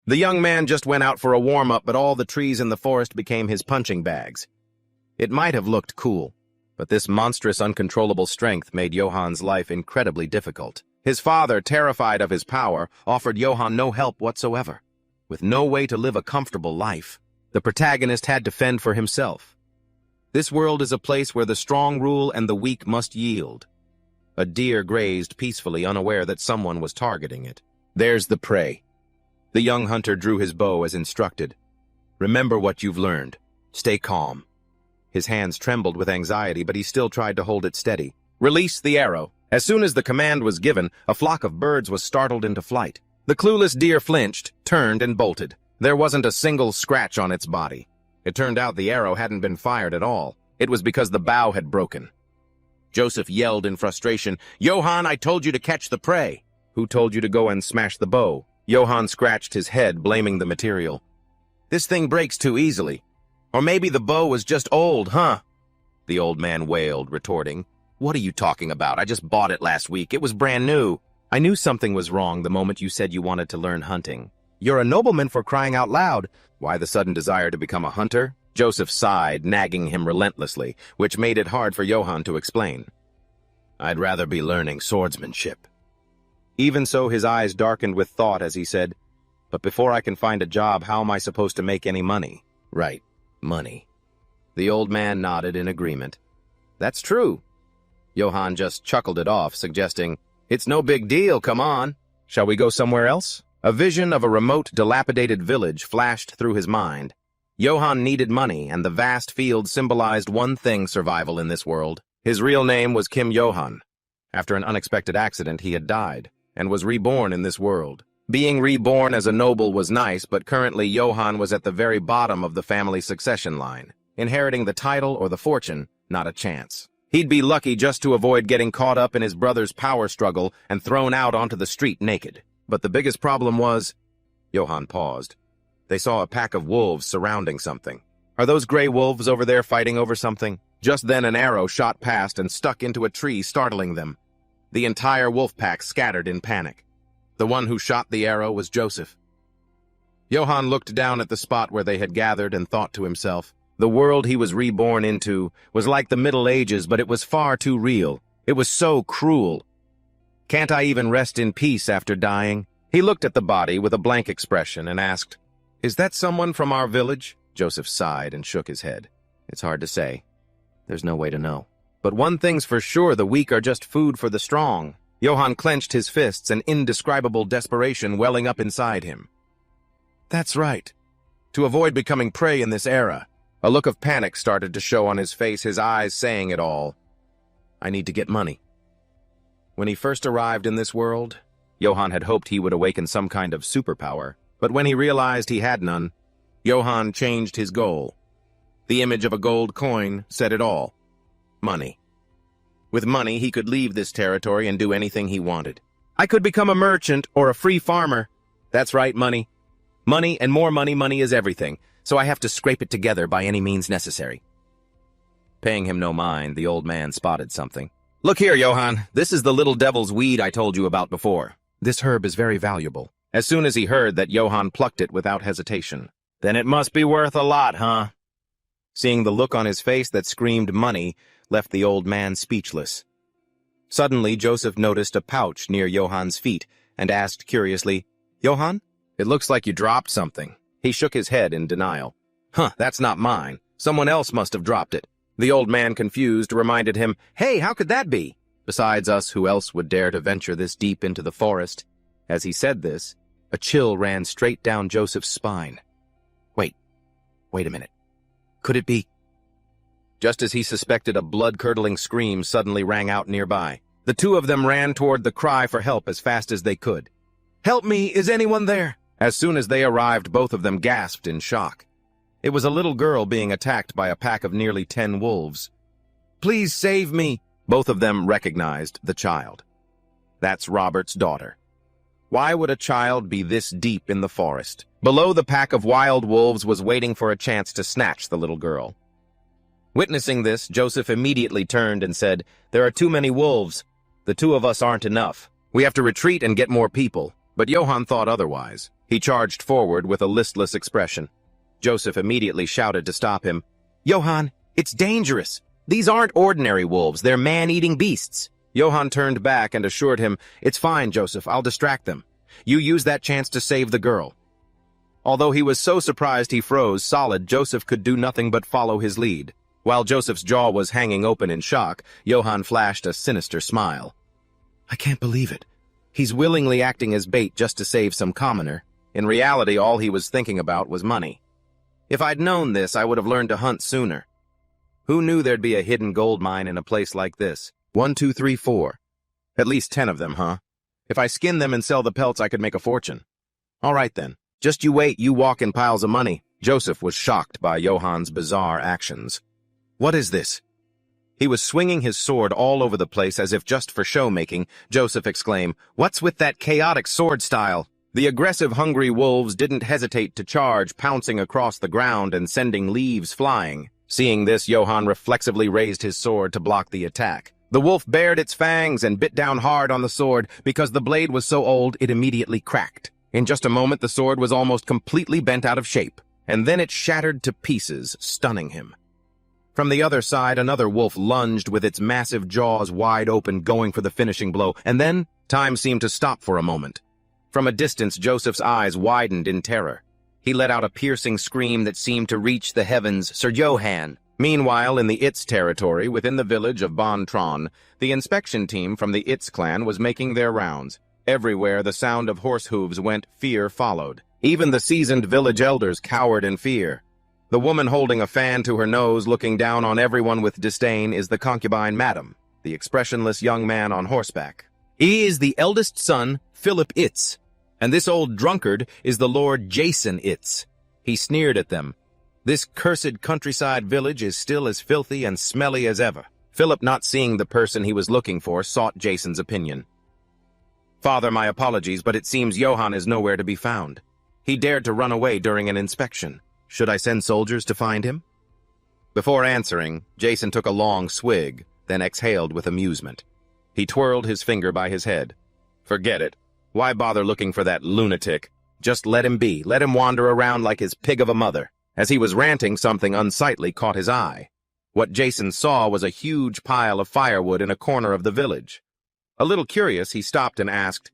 The young man just went out for a warm-up, but all the trees in the forest became his punching bags. It might have looked cool, but this monstrous, uncontrollable strength made Johann's life incredibly difficult. His father, terrified of his power, offered Johann no help whatsoever. With no way to live a comfortable life, the protagonist had to fend for himself. This world is a place where the strong rule and the weak must yield. A deer grazed peacefully, unaware that someone was targeting it. There's the prey. The young hunter drew his bow as instructed. Remember what you've learned. Stay calm. His hands trembled with anxiety, but he still tried to hold it steady. Release the arrow. As soon as the command was given, a flock of birds was startled into flight. The clueless deer flinched, turned, and bolted. There wasn't a single scratch on its body. It turned out the arrow hadn't been fired at all. It was because the bow had broken. Joseph yelled in frustration, "Johann, I told you to catch the prey." "Who told you to go and smash the bow?" Johann scratched his head, blaming the material. "This thing breaks too easily. Or maybe the bow was just old, huh?" The old man wailed, retorting, "What are you talking about? I just bought it last week. It was brand new." "I knew something was wrong the moment you said you wanted to learn hunting. You're a nobleman, for crying out loud." "Why the sudden desire to become a hunter?" Joseph sighed, nagging him relentlessly, which made it hard for Johann to explain. "I'd rather be learning swordsmanship." Even so, his eyes darkened with thought as he said, "But before I can find a job, how am I supposed to make any money?" "Right, money." The old man nodded in agreement. "That's true." Johann just chuckled it off, suggesting, "It's no big deal, come on. Shall we go somewhere else?" A vision of a remote, dilapidated village flashed through his mind. Johann needed money, and the vast field symbolized one thing: survival in this world. His real name was Kim Johann. After an unexpected accident, he had died, and was reborn in this world. Being reborn as a noble was nice, but currently Johann was at the very bottom of the family succession line. Inheriting the title or the fortune, not a chance. He'd be lucky just to avoid getting caught up in his brother's power struggle and thrown out onto the street naked. But the biggest problem was... Johann paused. They saw a pack of wolves surrounding something. "Are those gray wolves over there fighting over something?" Just then an arrow shot past and stuck into a tree, startling them. The entire wolf pack scattered in panic. The one who shot the arrow was Joseph. Johann looked down at the spot where they had gathered and thought to himself, the world he was reborn into was like the Middle Ages, but it was far too real. It was so cruel. Can't I even rest in peace after dying? He looked at the body with a blank expression and asked, "Is that someone from our village?" Joseph sighed and shook his head. "It's hard to say. There's no way to know. But one thing's for sure, the weak are just food for the strong." Johann clenched his fists, an indescribable desperation welling up inside him. "That's right. To avoid becoming prey in this era." A look of panic started to show on his face, his eyes saying it all. "I need to get money." When he first arrived in this world, Johann had hoped he would awaken some kind of superpower, but when he realized he had none, Johann changed his goal. The image of a gold coin said it all. Money. With money, he could leave this territory and do anything he wanted. "I could become a merchant or a free farmer." "That's right, money. Money and more money. Money is everything, so I have to scrape it together by any means necessary." Paying him no mind, the old man spotted something. "Look here, Johann. This is the little devil's weed I told you about before. This herb is very valuable." As soon as he heard that, Johann plucked it without hesitation. "Then it must be worth a lot, huh?" Seeing the look on his face that screamed money left the old man speechless. Suddenly, Joseph noticed a pouch near Johann's feet and asked curiously, "Johann, it looks like you dropped something." He shook his head in denial. "Huh, that's not mine. Someone else must have dropped it." The old man, confused, reminded him, "Hey, how could that be? Besides us, who else would dare to venture this deep into the forest?" As he said this, a chill ran straight down Joseph's spine. Wait a minute. Could it be? Just as he suspected, a blood-curdling scream suddenly rang out nearby. The two of them ran toward the cry for help as fast as they could. "Help me! Is anyone there?" As soon as they arrived, both of them gasped in shock. It was a little girl being attacked by a pack of nearly 10 wolves. "Please save me!" Both of them recognized the child. That's Robert's daughter. Why would a child be this deep in the forest? Below, the pack of wild wolves was waiting for a chance to snatch the little girl. Witnessing this, Joseph immediately turned and said, "There are too many wolves. The two of us aren't enough. We have to retreat and get more people." But Johann thought otherwise. He charged forward with a listless expression. Joseph immediately shouted to stop him. "Johann, it's dangerous! These aren't ordinary wolves, they're man-eating beasts." Johann turned back and assured him, "It's fine, Joseph, I'll distract them. You use that chance to save the girl." Although he was so surprised he froze solid, Joseph could do nothing but follow his lead. While Joseph's jaw was hanging open in shock, Johann flashed a sinister smile. "I can't believe it. He's willingly acting as bait just to save some commoner. In reality, all he was thinking about was money. If I'd known this, I would have learned to hunt sooner. Who knew there'd be a hidden gold mine in a place like this? 1, 2, 3, 4. At least 10 of them, huh? If I skin them and sell the pelts, I could make a fortune. All right then. Just you wait, you walk in piles of money." Joseph was shocked by Johann's bizarre actions. "What is this?" He was swinging his sword all over the place as if just for show-making. Joseph exclaimed, "What's with that chaotic sword style?" The aggressive, hungry wolves didn't hesitate to charge, pouncing across the ground and sending leaves flying. Seeing this, Johann reflexively raised his sword to block the attack. The wolf bared its fangs and bit down hard on the sword. Because the blade was so old, it immediately cracked. In just a moment, the sword was almost completely bent out of shape, and then it shattered to pieces, stunning him. From the other side, another wolf lunged with its massive jaws wide open, going for the finishing blow, and then time seemed to stop for a moment. From a distance, Joseph's eyes widened in terror. He let out a piercing scream that seemed to reach the heavens. "Sir Johann!" Meanwhile, in the Itz territory, within the village of Bon Tron, the inspection team from the Itz clan was making their rounds. Everywhere the sound of horse hooves went, fear followed. Even the seasoned village elders cowered in fear. The woman holding a fan to her nose, looking down on everyone with disdain, is the concubine Madam, the expressionless young man on horseback. He is the eldest son, Philip Itz, and this old drunkard is the Lord Jason Itz. He sneered at them. This cursed countryside village is still as filthy and smelly as ever. Philip, not seeing the person he was looking for, sought Jason's opinion. "Father, my apologies, but it seems Johann is nowhere to be found. He dared to run away during an inspection. Should I send soldiers to find him?" Before answering, Jason took a long swig, then exhaled with amusement. He twirled his finger by his head. "Forget it. Why bother looking for that lunatic? Just let him be. Let him wander around like his pig of a mother." As he was ranting, something unsightly caught his eye. What Jason saw was a huge pile of firewood in a corner of the village. A little curious, he stopped and asked,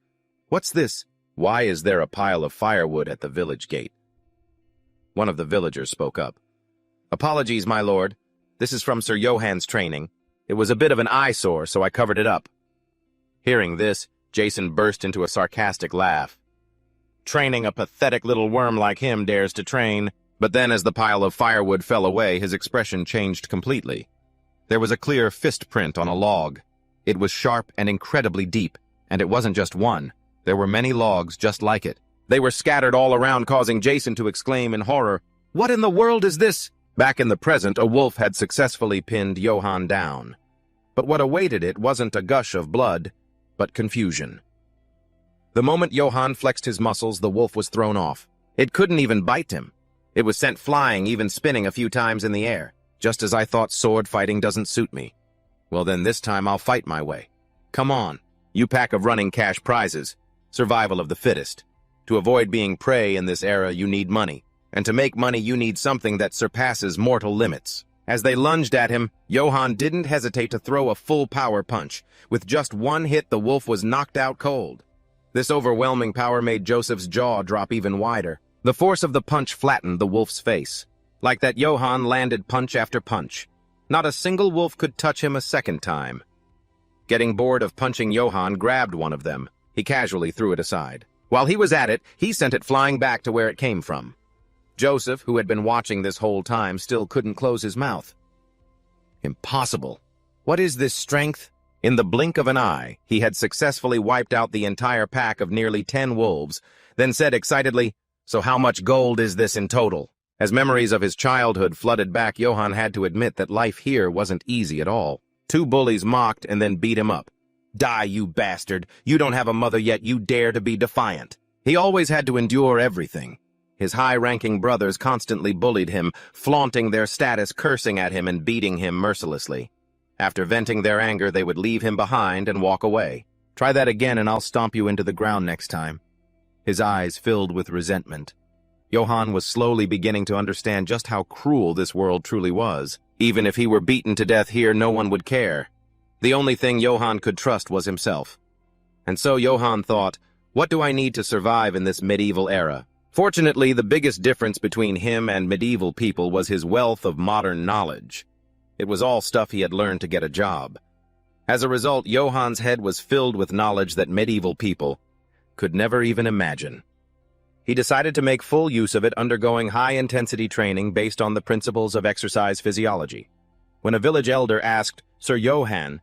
"What's this? Why is there a pile of firewood at the village gate?" One of the villagers spoke up. "Apologies, my lord. This is from Sir Johann's training. It was a bit of an eyesore, so I covered it up." Hearing this, Jason burst into a sarcastic laugh. "Training a pathetic little worm like him dares to train." But then, as the pile of firewood fell away, his expression changed completely. There was a clear fist print on a log. It was sharp and incredibly deep, and it wasn't just one. There were many logs just like it. They were scattered all around, causing Jason to exclaim in horror, "What in the world is this?" Back in the present, a wolf had successfully pinned Johann down. But what awaited it wasn't a gush of blood, but confusion. The moment Johann flexed his muscles, the wolf was thrown off. It couldn't even bite him. It was sent flying, even spinning a few times in the air. Just as I thought, sword fighting doesn't suit me. Well then, this time I'll fight my way. Come on, you pack of running cash prizes. Survival of the fittest. To avoid being prey in this era, you need money. And to make money, you need something that surpasses mortal limits. As they lunged at him, Johann didn't hesitate to throw a full power punch. With just one hit, the wolf was knocked out cold. This overwhelming power made Joseph's jaw drop even wider. The force of the punch flattened the wolf's face. Like that, Johann landed punch after punch. Not a single wolf could touch him a second time. Getting bored of punching, Johann grabbed one of them. He casually threw it aside. While he was at it, he sent it flying back to where it came from. Joseph, who had been watching this whole time, still couldn't close his mouth. Impossible. What is this strength? In the blink of an eye, he had successfully wiped out the entire pack of nearly 10 wolves, then said excitedly, "So how much gold is this in total?" As memories of his childhood flooded back, Johann had to admit that life here wasn't easy at all. 2 bullies mocked and then beat him up. "Die, you bastard! You don't have a mother yet, you dare to be defiant!" He always had to endure everything. His high-ranking brothers constantly bullied him, flaunting their status, cursing at him, and beating him mercilessly. After venting their anger, they would leave him behind and walk away. "Try that again and I'll stomp you into the ground next time." his eyes filled with resentment. Johann was slowly beginning to understand just how cruel this world truly was. Even if he were beaten to death here, no one would care. The only thing Johann could trust was himself. And so Johann thought, what do I need to survive in this medieval era? Fortunately, the biggest difference between him and medieval people was his wealth of modern knowledge. It was all stuff he had learned to get a job. As a result, Johann's head was filled with knowledge that medieval people could never even imagine. He decided to make full use of it, undergoing high-intensity training based on the principles of exercise physiology. When a village elder asked, "Sir Johann,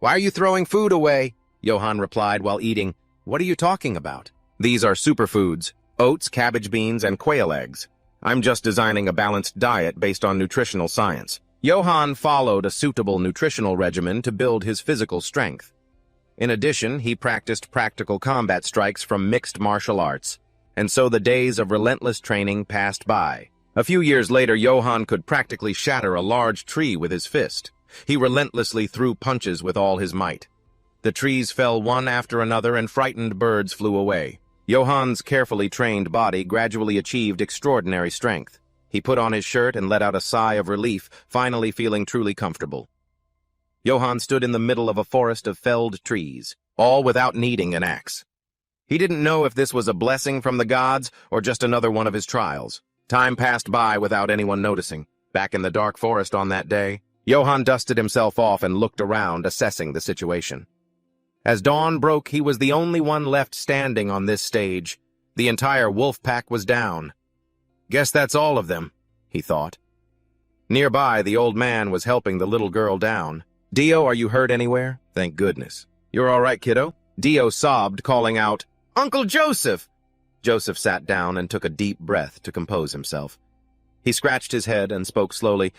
why are you throwing food away?" Johann replied while eating, "What are you talking about? These are superfoods, oats, cabbage beans, and quail eggs. I'm just designing a balanced diet based on nutritional science." Johann followed a suitable nutritional regimen to build his physical strength. In addition, he practiced practical combat strikes from mixed martial arts, and so the days of relentless training passed by. A few years later, Johann could practically shatter a large tree with his fist. He relentlessly threw punches with all his might. The trees fell one after another and frightened birds flew away. Johann's carefully trained body gradually achieved extraordinary strength. He put on his shirt and let out a sigh of relief, finally feeling truly comfortable. Johann stood in the middle of a forest of felled trees, all without needing an axe. He didn't know if this was a blessing from the gods or just another one of his trials. Time passed by without anyone noticing. Back in the dark forest on that day, Johann dusted himself off and looked around, assessing the situation. As dawn broke, he was the only one left standing on this stage. The entire wolf pack was down. "Guess that's all of them," he thought. Nearby, the old man was helping the little girl down. "Dio, are you hurt anywhere? Thank goodness. You're all right, kiddo?" Dio sobbed, calling out, "Uncle Joseph!" Joseph sat down and took a deep breath to compose himself. He scratched his head and spoke slowly.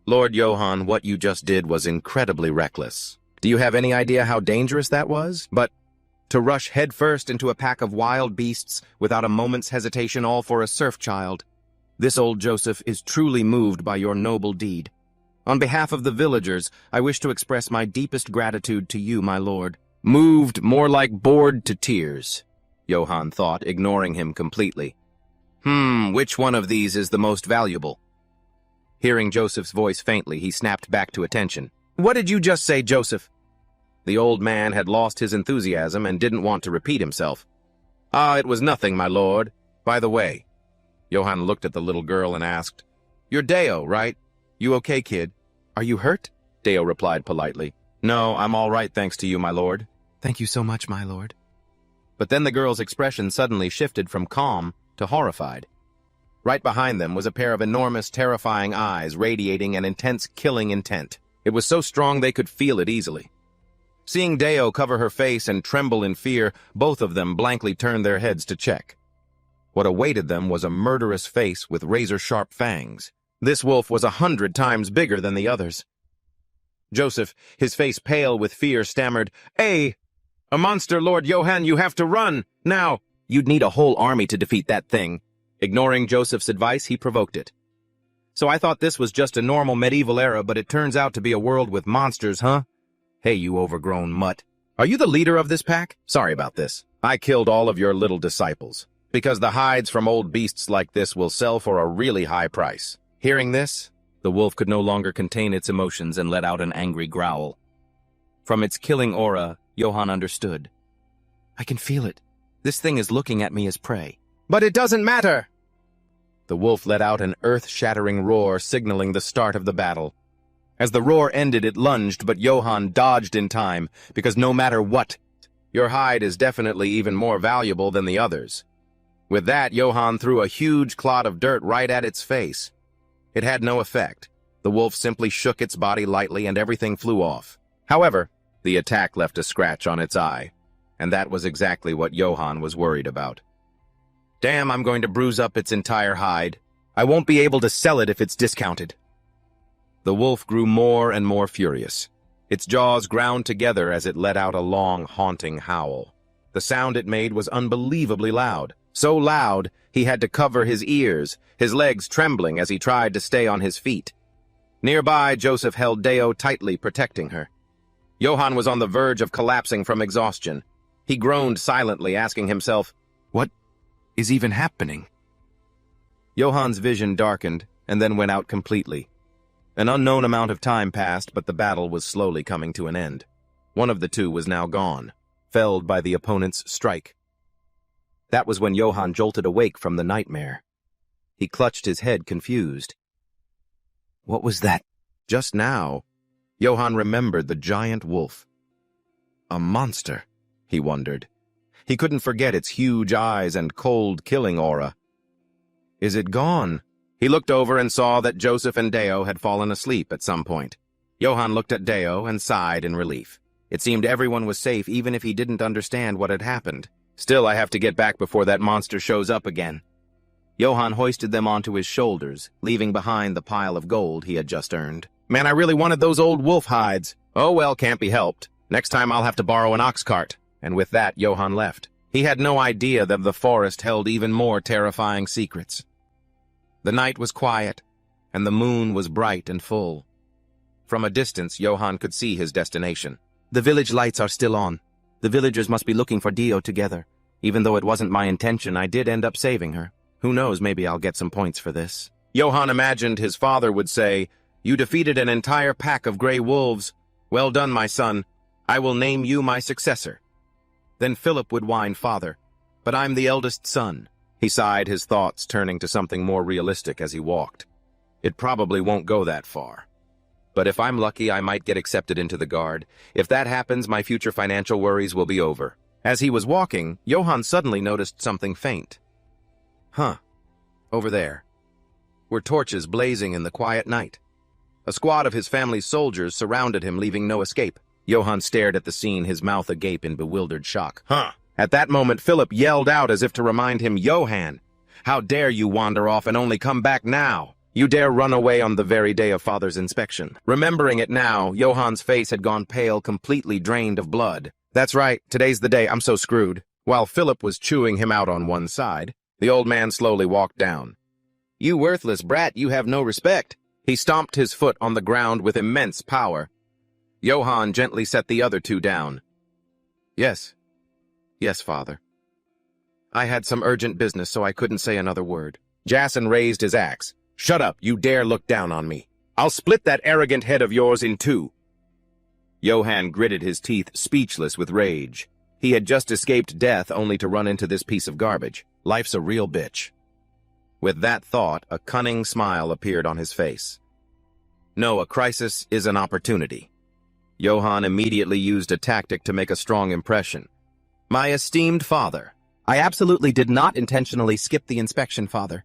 "Lord Johann, what you just did was incredibly reckless. Do you have any idea how dangerous that was? But to rush headfirst into a pack of wild beasts without a moment's hesitation, all for a serf child. This old Joseph is truly moved by your noble deed. On behalf of the villagers, I wish to express my deepest gratitude to you, my lord." Moved, more like bored to tears, Johann thought, ignoring him completely. Which one of these is the most valuable? Hearing Joseph's voice faintly, he snapped back to attention. "What did you just say, Joseph?" The old man had lost his enthusiasm and didn't want to repeat himself. "It was nothing, my lord. By the way," Johann looked at the little girl and asked, "You're Deo, right? You okay, kid? Are you hurt?" Deo replied politely, "No, I'm all right, thanks to you, my lord." "Thank you so much, my lord." But then the girl's expression suddenly shifted from calm to horrified. Right behind them was a pair of enormous, terrifying eyes radiating an intense killing intent. It was so strong they could feel it easily. Seeing Deo cover her face and tremble in fear, both of them blankly turned their heads to check. What awaited them was a murderous face with razor-sharp fangs. This wolf was 100 times bigger than the others. Joseph, his face pale with fear, stammered, "A monster, Lord Johann, you have to run! Now!" "You'd need a whole army to defeat that thing." Ignoring Joseph's advice, he provoked it. "So I thought this was just a normal medieval era, but it turns out to be a world with monsters, huh? Hey, you overgrown mutt. Are you the leader of this pack? Sorry about this. I killed all of your little disciples, because the hides from old beasts like this will sell for a really high price." Hearing this, the wolf could no longer contain its emotions and let out an angry growl. From its killing aura, Johann understood. "I can feel it. This thing is looking at me as prey." "But it doesn't matter!" The wolf let out an earth-shattering roar, signaling the start of the battle. As the roar ended, it lunged, but Johann dodged in time, because no matter what, your hide is definitely even more valuable than the others. With that, Johann threw a huge clod of dirt right at its face. It had no effect. The wolf simply shook its body lightly and everything flew off. However, the attack left a scratch on its eye, and that was exactly what Johann was worried about. "Damn, I'm going to bruise up its entire hide. I won't be able to sell it if it's discounted." The wolf grew more and more furious. Its jaws ground together as it let out a long, haunting howl. The sound it made was unbelievably loud. So loud, he had to cover his ears, his legs trembling as he tried to stay on his feet. Nearby, Joseph held Deo tightly, protecting her. Johann was on the verge of collapsing from exhaustion. He groaned silently, asking himself, is even happening? Johan's vision darkened and then went out completely. An unknown amount of time passed, but the battle was slowly coming to an end. One of the two was now gone, felled by the opponent's strike. That was when Johan jolted awake from the nightmare. He clutched his head, confused. What was that? Just now, Johan remembered the giant wolf. A monster, he wondered. He couldn't forget its huge eyes and cold, killing aura. Is it gone? He looked over and saw that Joseph and Deo had fallen asleep at some point. Johan looked at Deo and sighed in relief. It seemed everyone was safe, even if he didn't understand what had happened. Still, I have to get back before that monster shows up again. Johan hoisted them onto his shoulders, leaving behind the pile of gold he had just earned. Man, I really wanted those old wolf hides. Oh well, can't be helped. Next time I'll have to borrow an ox cart. And with that, Johan left. He had no idea that the forest held even more terrifying secrets. The night was quiet, and the moon was bright and full. From a distance, Johan could see his destination. The village lights are still on. The villagers must be looking for Dio together. Even though it wasn't my intention, I did end up saving her. Who knows, maybe I'll get some points for this. Johan imagined his father would say, "You defeated an entire pack of gray wolves. Well done, my son. I will name you my successor." Then Philip would whine, "Father, but I'm the eldest son." He sighed, his thoughts turning to something more realistic as he walked. It probably won't go that far. But if I'm lucky, I might get accepted into the Guard. If that happens, my future financial worries will be over. As he was walking, Johan suddenly noticed something faint. Over there were torches blazing in the quiet night. A squad of his family's soldiers surrounded him, leaving no escape. Johan stared at the scene, his mouth agape in bewildered shock. At that moment, Philip yelled out as if to remind him, "Johan, how dare you wander off and only come back now? You dare run away on the very day of Father's inspection." Remembering it now, Johan's face had gone pale, completely drained of blood. That's right, today's the day, I'm so screwed. While Philip was chewing him out on one side, the old man slowly walked down. "You worthless brat, you have no respect." He stomped his foot on the ground with immense power. Johan gently set the other two down. Yes, father. I had some urgent business, so I couldn't say another word." Jason raised his axe. "Shut up, you dare look down on me. I'll split that arrogant head of yours in two." Johan gritted his teeth, speechless with rage. He had just escaped death only to run into this piece of garbage. Life's a real bitch. With that thought, a cunning smile appeared on his face. No, a crisis is an opportunity. Johan immediately used a tactic to make a strong impression. "My esteemed father, I absolutely did not intentionally skip the inspection, father.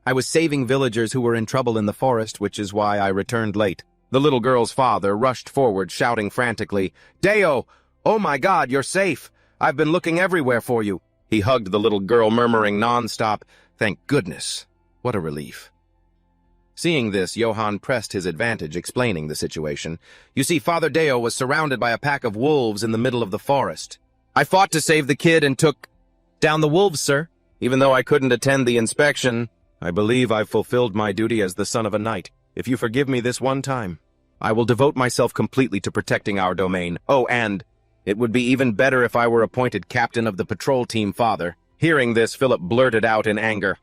I was saving villagers who were in trouble in the forest, which is why I returned late." The little girl's father rushed forward, shouting frantically, "Deo! Oh my God, you're safe! I've been looking everywhere for you." He hugged the little girl, murmuring nonstop, "Thank goodness. What a relief." Seeing this, Johan pressed his advantage, explaining the situation. "You see, Father Deo was surrounded by a pack of wolves in the middle of the forest. I fought to save the kid and took down the wolves, sir. Even though I couldn't attend the inspection, I believe I've fulfilled my duty as the son of a knight. If you forgive me this one time, I will devote myself completely to protecting our domain. Oh, and it would be even better if I were appointed captain of the patrol team, father." Hearing this, Philip blurted out in anger,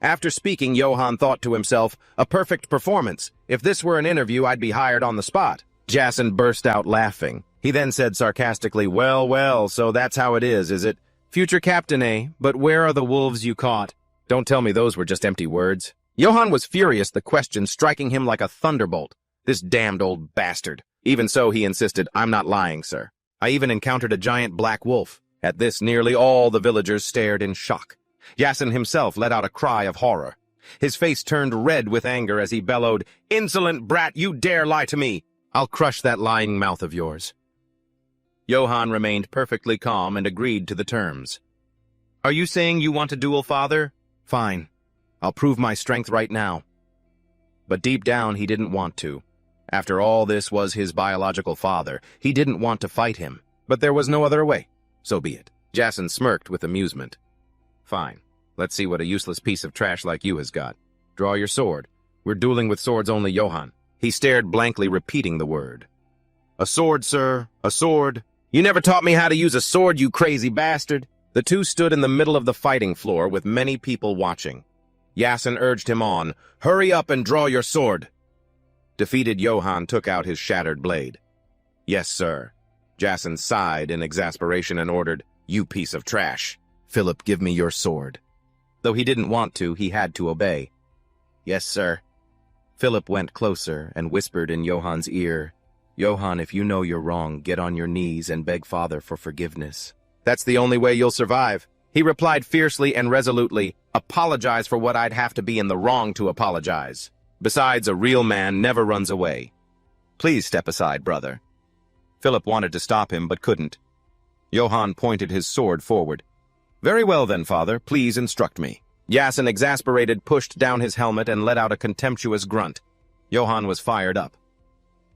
After speaking, Johan thought to himself, "A perfect performance. If this were an interview, I'd be hired on the spot." Jason burst out laughing. He then said sarcastically, Well, so that's how it is it? Future captain, eh? But where are the wolves you caught? Don't tell me those were just empty words." Johan was furious, the question striking him like a thunderbolt. This damned old bastard. Even so, he insisted, "I'm not lying, sir. I even encountered a giant black wolf." At this, nearly all the villagers stared in shock. Jason himself let out a cry of horror. His face turned red with anger as he bellowed, "Insolent brat, you dare lie to me! I'll crush that lying mouth of yours." Johan remained perfectly calm and agreed to the terms. "Are you saying you want a duel, father? Fine. I'll prove my strength right now." But deep down, he didn't want to. After all, this was his biological father. He didn't want to fight him. But there was no other way. So be it. Jason smirked with amusement. "Fine. Let's see what a useless piece of trash like you has got. Draw your sword. We're dueling with swords only, Johan." He stared blankly, repeating the word. "A sword, sir. A sword. You never taught me how to use a sword, you crazy bastard." The two stood in the middle of the fighting floor with many people watching. Yasin urged him on. "Hurry up and draw your sword." Defeated Johann took out his shattered blade. "Yes, sir." Yasin sighed in exasperation and ordered, "You piece of trash. Philip, give me your sword." Though he didn't want to, he had to obey. "Yes, sir." Philip went closer and whispered in Johann's ear, "Johann, if you know you're wrong, get on your knees and beg Father for forgiveness. That's the only way you'll survive." He replied fiercely and resolutely, "Apologize for what I'd have to be in the wrong to apologize. Besides, a real man never runs away. Please step aside, brother." Philip wanted to stop him, but couldn't. Johann pointed his sword forward. "Very well then, Father, please instruct me." Yasin, exasperated, pushed down his helmet and let out a contemptuous grunt. Johann was fired up.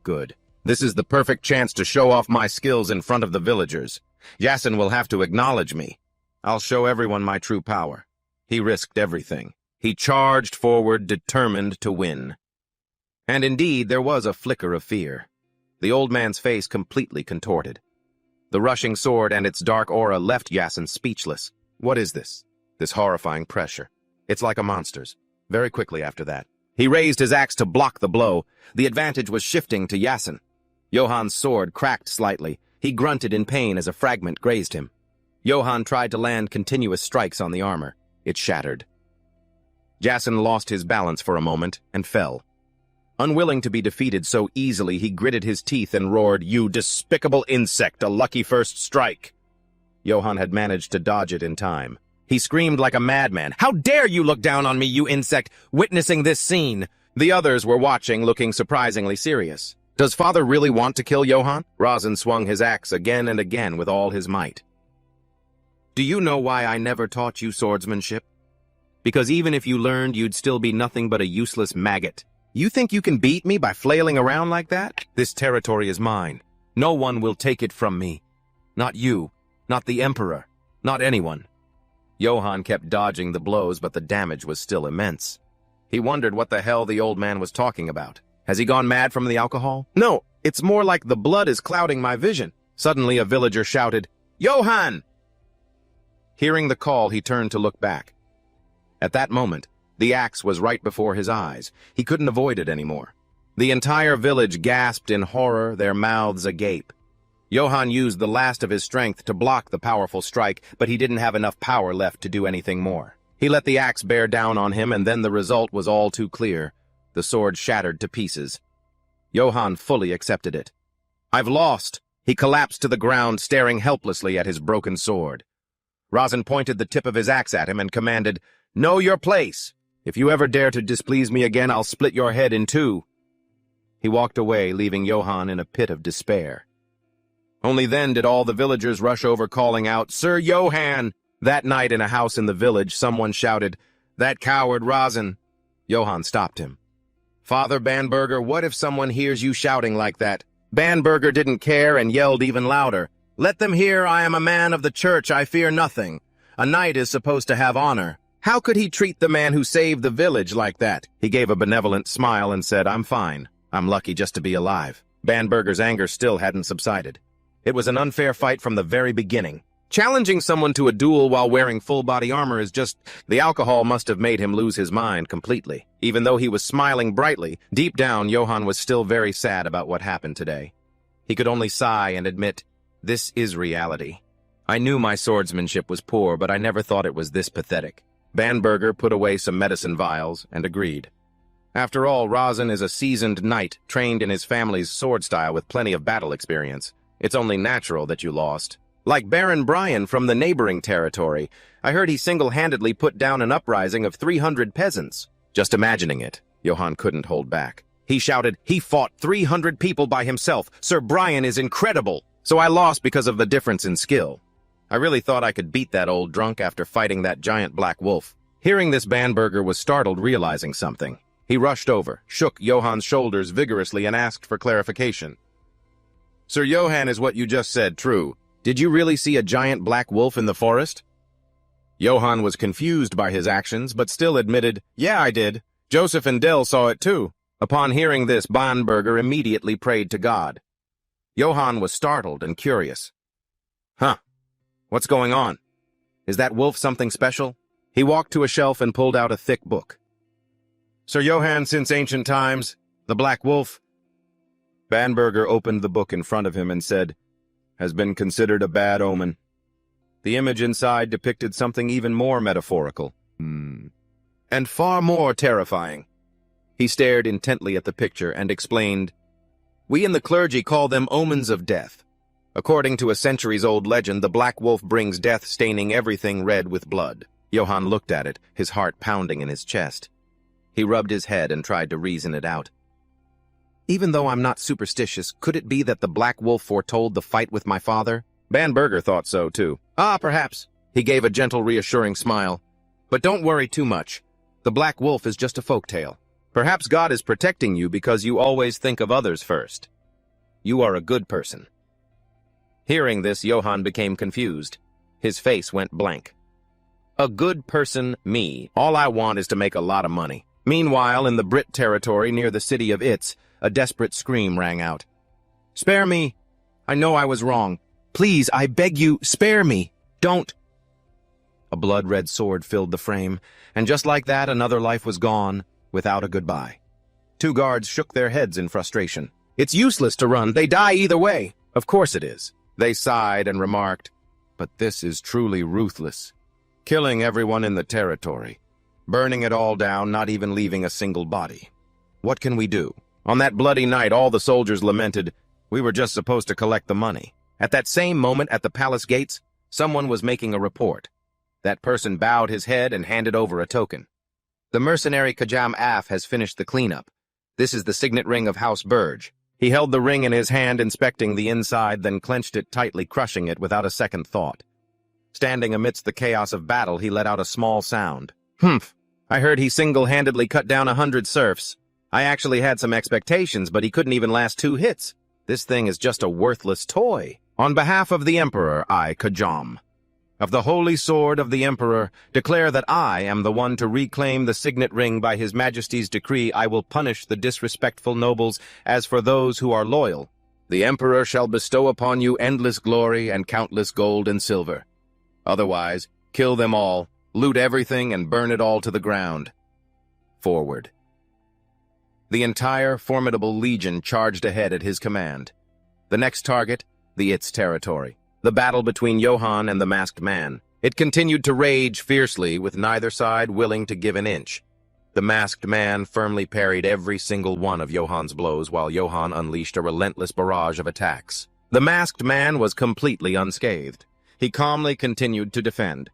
"Good. This is the perfect chance to show off my skills in front of the villagers. Yasin will have to acknowledge me. I'll show everyone my true power." He risked everything. He charged forward, determined to win. And indeed, there was a flicker of fear. The old man's face completely contorted. The rushing sword and its dark aura left Yasin speechless. What is this? This horrifying pressure. It's like a monster's. Very quickly after that, he raised his axe to block the blow. The advantage was shifting to Yasin. Johann's sword cracked slightly. He grunted in pain as a fragment grazed him. Johann tried to land continuous strikes on the armor. It shattered. Yasin lost his balance for a moment and fell. Unwilling to be defeated so easily, he gritted his teeth and roared, "You despicable insect, a lucky first strike!" Johann had managed to dodge it in time. He screamed like a madman, "How dare you look down on me, you insect, witnessing this scene!" The others were watching, looking surprisingly serious. Does Father really want to kill Johann? Razin swung his axe again and again with all his might. "Do you know why I never taught you swordsmanship? Because even if you learned, you'd still be nothing but a useless maggot. You think you can beat me by flailing around like that? This territory is mine. No one will take it from me. Not you, not the Emperor, not anyone." Johann kept dodging the blows, but the damage was still immense. He wondered what the hell the old man was talking about. Has he gone mad from the alcohol? No, it's more like the blood is clouding my vision. Suddenly a villager shouted, "Johann!" Hearing the call, he turned to look back. At that moment, the axe was right before his eyes. He couldn't avoid it anymore. The entire village gasped in horror, their mouths agape. Johann used the last of his strength to block the powerful strike, but he didn't have enough power left to do anything more. He let the axe bear down on him, and then the result was all too clear. The sword shattered to pieces. Johann fully accepted it. "I've lost." He collapsed to the ground, staring helplessly at his broken sword. Razin pointed the tip of his axe at him and commanded, "Know your place. If you ever dare to displease me again, I'll split your head in two." He walked away, leaving Johann in a pit of despair. Only then did all the villagers rush over, calling out, "Sir Johann!" That night in a house in the village, someone shouted, "That coward Razin!" Johann stopped him. "Father Bamberger, what if someone hears you shouting like that?" Bamberger didn't care and yelled even louder, "Let them hear I am a man of the church, I fear nothing. A knight is supposed to have honor. How could he treat the man who saved the village like that?" He gave a benevolent smile and said, "I'm fine. I'm lucky just to be alive." Bamberger's anger still hadn't subsided. It was an unfair fight from the very beginning. Challenging someone to a duel while wearing full-body armor is just... The alcohol must have made him lose his mind completely. Even though he was smiling brightly, deep down Johann was still very sad about what happened today. He could only sigh and admit, "This is reality. I knew my swordsmanship was poor, but I never thought it was this pathetic." Bamberger put away some medicine vials and agreed. After all, Razin is a seasoned knight, trained in his family's sword style with plenty of battle experience. It's only natural that you lost. Like Baron Brian from the neighboring territory, I heard he single-handedly put down an uprising of 300 peasants. Just imagining it, Johann couldn't hold back. He shouted, "He fought 300 people by himself. Sir Brian is incredible. So I lost because of the difference in skill. I really thought I could beat that old drunk after fighting that giant black wolf." Hearing this, Bamberger was startled, realizing something. He rushed over, shook Johann's shoulders vigorously, and asked for clarification. "Sir Johann, is what you just said true? Did you really see a giant black wolf in the forest?" Johann was confused by his actions, but still admitted, "Yeah, I did. Joseph and Dell saw it too." Upon hearing this, Bamberger immediately prayed to God. Johann was startled and curious. "Huh? What's going on?" Is that wolf something special? He walked to a shelf and pulled out a thick book. Sir Johann since ancient times, the Black Wolf. Banberger opened the book in front of him and said, has been considered a bad omen. The image inside depicted something even more metaphorical. And far more terrifying. He stared intently at the picture and explained, we in the clergy call them omens of death. According to a centuries-old legend, the Black Wolf brings death, staining everything red with blood. Johann looked at it, his heart pounding in his chest. He rubbed his head and tried to reason it out. Even though I'm not superstitious, could it be that the Black Wolf foretold the fight with my father? Banberger thought so, too. Perhaps. He gave a gentle, reassuring smile. But don't worry too much. The Black Wolf is just a folk tale. Perhaps God is protecting you because you always think of others first. You are a good person. Hearing this, Johann became confused. His face went blank. A good person, me. All I want is to make a lot of money. Meanwhile, in the Brit territory near the city of Itz, a desperate scream rang out. Spare me! I know I was wrong. Please, I beg you, spare me! Don't! A blood-red sword filled the frame, and just like that, another life was gone, without a goodbye. Two guards shook their heads in frustration. It's useless to run. They die either way. Of course it is. They sighed and remarked, but this is truly ruthless. Killing everyone in the territory. Burning it all down, not even leaving a single body. What can we do? On that bloody night, all the soldiers lamented, we were just supposed to collect the money. At that same moment at the palace gates, someone was making a report. That person bowed his head and handed over a token. The mercenary Kajam Af has finished the cleanup. This is the signet ring of House Burge. He held the ring in his hand, inspecting the inside, then clenched it tightly, crushing it without a second thought. Standing amidst the chaos of battle, he let out a small sound. Humph! I heard he single-handedly cut down 100 serfs. I actually had some expectations, but he couldn't even last 2 hits. This thing is just a worthless toy. On behalf of the Emperor, I, Kajam, of the Holy Sword of the Emperor, declare that I am the one to reclaim the signet ring. By His Majesty's decree, I will punish the disrespectful nobles. As for those who are loyal, the Emperor shall bestow upon you endless glory and countless gold and silver. Otherwise, kill them all, loot everything, and burn it all to the ground. Forward. The entire formidable legion charged ahead at his command. The next target, the Itz territory. The battle between Johann and the masked man. It continued to rage fiercely, with neither side willing to give an inch. The masked man firmly parried every single one of Johann's blows, while Johann unleashed a relentless barrage of attacks. The masked man was completely unscathed. He calmly continued to defend.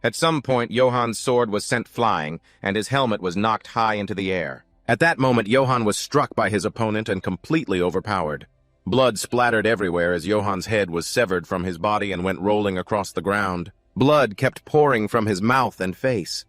At some point, Johann's sword was sent flying, and his helmet was knocked high into the air. At that moment, Johann was struck by his opponent and completely overpowered. Blood splattered everywhere as Johann's head was severed from his body and went rolling across the ground. Blood kept pouring from his mouth and face.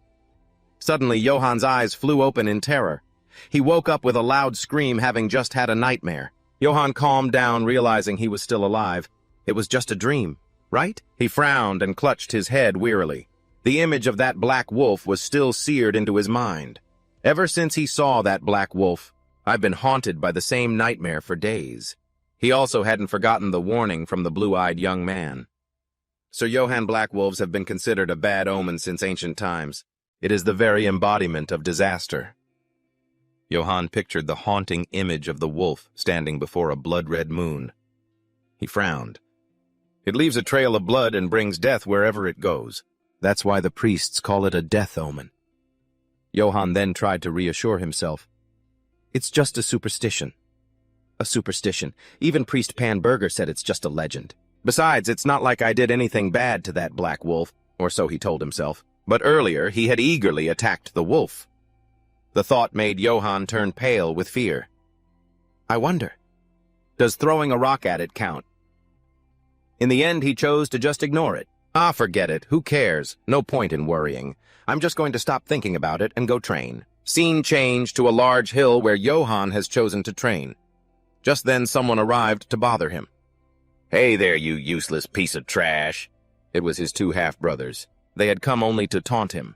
Suddenly, Johann's eyes flew open in terror. He woke up with a loud scream, having just had a nightmare. Johann calmed down, realizing he was still alive. It was just a dream, right? He frowned and clutched his head wearily. The image of that Black Wolf was still seared into his mind. Ever since he saw that Black Wolf, I've been haunted by the same nightmare for days. He also hadn't forgotten the warning from the blue-eyed young man. Sir Johann, Black Wolves have been considered a bad omen since ancient times. It is the very embodiment of disaster. Johann pictured the haunting image of the wolf standing before a blood-red moon. He frowned. It leaves a trail of blood and brings death wherever it goes. That's why the priests call it a death omen. Johann then tried to reassure himself. It's just a superstition. A superstition. Even Priest Panberger said it's just a legend. Besides, it's not like I did anything bad to that Black Wolf, or so he told himself. But earlier, he had eagerly attacked the wolf. The thought made Johann turn pale with fear. I wonder, does throwing a rock at it count? In the end, he chose to just ignore it. Forget it. Who cares? No point in worrying. I'm just going to stop thinking about it and go train. Scene changed to a large hill where Johann has chosen to train. Just then, someone arrived to bother him. Hey there, you useless piece of trash. It was his 2 half-brothers. They had come only to taunt him.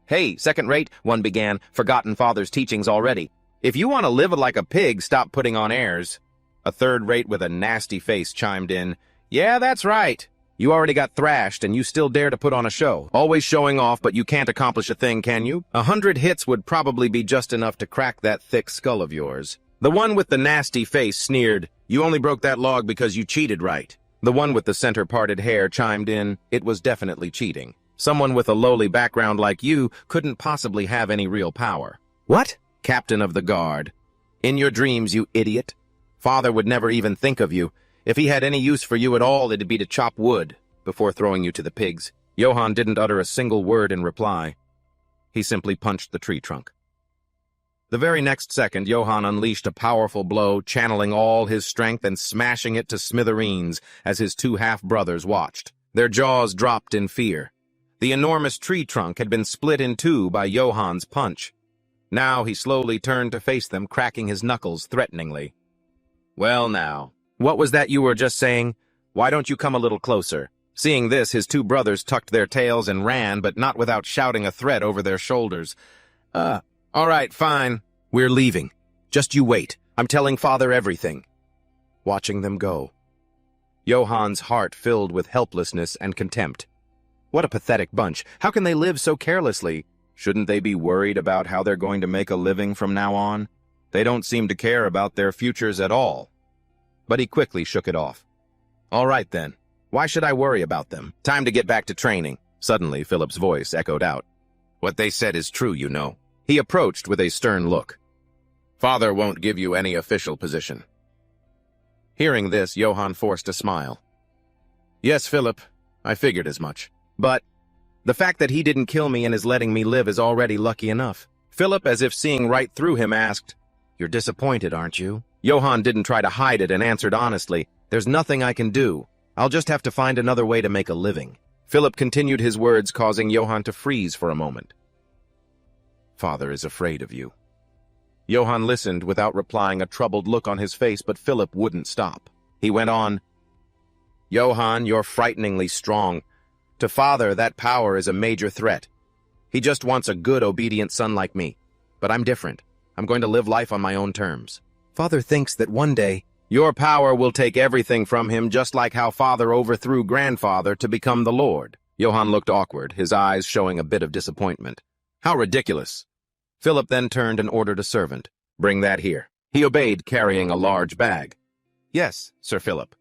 Hey, second-rate, one began, forgotten father's teachings already. If you want to live like a pig, stop putting on airs. A third-rate with a nasty face chimed in. Yeah, that's right. You already got thrashed and you still dare to put on a show. Always showing off, but you can't accomplish a thing, can you? 100 hits would probably be just enough to crack that thick skull of yours. The one with the nasty face sneered, "You only broke that log because you cheated, right?" The one with the center-parted hair chimed in, "It was definitely cheating. Someone with a lowly background like you couldn't possibly have any real power." "What?" "Captain of the guard. In your dreams, you idiot. Father would never even think of you. If he had any use for you at all, it'd be to chop wood before throwing you to the pigs." Johann didn't utter a single word in reply. He simply punched the tree trunk. The very next second, Johann unleashed a powerful blow, channeling all his strength and smashing it to smithereens as his two half-brothers watched. Their jaws dropped in fear. The enormous tree trunk had been split in two by Johann's punch. Now he slowly turned to face them, cracking his knuckles threateningly. "Well now, what was that you were just saying? Why don't you come a little closer?" Seeing this, his two brothers tucked their tails and ran, but not without shouting a threat over their shoulders. All right, fine. We're leaving. Just you wait. I'm telling Father everything." Watching them go, Johann's heart filled with helplessness and contempt. What a pathetic bunch. How can they live so carelessly? Shouldn't they be worried about how they're going to make a living from now on? They don't seem to care about their futures at all. But he quickly shook it off. "All right then. Why should I worry about them? Time to get back to training." Suddenly, Philip's voice echoed out. "What they said is true, you know." He approached with a stern look. "Father won't give you any official position." Hearing this, Johann forced a smile. "Yes, Philip, I figured as much. But the fact that he didn't kill me and is letting me live is already lucky enough." Philip, as if seeing right through him, asked, "You're disappointed, aren't you?" Johann didn't try to hide it and answered honestly, "There's nothing I can do. I'll just have to find another way to make a living." Philip continued his words, causing Johann to freeze for a moment. "Father is afraid of you." Johann listened without replying, a troubled look on his face, but Philip wouldn't stop. He went on, "Johann, you're frighteningly strong. To Father, that power is a major threat. He just wants a good, obedient son like me. But I'm different. I'm going to live life on my own terms. Father thinks that one day your power will take everything from him, just like how Father overthrew Grandfather to become the Lord." Johann looked awkward, his eyes showing a bit of disappointment. "How ridiculous." Philip then turned and ordered a servant, "Bring that here." He obeyed, carrying a large bag. "Yes, Sir Philip."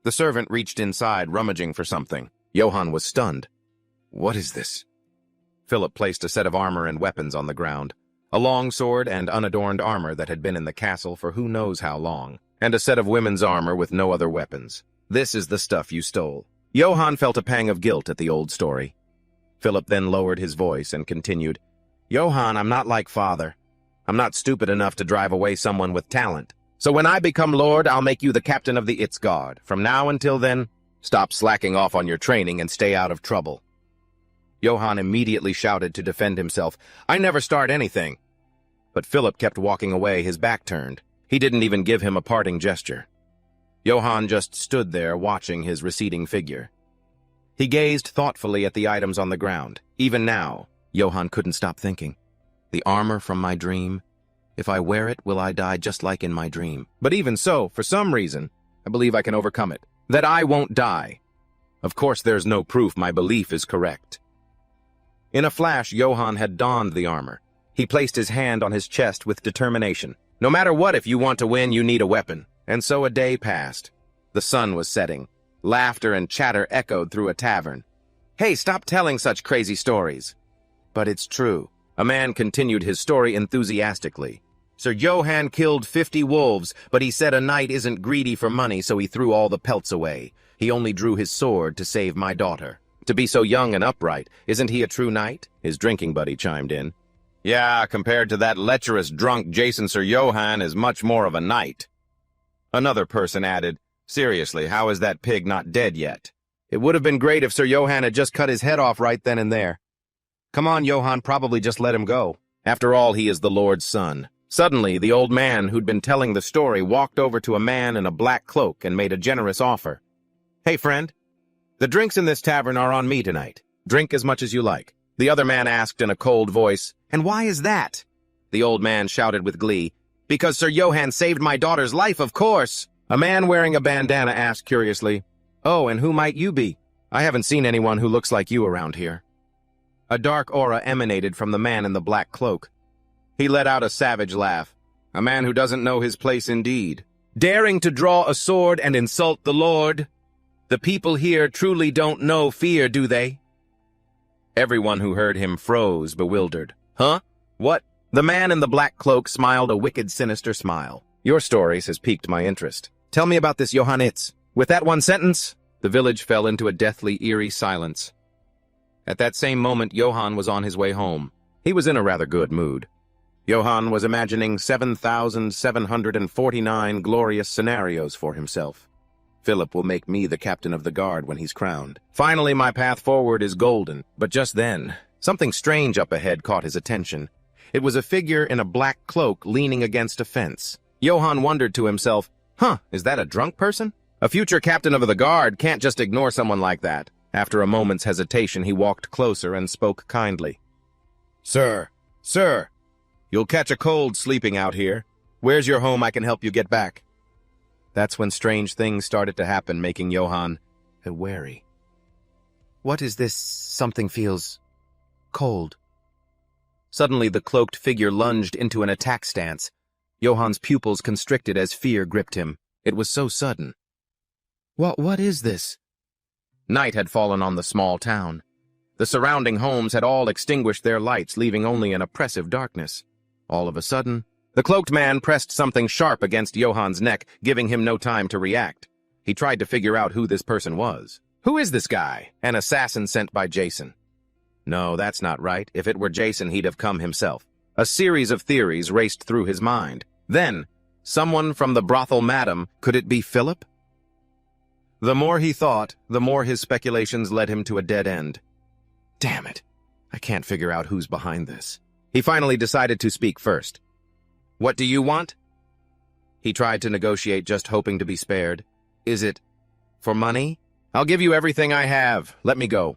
The servant reached inside, rummaging for something. Johann was stunned. "What is this?" Philip placed a set of armor and weapons on the ground, a long sword and unadorned armor that had been in the castle for who knows how long, and a set of women's armor with no other weapons. "This is the stuff you stole." Johann felt a pang of guilt at the old story. Philip then lowered his voice and continued, "Johann, I'm not like Father. I'm not stupid enough to drive away someone with talent. So when I become Lord, I'll make you the captain of the It's Guard. From now until then, stop slacking off on your training and stay out of trouble." Johann immediately shouted to defend himself, "I never start anything." But Philip kept walking away, his back turned. He didn't even give him a parting gesture. Johann just stood there, watching his receding figure. He gazed thoughtfully at the items on the ground. Even now, Johann couldn't stop thinking. The armor from my dream. If I wear it, will I die just like in my dream? But even so, for some reason, I believe I can overcome it. That I won't die. Of course, there's no proof my belief is correct. In a flash, Johann had donned the armor. He placed his hand on his chest with determination. No matter what, if you want to win, you need a weapon. And so a day passed. The sun was setting. Laughter and chatter echoed through a tavern. "Hey, stop telling such crazy stories." "But it's true." A man continued his story enthusiastically. "Sir Johann killed 50 wolves, but he said a knight isn't greedy for money, so he threw all the pelts away. He only drew his sword to save my daughter. To be so young and upright, isn't he a true knight?" His drinking buddy chimed in. "Yeah, compared to that lecherous drunk Jason, Sir Johann is much more of a knight." Another person added, "Seriously, how is that pig not dead yet? It would have been great if Sir Johann had just cut his head off right then and there. Come on, Johann, probably just let him go. After all, he is the Lord's son." Suddenly, the old man who'd been telling the story walked over to a man in a black cloak and made a generous offer. "Hey, friend, the drinks in this tavern are on me tonight. Drink as much as you like." The other man asked in a cold voice, "And why is that?" The old man shouted with glee, "Because Sir Johann saved my daughter's life, of course." A man wearing a bandana asked curiously, Oh, and who might you be? I haven't seen anyone who looks like you around here. A dark aura emanated from the man in the black cloak. He let out a savage laugh. A man who doesn't know his place indeed. Daring to draw a sword and insult the Lord? The people here truly don't know fear, do they? Everyone who heard him froze, bewildered. Huh? What? The man in the black cloak smiled a wicked, sinister smile. Your stories has piqued my interest. Tell me about this Johann Itz. With that one sentence, the village fell into a deathly, eerie silence. At that same moment, Johann was on his way home. He was in a rather good mood. Johann was imagining 7,749 glorious scenarios for himself. Philip will make me the captain of the guard when he's crowned. Finally, my path forward is golden. But just then, something strange up ahead caught his attention. It was a figure in a black cloak leaning against a fence. Johann wondered to himself, is that a drunk person? A future captain of the guard can't just ignore someone like that. After a moment's hesitation, he walked closer and spoke kindly. Sir, you'll catch a cold sleeping out here. Where's your home? I can help you get back. That's when strange things started to happen, making Johann wary. What is this? Something feels cold. Suddenly, the cloaked figure lunged into an attack stance. Johann's pupils constricted as fear gripped him. It was so sudden. What is this? Night had fallen on the small town. The surrounding homes had all extinguished their lights, leaving only an oppressive darkness. All of a sudden, the cloaked man pressed something sharp against Johann's neck, giving him no time to react. He tried to figure out who this person was. Who is this guy? An assassin sent by Jason. No, that's not right. If it were Jason, he'd have come himself. A series of theories raced through his mind. Then, someone from the brothel madam, could it be Philip? The more he thought, the more his speculations led him to a dead end. Damn it. I can't figure out who's behind this. He finally decided to speak first. What do you want? He tried to negotiate, just hoping to be spared. Is it for money? I'll give you everything I have. Let me go.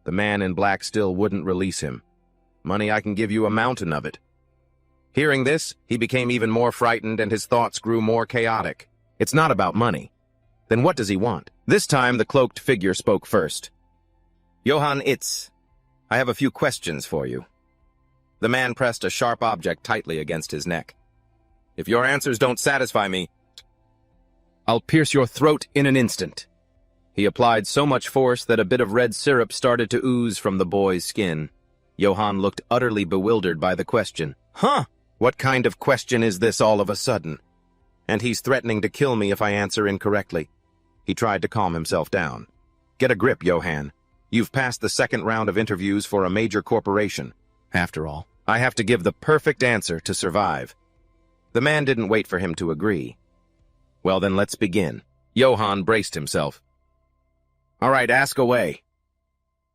The man in black still wouldn't release him. Money, I can give you a mountain of it. Hearing this, he became even more frightened and his thoughts grew more chaotic. It's not about money. Then what does he want? This time, the cloaked figure spoke first. Johann Itz, I have a few questions for you. The man pressed a sharp object tightly against his neck. If your answers don't satisfy me, I'll pierce your throat in an instant. He applied so much force that a bit of red syrup started to ooze from the boy's skin. Johann looked utterly bewildered by the question. What kind of question is this all of a sudden? And he's threatening to kill me if I answer incorrectly. He tried to calm himself down. Get a grip, Johann. You've passed the second round of interviews for a major corporation. After all, I have to give the perfect answer to survive. The man didn't wait for him to agree. Well, then let's begin. Johann braced himself. All right, ask away.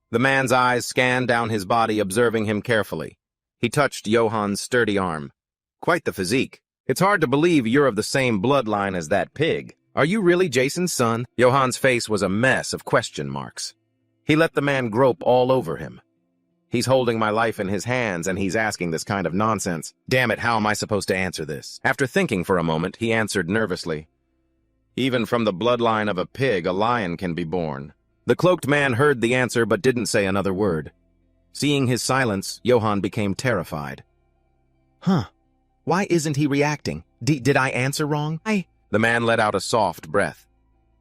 The man's eyes scanned down his body, observing him carefully. He touched Johann's sturdy arm. Quite the physique. It's hard to believe you're of the same bloodline as that pig. Are you really Jason's son? Johann's face was a mess of question marks. He let the man grope all over him. He's holding my life in his hands, and he's asking this kind of nonsense. Damn it, how am I supposed to answer this? After thinking for a moment, he answered nervously. Even from the bloodline of a pig, a lion can be born. The cloaked man heard the answer but didn't say another word. Seeing his silence, Johann became terrified. Why isn't he reacting? Did I answer wrong? The man let out a soft breath.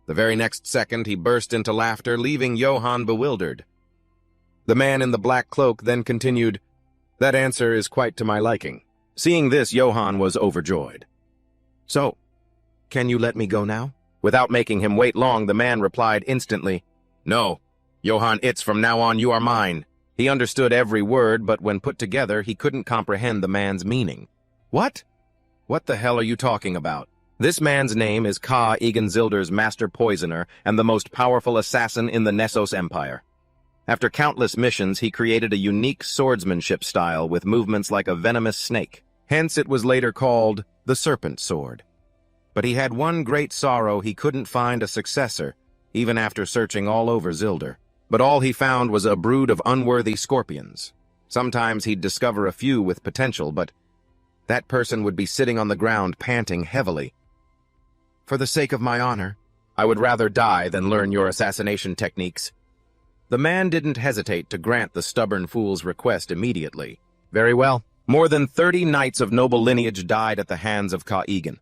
The very next second, he burst into laughter, leaving Johann bewildered. The man in the black cloak then continued, That answer is quite to my liking. Seeing this, Johann was overjoyed. So, can you let me go now? Without making him wait long, the man replied instantly, No, Johann Itz, from now on you are mine. He understood every word, but when put together, he couldn't comprehend the man's meaning. What? What the hell are you talking about? This man's name is Ka Egenzilder's master poisoner and the most powerful assassin in the Nessos Empire. After countless missions, he created a unique swordsmanship style with movements like a venomous snake. Hence, it was later called the Serpent Sword. But he had one great sorrow: he couldn't find a successor, even after searching all over Zilder. But all he found was a brood of unworthy scorpions. Sometimes he'd discover a few with potential, but that person would be sitting on the ground panting heavily. For the sake of my honor, I would rather die than learn your assassination techniques. The man didn't hesitate to grant the stubborn fool's request immediately. Very well. More than 30 knights of noble lineage died at the hands of Ka-Egan.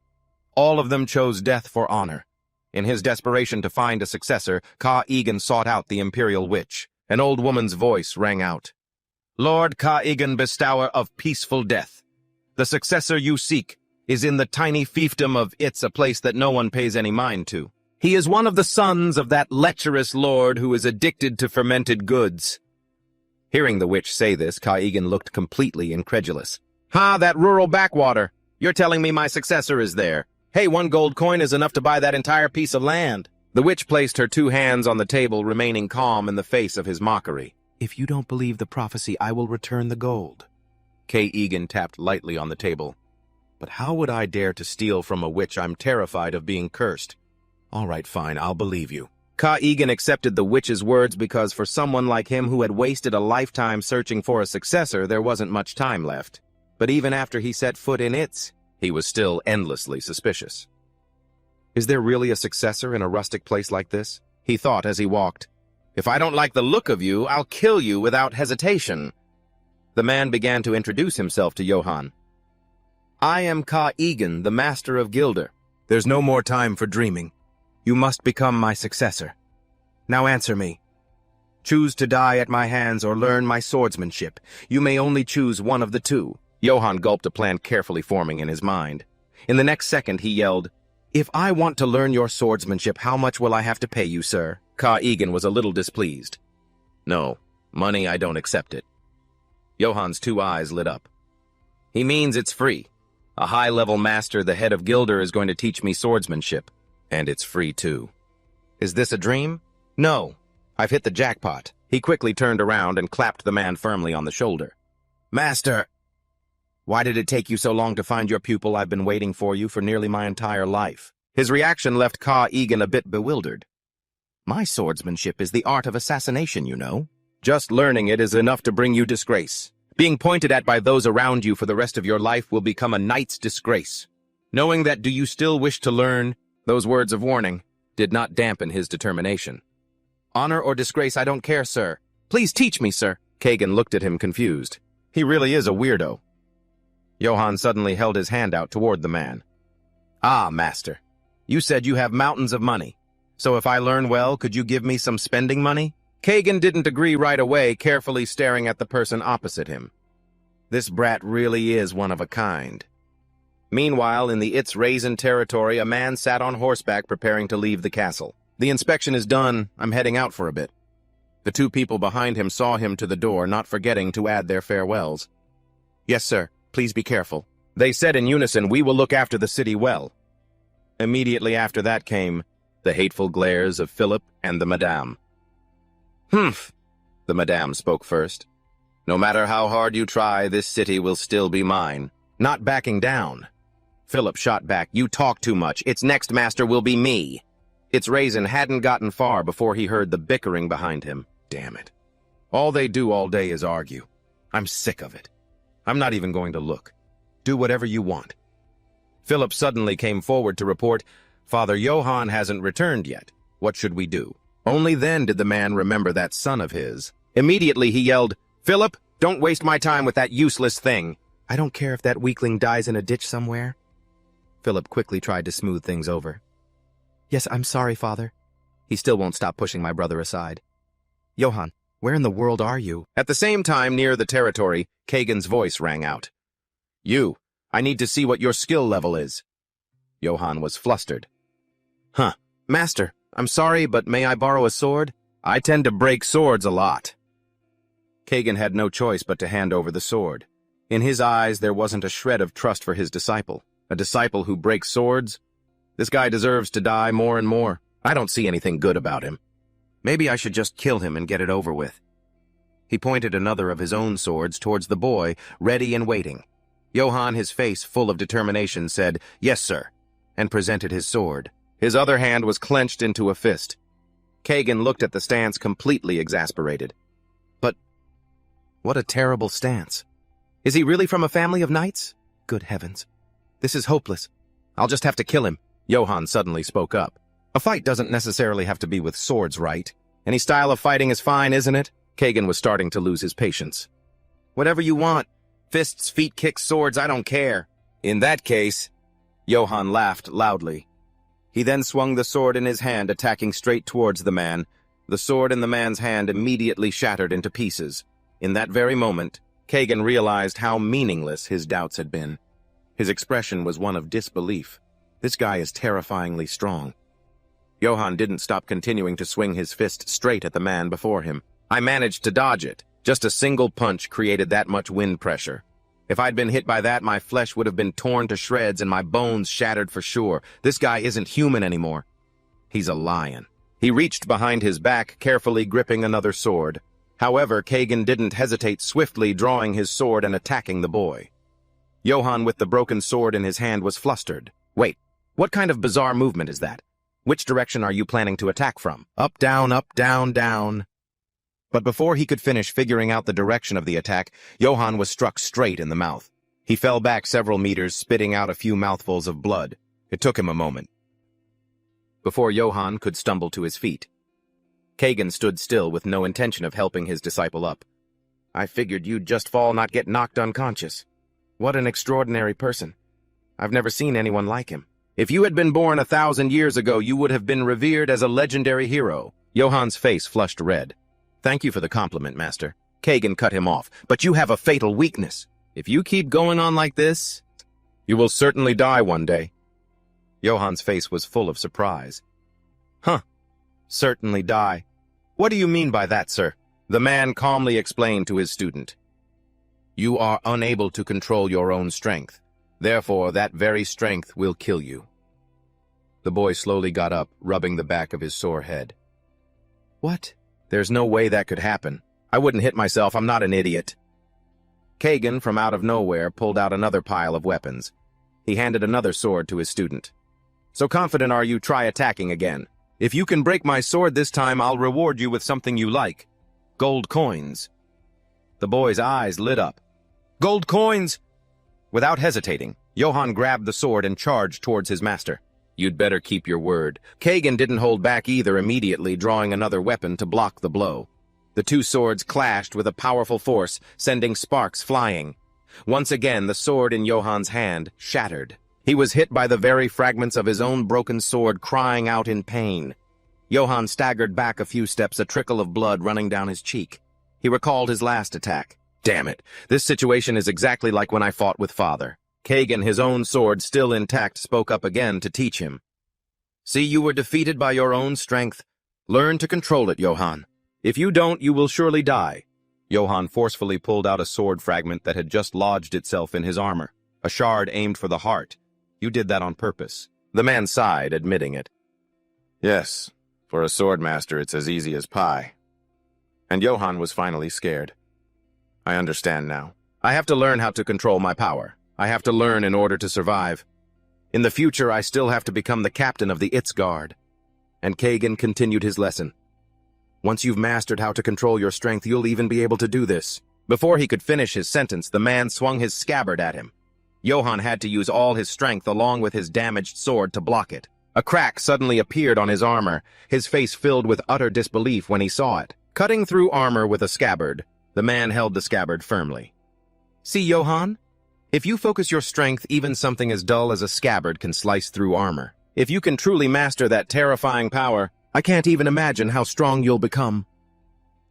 All of them chose death for honor. In his desperation to find a successor, Ka-Egan sought out the imperial witch. An old woman's voice rang out. Lord Ka-Egan, bestower of peaceful death. The successor you seek is in the tiny fiefdom of It's, a place that no one pays any mind to. He is one of the sons of that lecherous lord who is addicted to fermented goods. Hearing the witch say this, Ka-Egan looked completely incredulous. Ha, that rural backwater! You're telling me my successor is there. Hey, 1 gold coin is enough to buy that entire piece of land. The witch placed her 2 hands on the table, remaining calm in the face of his mockery. If you don't believe the prophecy, I will return the gold. Ka-Egan tapped lightly on the table. But how would I dare to steal from a witch? I'm terrified of being cursed. All right, fine, I'll believe you. Ka-Egan accepted the witch's words because for someone like him who had wasted a lifetime searching for a successor, there wasn't much time left. But even after he set foot in It's, he was still endlessly suspicious. Is there really a successor in a rustic place like this? He thought as he walked. If I don't like the look of you, I'll kill you without hesitation. The man began to introduce himself to Johann. I am Ka-Egan, the master of Gilder. There's no more time for dreaming. You must become my successor. Now answer me. Choose to die at my hands or learn my swordsmanship. You may only choose one of the two. Johann gulped, a plan carefully forming in his mind. In the next second, he yelled, If I want to learn your swordsmanship, how much will I have to pay you, sir? Ka-Egan was a little displeased. No, money, I don't accept it. Johann's 2 eyes lit up. He means it's free. A high-level master, the head of Gilder, is going to teach me swordsmanship. And it's free, too. Is this a dream? No. I've hit the jackpot. He quickly turned around and clapped the man firmly on the shoulder. Master! Why did it take you so long to find your pupil? I've been waiting for you for nearly my entire life. His reaction left Ka-Egan a bit bewildered. My swordsmanship is the art of assassination, you know. Just learning it is enough to bring you disgrace. Being pointed at by those around you for the rest of your life will become a knight's disgrace. Knowing that, do you still wish to learn? Those words of warning did not dampen his determination. Honor or disgrace, I don't care, sir. Please teach me, sir. Kagan looked at him confused. He really is a weirdo. Johann suddenly held his hand out toward the man. Ah, master. You said you have mountains of money. So if I learn well, could you give me some spending money? Kagan didn't agree right away, carefully staring at the person opposite him. This brat really is one of a kind. Meanwhile, in the It's Raisin territory, a man sat on horseback preparing to leave the castle. The inspection is done. I'm heading out for a bit. The 2 people behind him saw him to the door, not forgetting to add their farewells. Yes, sir. Please be careful. They said in unison, we will look after the city well. Immediately after that came the hateful glares of Philip and the madame. Humph, the madame spoke first. No matter how hard you try, this city will still be mine. Not backing down. Philip shot back, you talk too much. Its next master will be me. Its Raisin hadn't gotten far before he heard the bickering behind him. Damn it. All they do all day is argue. I'm sick of it. I'm not even going to look. Do whatever you want. Philip suddenly came forward to report, Father Johann hasn't returned yet. What should we do? Only then did the man remember that son of his. Immediately he yelled, Philip, don't waste my time with that useless thing. I don't care if that weakling dies in a ditch somewhere. Philip quickly tried to smooth things over. Yes, I'm sorry, Father. He still won't stop pushing my brother aside. Johann, where in the world are you? At the same time, near the territory, Kagan's voice rang out. You, I need to see what your skill level is. Johann was flustered. Huh, Master, I'm sorry, but may I borrow a sword? I tend to break swords a lot. Kagan had no choice but to hand over the sword. In his eyes, there wasn't a shred of trust for his disciple. A disciple who breaks swords? This guy deserves to die more and more. I don't see anything good about him. Maybe I should just kill him and get it over with. He pointed another of his own swords towards the boy, ready and waiting. Johann, his face full of determination, said, Yes, sir, and presented his sword. His other hand was clenched into a fist. Kagan looked at the stance completely exasperated. But what a terrible stance. Is he really from a family of knights? Good heavens. This is hopeless. I'll just have to kill him. Johann suddenly spoke up. A fight doesn't necessarily have to be with swords, right? Any style of fighting is fine, isn't it? Kagan was starting to lose his patience. Whatever you want. Fists, feet, kicks, swords, I don't care. In that case, Johann laughed loudly. He then swung the sword in his hand, attacking straight towards the man. The sword in the man's hand immediately shattered into pieces. In that very moment, Kagan realized how meaningless his doubts had been. His expression was one of disbelief. This guy is terrifyingly strong. Johann didn't stop continuing to swing his fist straight at the man before him. I managed to dodge it. Just a single punch created that much wind pressure. If I'd been hit by that, my flesh would have been torn to shreds and my bones shattered for sure. This guy isn't human anymore. He's a lion. He reached behind his back, carefully gripping another sword. However, Kagan didn't hesitate, swiftly drawing his sword and attacking the boy. Johann, with the broken sword in his hand, was flustered. Wait, what kind of bizarre movement is that? Which direction are you planning to attack from? Up, down, down. But before he could finish figuring out the direction of the attack, Johann was struck straight in the mouth. He fell back several meters, spitting out a few mouthfuls of blood. It took him a moment before Johann could stumble to his feet. Kagan stood still with no intention of helping his disciple up. I figured you'd just fall, not get knocked unconscious. What an extraordinary person. I've never seen anyone like him. If you had been born 1,000 years ago, you would have been revered as a legendary hero. Johann's face flushed red. Thank you for the compliment, Master. Kagan cut him off. But you have a fatal weakness. If you keep going on like this, you will certainly die one day. Johann's face was full of surprise. Huh. Certainly die. What do you mean by that, sir? The man calmly explained to his student. You are unable to control your own strength. Therefore, that very strength will kill you. The boy slowly got up, rubbing the back of his sore head. What? There's no way that could happen. I wouldn't hit myself, I'm not an idiot. Kagan, from out of nowhere, pulled out another pile of weapons. He handed another sword to his student. So confident are you, try attacking again. If you can break my sword this time, I'll reward you with something you like. Gold coins. The boy's eyes lit up. Gold coins! Without hesitating, Johann grabbed the sword and charged towards his master. You'd better keep your word. Kagan didn't hold back either, immediately drawing another weapon to block the blow. The two swords clashed with a powerful force, sending sparks flying. Once again, the sword in Johann's hand shattered. He was hit by the very fragments of his own broken sword, crying out in pain. Johann staggered back a few steps, a trickle of blood running down his cheek. He recalled his last attack. Damn it, this situation is exactly like when I fought with Father. Kagan, his own sword still intact, spoke up again to teach him. See, you were defeated by your own strength. Learn to control it, Johann. If you don't, you will surely die. Johann forcefully pulled out a sword fragment that had just lodged itself in his armor. A shard aimed for the heart. You did that on purpose. The man sighed, admitting it. Yes, for a sword master it's as easy as pie. And Johann was finally scared. I understand now. I have to learn how to control my power. I have to learn in order to survive. In the future, I still have to become the captain of the Guard. And Kagan continued his lesson. Once you've mastered how to control your strength, you'll even be able to do this. Before he could finish his sentence, the man swung his scabbard at him. Johann had to use all his strength along with his damaged sword to block it. A crack suddenly appeared on his armor, his face filled with utter disbelief when he saw it. Cutting through armor with a scabbard, the man held the scabbard firmly. See, Johann? If you focus your strength, even something as dull as a scabbard can slice through armor. If you can truly master that terrifying power, I can't even imagine how strong you'll become.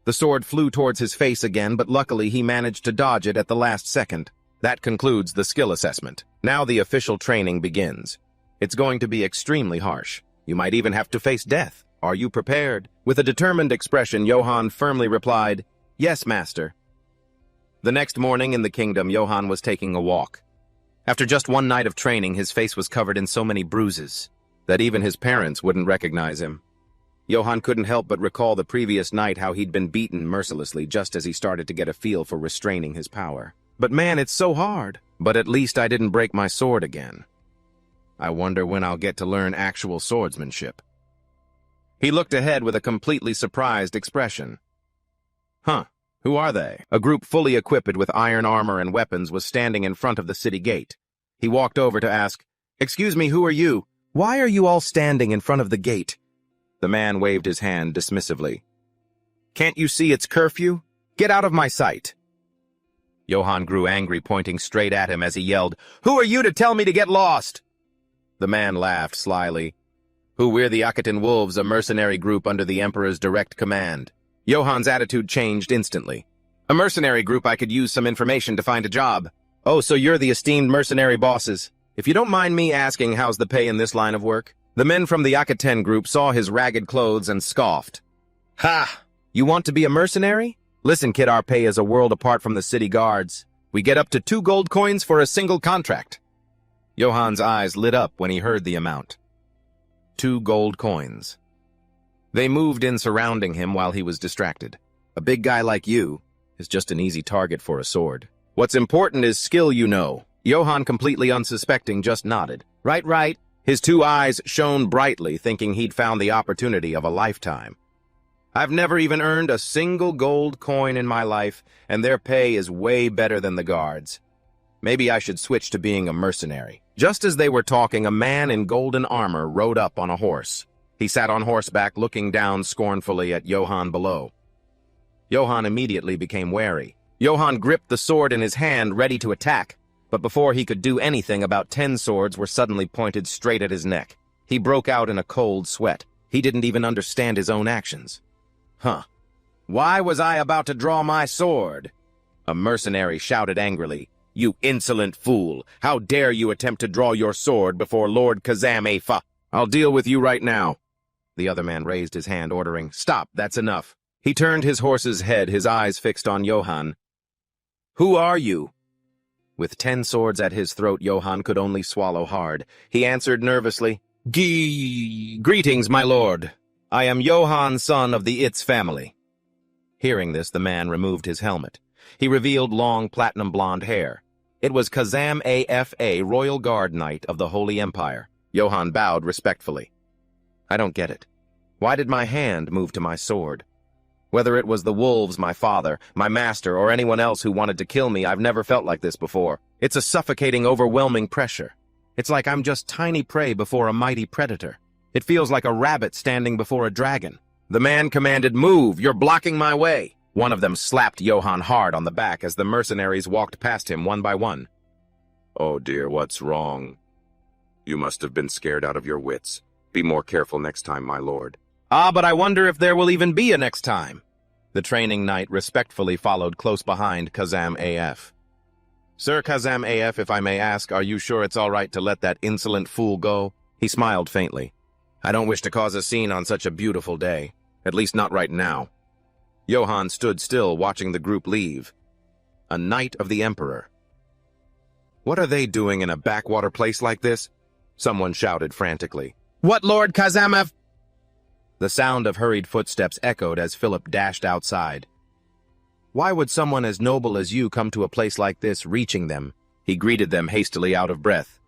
The sword flew towards his face again, but luckily he managed to dodge it at the last second. That concludes the skill assessment. Now the official training begins. It's going to be extremely harsh. You might even have to face death. Are you prepared? With a determined expression, Johann firmly replied, Yes, Master. The next morning in the kingdom, Johann was taking a walk. After just one night of training, his face was covered in so many bruises that even his parents wouldn't recognize him. Johann couldn't help but recall the previous night how he'd been beaten mercilessly just as he started to get a feel for restraining his power. But man, it's so hard. But at least I didn't break my sword again. I wonder when I'll get to learn actual swordsmanship. He looked ahead with a completely surprised expression. Huh, who are they? A group fully equipped with iron armor and weapons was standing in front of the city gate. He walked over to ask, Excuse me, who are you? Why are you all standing in front of the gate? The man waved his hand dismissively. Can't you see it's curfew? Get out of my sight. Johann grew angry, pointing straight at him as he yelled, Who are you to tell me to get lost? The man laughed slyly. We're the Akaten Wolves, a mercenary group under the Emperor's direct command. Johann's attitude changed instantly. A mercenary group. I could use some information to find a job. Oh, so you're the esteemed mercenary bosses. If you don't mind me asking, how's the pay in this line of work? The men from the Akaten group saw his ragged clothes and scoffed. Ha! You want to be a mercenary? Listen, kid, our pay is a world apart from the city guards. We get up to 2 gold coins for a single contract. Johann's eyes lit up when he heard the amount. 2 gold coins. They moved in surrounding him while he was distracted. A big guy like you is just an easy target for a sword. What's important is skill, you know. Johann, completely unsuspecting, just nodded. Right. His 2 eyes shone brightly, thinking he'd found the opportunity of a lifetime. I've never even earned a single gold coin in my life, and their pay is way better than the guards. Maybe I should switch to being a mercenary. Just as they were talking, a man in golden armor rode up on a horse. He sat on horseback, looking down scornfully at Johann below. Johann immediately became wary. Johann gripped the sword in his hand, ready to attack. But before he could do anything, about 10 swords were suddenly pointed straight at his neck. He broke out in a cold sweat. He didn't even understand his own actions. Why was I about to draw my sword? A mercenary shouted angrily. You insolent fool! How dare you attempt to draw your sword before Lord Kazam-e-fa? I'll deal with you right now. The other man raised his hand, ordering, Stop, that's enough. He turned his horse's head, his eyes fixed on Johann. Who are you? With 10 swords at his throat, Johann could only swallow hard. He answered nervously, Greetings, my lord. I am Johann, son of the Itz family. Hearing this, the man removed his helmet. He revealed long, platinum blonde hair. It was Kazam-e-fa, Royal Guard Knight of the Holy Empire. Johann bowed respectfully. I don't get it. Why did my hand move to my sword? Whether it was the wolves, my father, my master, or anyone else who wanted to kill me, I've never felt like this before. It's a suffocating, overwhelming pressure. It's like I'm just tiny prey before a mighty predator. It feels like a rabbit standing before a dragon. The man commanded, Move! You're blocking my way! One of them slapped Johann hard on the back as the mercenaries walked past him one by one. Oh dear, what's wrong? You must have been scared out of your wits. Be more careful next time, my lord. But I wonder if there will even be a next time. The training knight respectfully followed close behind Kazam-e-fa. Sir Kazam-e-fa, if I may ask, are you sure it's all right to let that insolent fool go? He smiled faintly. I don't wish to cause a scene on such a beautiful day. At least not right now. Johann stood still, watching the group leave. A knight of the Emperor. What are they doing in a backwater place like this? Someone shouted frantically. What, Lord Kazam-e-fa? The sound of hurried footsteps echoed as Philip dashed outside. Why would someone as noble as you come to a place like this, reaching them? He greeted them hastily, out of breath.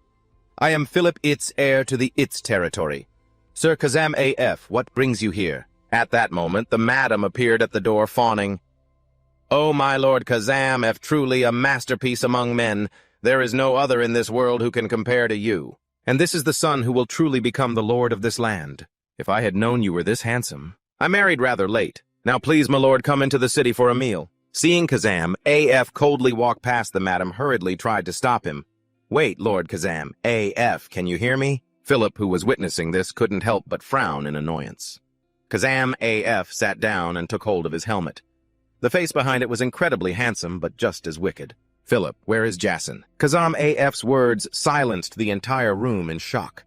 I am Philip Itz, heir to the Itz territory. Sir Kazam-e-fa, what brings you here? At that moment, the madam appeared at the door, fawning. Oh, my lord Kazam-e-fa, truly a masterpiece among men. There is no other in this world who can compare to you. And this is the son who will truly become the lord of this land. If I had known you were this handsome. I married rather late. Now please, my lord, come into the city for a meal. Seeing Kazam-e-fa coldly walk past, the madam hurriedly tried to stop him. Wait, Lord Kazam-e-fa, can you hear me? Philip, who was witnessing this, couldn't help but frown in annoyance. Kazam-e-fa sat down and took hold of his helmet. The face behind it was incredibly handsome, but just as wicked. Philip, where is Jason? Kazam-e-fa's words silenced the entire room in shock.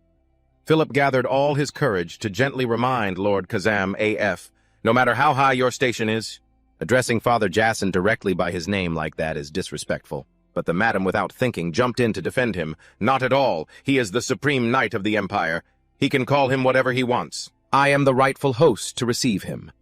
Philip gathered all his courage to gently remind Lord Kazam-e-fa, no matter how high your station is, addressing Father Jason directly by his name like that is disrespectful. But the madam, without thinking, jumped in to defend him. Not at all. He is the supreme knight of the Empire. He can call him whatever he wants. I am the rightful host to receive him.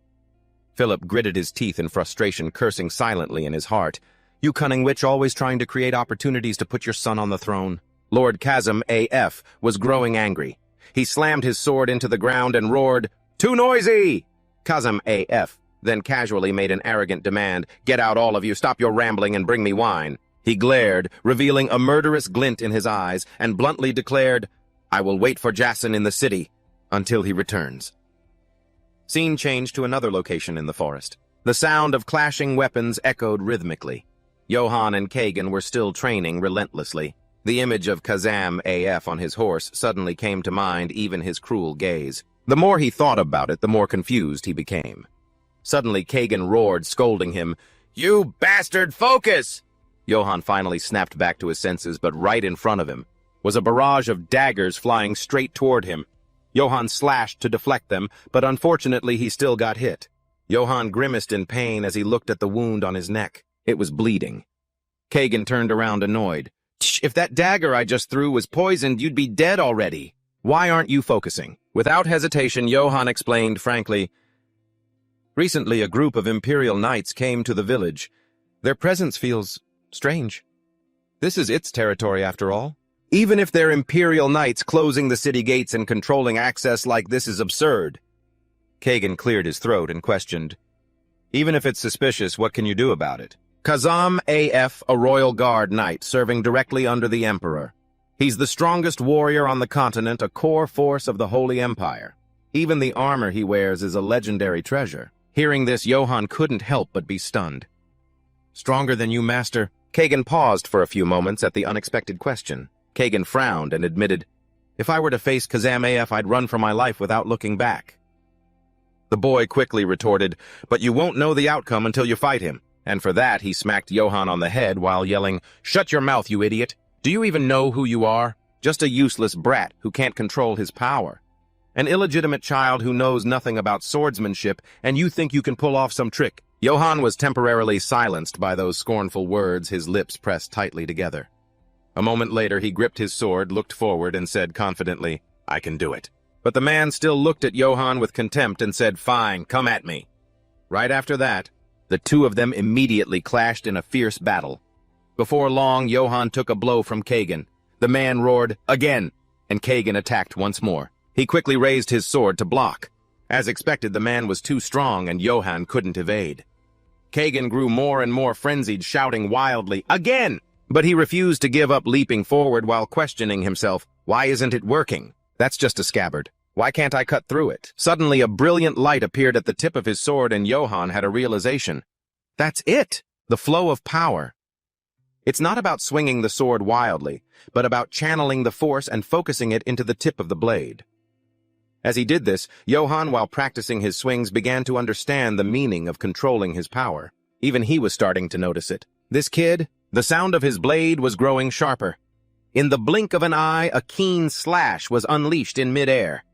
Philip gritted his teeth in frustration, cursing silently in his heart. You cunning witch, always trying to create opportunities to put your son on the throne. Lord Kazam-e-fa was growing angry. He slammed his sword into the ground and roared, Too noisy! Kazam-e-fa then casually made an arrogant demand, Get out, all of you, stop your rambling and bring me wine. He glared, revealing a murderous glint in his eyes, and bluntly declared, I will wait for Jason in the city until he returns. Scene changed to another location in the forest. The sound of clashing weapons echoed rhythmically. Johan and Kagan were still training relentlessly. The image of Kazam AF on his horse suddenly came to mind, even his cruel gaze. The more he thought about it, the more confused he became. Suddenly, Kagan roared, scolding him. "You bastard, focus!" Johan finally snapped back to his senses, but right in front of him was a barrage of daggers flying straight toward him. Johan slashed to deflect them, but unfortunately he still got hit. Johan grimaced in pain as he looked at the wound on his neck. It was bleeding. Kagan turned around annoyed. "If that dagger I just threw was poisoned, you'd be dead already. Why aren't you focusing?" Without hesitation, Johan explained frankly, "Recently, a group of Imperial Knights came to the village. Their presence feels strange. This is its territory, after all. Even if they're Imperial Knights, closing the city gates and controlling access like this is absurd." Kagan cleared his throat and questioned, "Even if it's suspicious, what can you do about it?" "Kazam AF, a Royal Guard Knight serving directly under the Emperor. He's the strongest warrior on the continent, a core force of the Holy Empire. Even the armor he wears is a legendary treasure." Hearing this, Johan couldn't help but be stunned. "Stronger than you, Master?" Kagan paused for a few moments at the unexpected question. Kagan frowned and admitted, "If I were to face Kazam AF, I'd run for my life without looking back." The boy quickly retorted, "But you won't know the outcome until you fight him." And for that, he smacked Johan on the head while yelling, "Shut your mouth, you idiot! Do you even know who you are? Just a useless brat who can't control his power. An illegitimate child who knows nothing about swordsmanship, and you think you can pull off some trick." Johan was temporarily silenced by those scornful words, his lips pressed tightly together. A moment later, he gripped his sword, looked forward, and said confidently, "I can do it." But the man still looked at Johan with contempt and said, "Fine, come at me." Right after that, the two of them immediately clashed in a fierce battle. Before long, Johan took a blow from Kagan. The man roared, "Again!" and Kagan attacked once more. He quickly raised his sword to block. As expected, the man was too strong and Johan couldn't evade. Kagan grew more and more frenzied, shouting wildly, "Again!" But he refused to give up, leaping forward while questioning himself, "Why isn't it working? That's just a scabbard. Why can't I cut through it?" Suddenly, a brilliant light appeared at the tip of his sword and Johan had a realization. That's it! The flow of power. It's not about swinging the sword wildly, but about channeling the force and focusing it into the tip of the blade. As he did this, Johan, while practicing his swings, began to understand the meaning of controlling his power. Even he was starting to notice it. This kid, the sound of his blade was growing sharper. In the blink of an eye, a keen slash was unleashed in midair.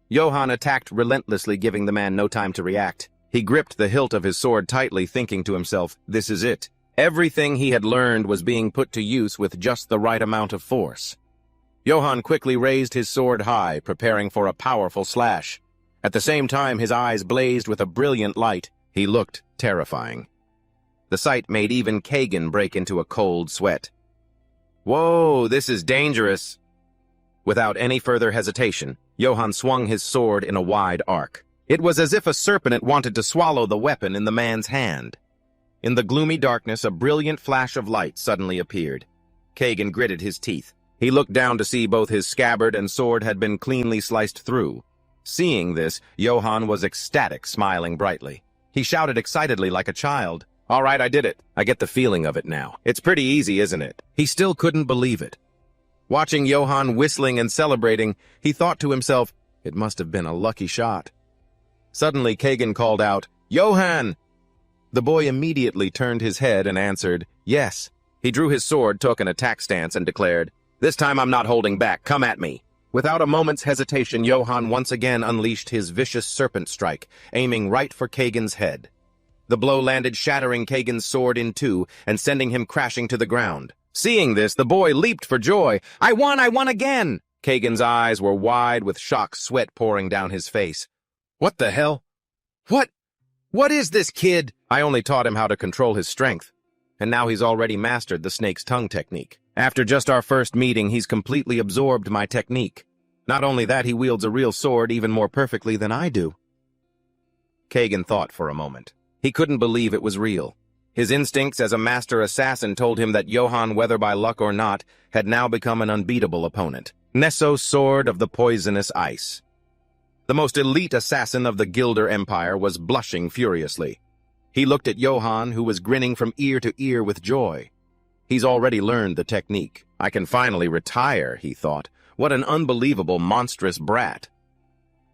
Johan attacked relentlessly, giving the man no time to react. He gripped the hilt of his sword tightly, thinking to himself, "This is it." Everything he had learned was being put to use with just the right amount of force. Johan quickly raised his sword high, preparing for a powerful slash. At the same time, his eyes blazed with a brilliant light. He looked terrifying. The sight made even Kagan break into a cold sweat. "Whoa, this is dangerous." Without any further hesitation, Johan swung his sword in a wide arc. It was as if a serpent wanted to swallow the weapon in the man's hand. In the gloomy darkness, a brilliant flash of light suddenly appeared. Kagan gritted his teeth. He looked down to see both his scabbard and sword had been cleanly sliced through. Seeing this, Johan was ecstatic, smiling brightly. He shouted excitedly like a child, "All right, I did it. I get the feeling of it now. It's pretty easy, isn't it?" He still couldn't believe it. Watching Johan whistling and celebrating, he thought to himself, it must have been a lucky shot. Suddenly, Kagan called out, "Johan!" The boy immediately turned his head and answered, "Yes." He drew his sword, took an attack stance, and declared, "This time I'm not holding back. Come at me." Without a moment's hesitation, Johan once again unleashed his vicious serpent strike, aiming right for Kagan's head. The blow landed, shattering Kagan's sword in two and sending him crashing to the ground. Seeing this, the boy leaped for joy. I won again!" Kagan's eyes were wide with shock, sweat pouring down his face. "What the hell? What is this kid?" "I only taught him how to control his strength, and now he's already mastered the snake's tongue technique. After just our first meeting, he's completely absorbed my technique. Not only that, he wields a real sword even more perfectly than I do." Kagan thought for a moment. He couldn't believe it was real. His instincts as a master assassin told him that Johan, whether by luck or not, had now become an unbeatable opponent. Nesso's sword of the poisonous ice. The most elite assassin of the Gilder Empire was blushing furiously. He looked at Johann, who was grinning from ear to ear with joy. He's already learned the technique. I can finally retire, he thought. What an unbelievable, monstrous brat.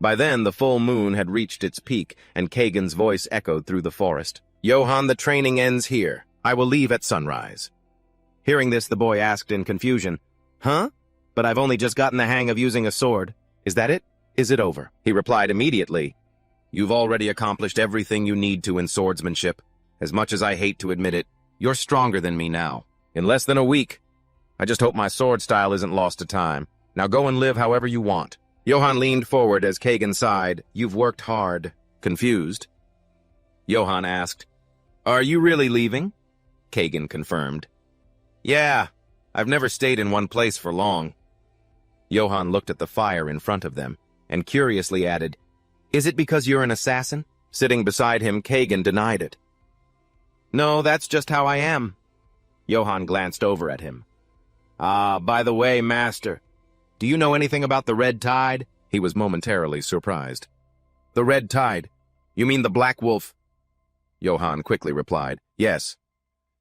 By then, the full moon had reached its peak, and Kagan's voice echoed through the forest. Johann, the training ends here. I will leave at sunrise. Hearing this, the boy asked in confusion, Huh? But I've only just gotten the hang of using a sword. Is that it? Is it over? He replied immediately, You've already accomplished everything you need to in swordsmanship. As much as I hate to admit it, you're stronger than me now. In less than a week. I just hope my sword style isn't lost to time. Now go and live however you want. Johann leaned forward as Kagan sighed. You've worked hard. Confused. Johann asked, Are you really leaving? Kagan confirmed. Yeah, I've never stayed in one place for long. Johann looked at the fire in front of them, and curiously added, Is it because you're an assassin? Sitting beside him, Kagan denied it. No, that's just how I am. Johann glanced over at him. Ah, by the way, Master, do you know anything about the Red Tide? He was momentarily surprised. The Red Tide? You mean the Black Wolf? Johann quickly replied, Yes.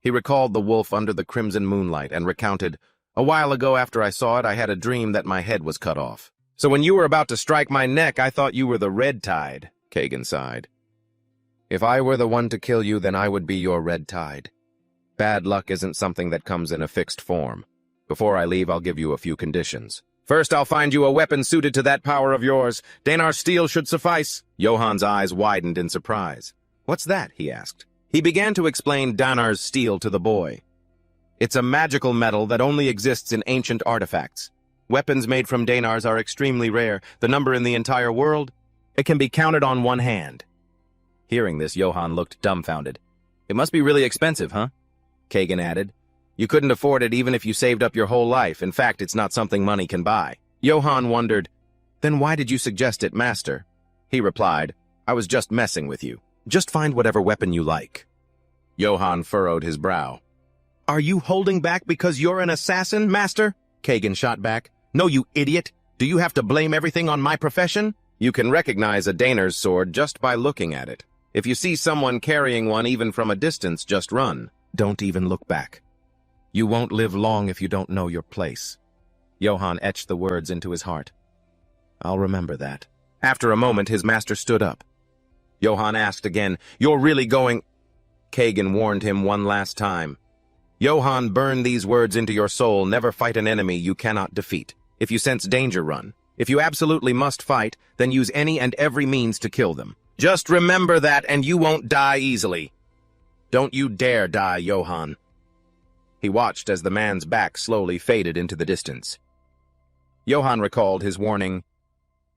He recalled the wolf under the crimson moonlight and recounted, A while ago after I saw it, I had a dream that my head was cut off. So when you were about to strike my neck, I thought you were the Red Tide, Kagan sighed. If I were the one to kill you, then I would be your Red Tide. Bad luck isn't something that comes in a fixed form. Before I leave, I'll give you a few conditions. First, I'll find you a weapon suited to that power of yours. Danar's steel should suffice. Johann's eyes widened in surprise. What's that? He asked. He began to explain Danar's steel to the boy. It's a magical metal that only exists in ancient artifacts. Weapons made from Danars are extremely rare. The number in the entire world, it can be counted on one hand. Hearing this, Johann looked dumbfounded. It must be really expensive, huh? Kagan added. You couldn't afford it even if you saved up your whole life. In fact, it's not something money can buy. Johann wondered, Then why did you suggest it, Master? He replied, I was just messing with you. Just find whatever weapon you like. Johann furrowed his brow. Are you holding back because you're an assassin, Master? Kagan shot back. No, you idiot. Do you have to blame everything on my profession? You can recognize a Danar's sword just by looking at it. If you see someone carrying one even from a distance, just run. Don't even look back. You won't live long if you don't know your place. Johann etched the words into his heart. I'll remember that. After a moment, his master stood up. Johann asked again, You're really going... Kagan warned him one last time. Johann, burn these words into your soul. Never fight an enemy you cannot defeat. If you sense danger, run. If you absolutely must fight, then use any and every means to kill them. Just remember that and you won't die easily. Don't you dare die, Johann. He watched as the man's back slowly faded into the distance. Johann recalled his warning,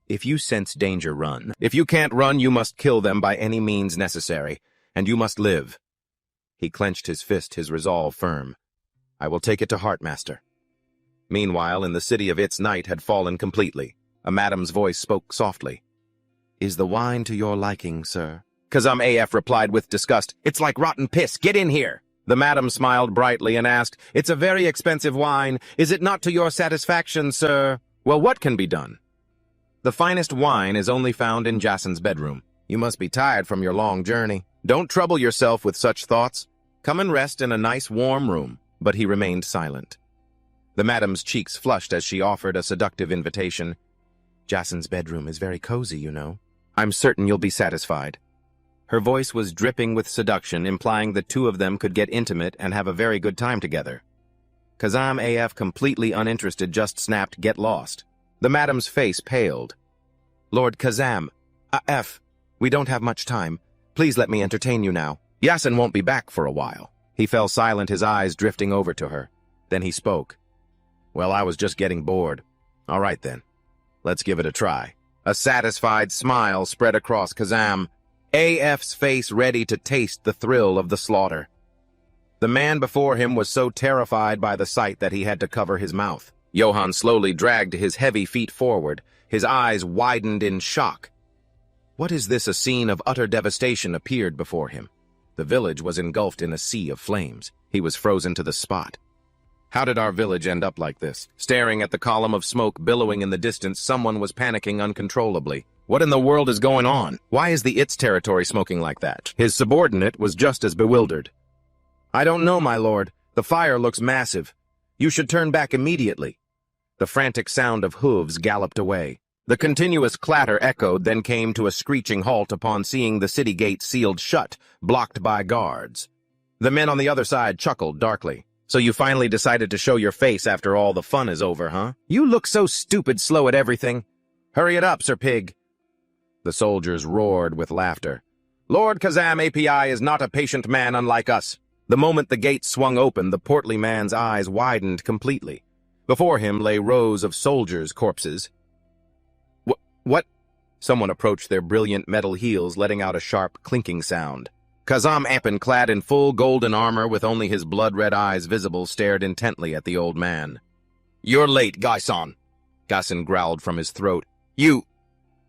If you sense danger, run. If you can't run, you must kill them by any means necessary, and you must live. He clenched his fist, his resolve firm. I will take it to heart, Master. Meanwhile, in the city of its night had fallen completely. A madam's voice spoke softly. Is the wine to your liking, sir? Kazam AF replied with disgust, It's like rotten piss. Get in here. The madam smiled brightly and asked, It's a very expensive wine. Is it not to your satisfaction, sir? Well, what can be done? The finest wine is only found in Jason's bedroom. You must be tired from your long journey. Don't trouble yourself with such thoughts. Come and rest in a nice warm room. But he remained silent. The madam's cheeks flushed as she offered a seductive invitation. Jason's bedroom is very cozy, you know. I'm certain you'll be satisfied. Her voice was dripping with seduction, implying the two of them could get intimate and have a very good time together. Kazam AF, completely uninterested, just snapped, Get lost. The madam's face paled. Lord Kazam, AF, we don't have much time. Please let me entertain you now. Yasin won't be back for a while. He fell silent, his eyes drifting over to her. Then he spoke. Well, I was just getting bored. All right then. Let's give it a try. A satisfied smile spread across Kazam AF's face, ready to taste the thrill of the slaughter. The man before him was so terrified by the sight that he had to cover his mouth. Johann slowly dragged his heavy feet forward. His eyes widened in shock. What is this? A scene of utter devastation appeared before him. The village was engulfed in a sea of flames. He was frozen to the spot. How did our village end up like this? Staring at the column of smoke billowing in the distance, someone was panicking uncontrollably. What in the world is going on? Why is the It's territory smoking like that? His subordinate was just as bewildered. I don't know, my lord. The fire looks massive. You should turn back immediately. The frantic sound of hooves galloped away. The continuous clatter echoed, then came to a screeching halt upon seeing the city gate sealed shut, blocked by guards. The men on the other side chuckled darkly. So you finally decided to show your face after all the fun is over, huh? You look so stupid slow at everything. Hurry it up, Sir Pig. The soldiers roared with laughter. Lord Kazam API is not a patient man unlike us. The moment the gate swung open, the portly man's eyes widened completely. Before him lay rows of soldiers' corpses. What? Someone approached their brilliant metal heels, letting out a sharp, clinking sound. Kazam Apin, clad in full golden armor with only his blood-red eyes visible, stared intently at the old man. You're late, Gaison. Gason growled from his throat.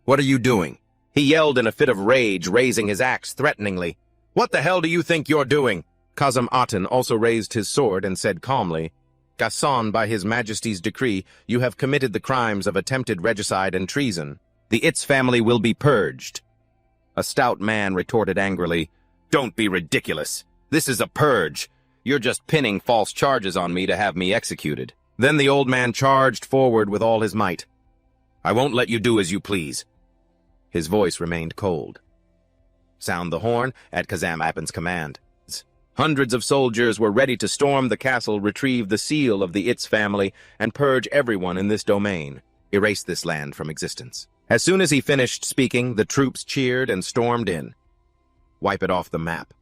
What are you doing? He yelled in a fit of rage, raising his axe threateningly. What the hell do you think you're doing? Kazam Aten also raised his sword and said calmly, Gason, by His Majesty's decree, you have committed the crimes of attempted regicide and treason. The It's family will be purged. A stout man retorted angrily, Don't be ridiculous. This is a purge. You're just pinning false charges on me to have me executed. Then the old man charged forward with all his might. I won't let you do as you please. His voice remained cold. Sound the horn at Kazam Apin's command. Hundreds of soldiers were ready to storm the castle, retrieve the seal of the It's family, and purge everyone in this domain, erase this land from existence. As soon as he finished speaking, the troops cheered and stormed in. Wipe it off the map.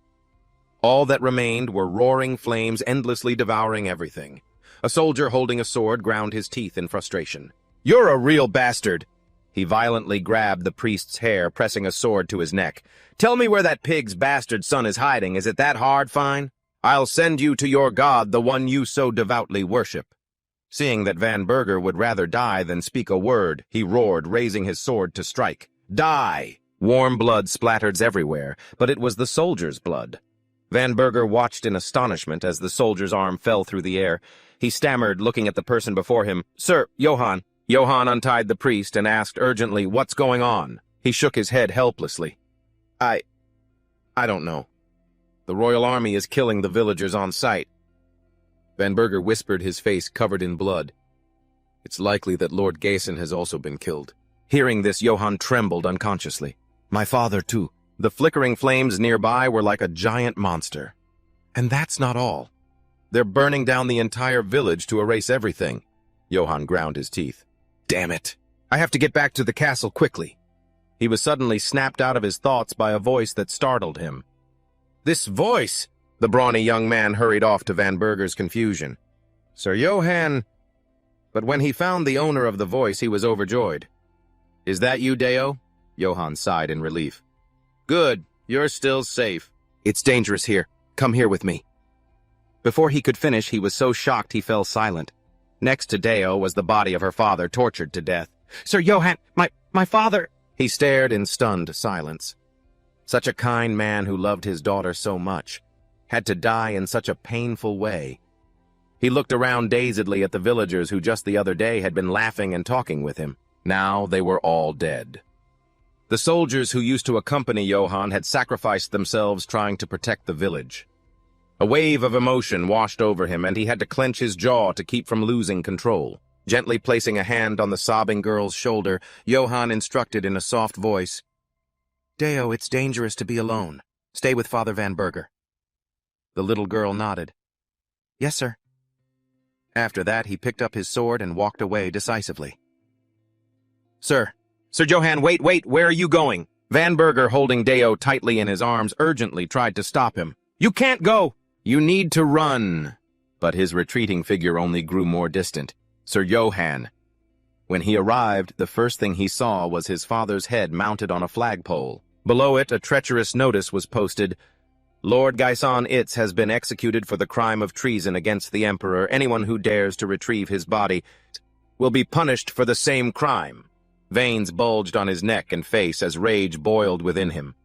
All that remained were roaring flames endlessly devouring everything. A soldier holding a sword ground his teeth in frustration. You're a real bastard! He violently grabbed the priest's hair, pressing a sword to his neck. Tell me where that pig's bastard son is hiding. Is it that hard, fine? I'll send you to your god, the one you so devoutly worship. Seeing that Van Berger would rather die than speak a word, he roared, raising his sword to strike. Die! Warm blood splattered everywhere, but it was the soldier's blood. Van Berger watched in astonishment as the soldier's arm fell through the air. He stammered, looking at the person before him. Sir, Johann. Johann untied the priest and asked urgently, what's going on? He shook his head helplessly. I don't know. The royal army is killing the villagers on sight. Van Berger whispered, his face covered in blood. It's likely that Lord Gason has also been killed. Hearing this, Johann trembled unconsciously. My father, too. The flickering flames nearby were like a giant monster. And that's not all. They're burning down the entire village to erase everything. Johann ground his teeth. Damn it. I have to get back to the castle quickly. He was suddenly snapped out of his thoughts by a voice that startled him. This voice! The brawny young man hurried off to Van Berger's confusion. Sir Johann... But when he found the owner of the voice, he was overjoyed. Is that you, Deo? Johann sighed in relief. Good. You're still safe. It's dangerous here. Come here with me. Before he could finish, he was so shocked he fell silent. Next to Deo was the body of her father, tortured to death. Sir Johann, my father... He stared in stunned silence. Such a kind man who loved his daughter so much had to die in such a painful way. He looked around dazedly at the villagers who just the other day had been laughing and talking with him. Now they were all dead. The soldiers who used to accompany Johann had sacrificed themselves trying to protect the village. A wave of emotion washed over him, and he had to clench his jaw to keep from losing control. Gently placing a hand on the sobbing girl's shoulder, Johann instructed in a soft voice, Deo, it's dangerous to be alone. Stay with Father Van Berger. The little girl nodded. Yes, sir. After that, he picked up his sword and walked away decisively. Sir Johann, wait, where are you going? Van Berger, holding Deo tightly in his arms, urgently tried to stop him. You can't go! You need to run! But his retreating figure only grew more distant. Sir Johann. When he arrived, the first thing he saw was his father's head mounted on a flagpole. Below it, a treacherous notice was posted. Lord Gaison It's has been executed for the crime of treason against the Emperor. Anyone who dares to retrieve his body will be punished for the same crime. Veins bulged on his neck and face as rage boiled within him.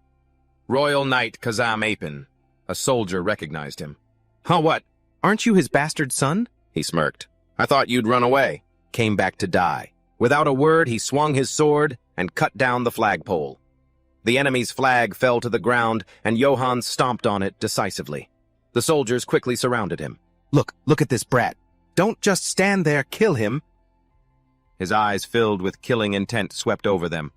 Royal Knight Kazam Apin. A soldier recognized him. Huh, what? Aren't you his bastard son? he smirked. "I thought you'd run away." Came back to die. Without a word, he swung his sword and cut down the flagpole. The enemy's flag fell to the ground, and Johann stomped on it decisively. The soldiers quickly surrounded him. Look at this brat. Don't just stand there, kill him." His eyes filled with killing intent swept over them.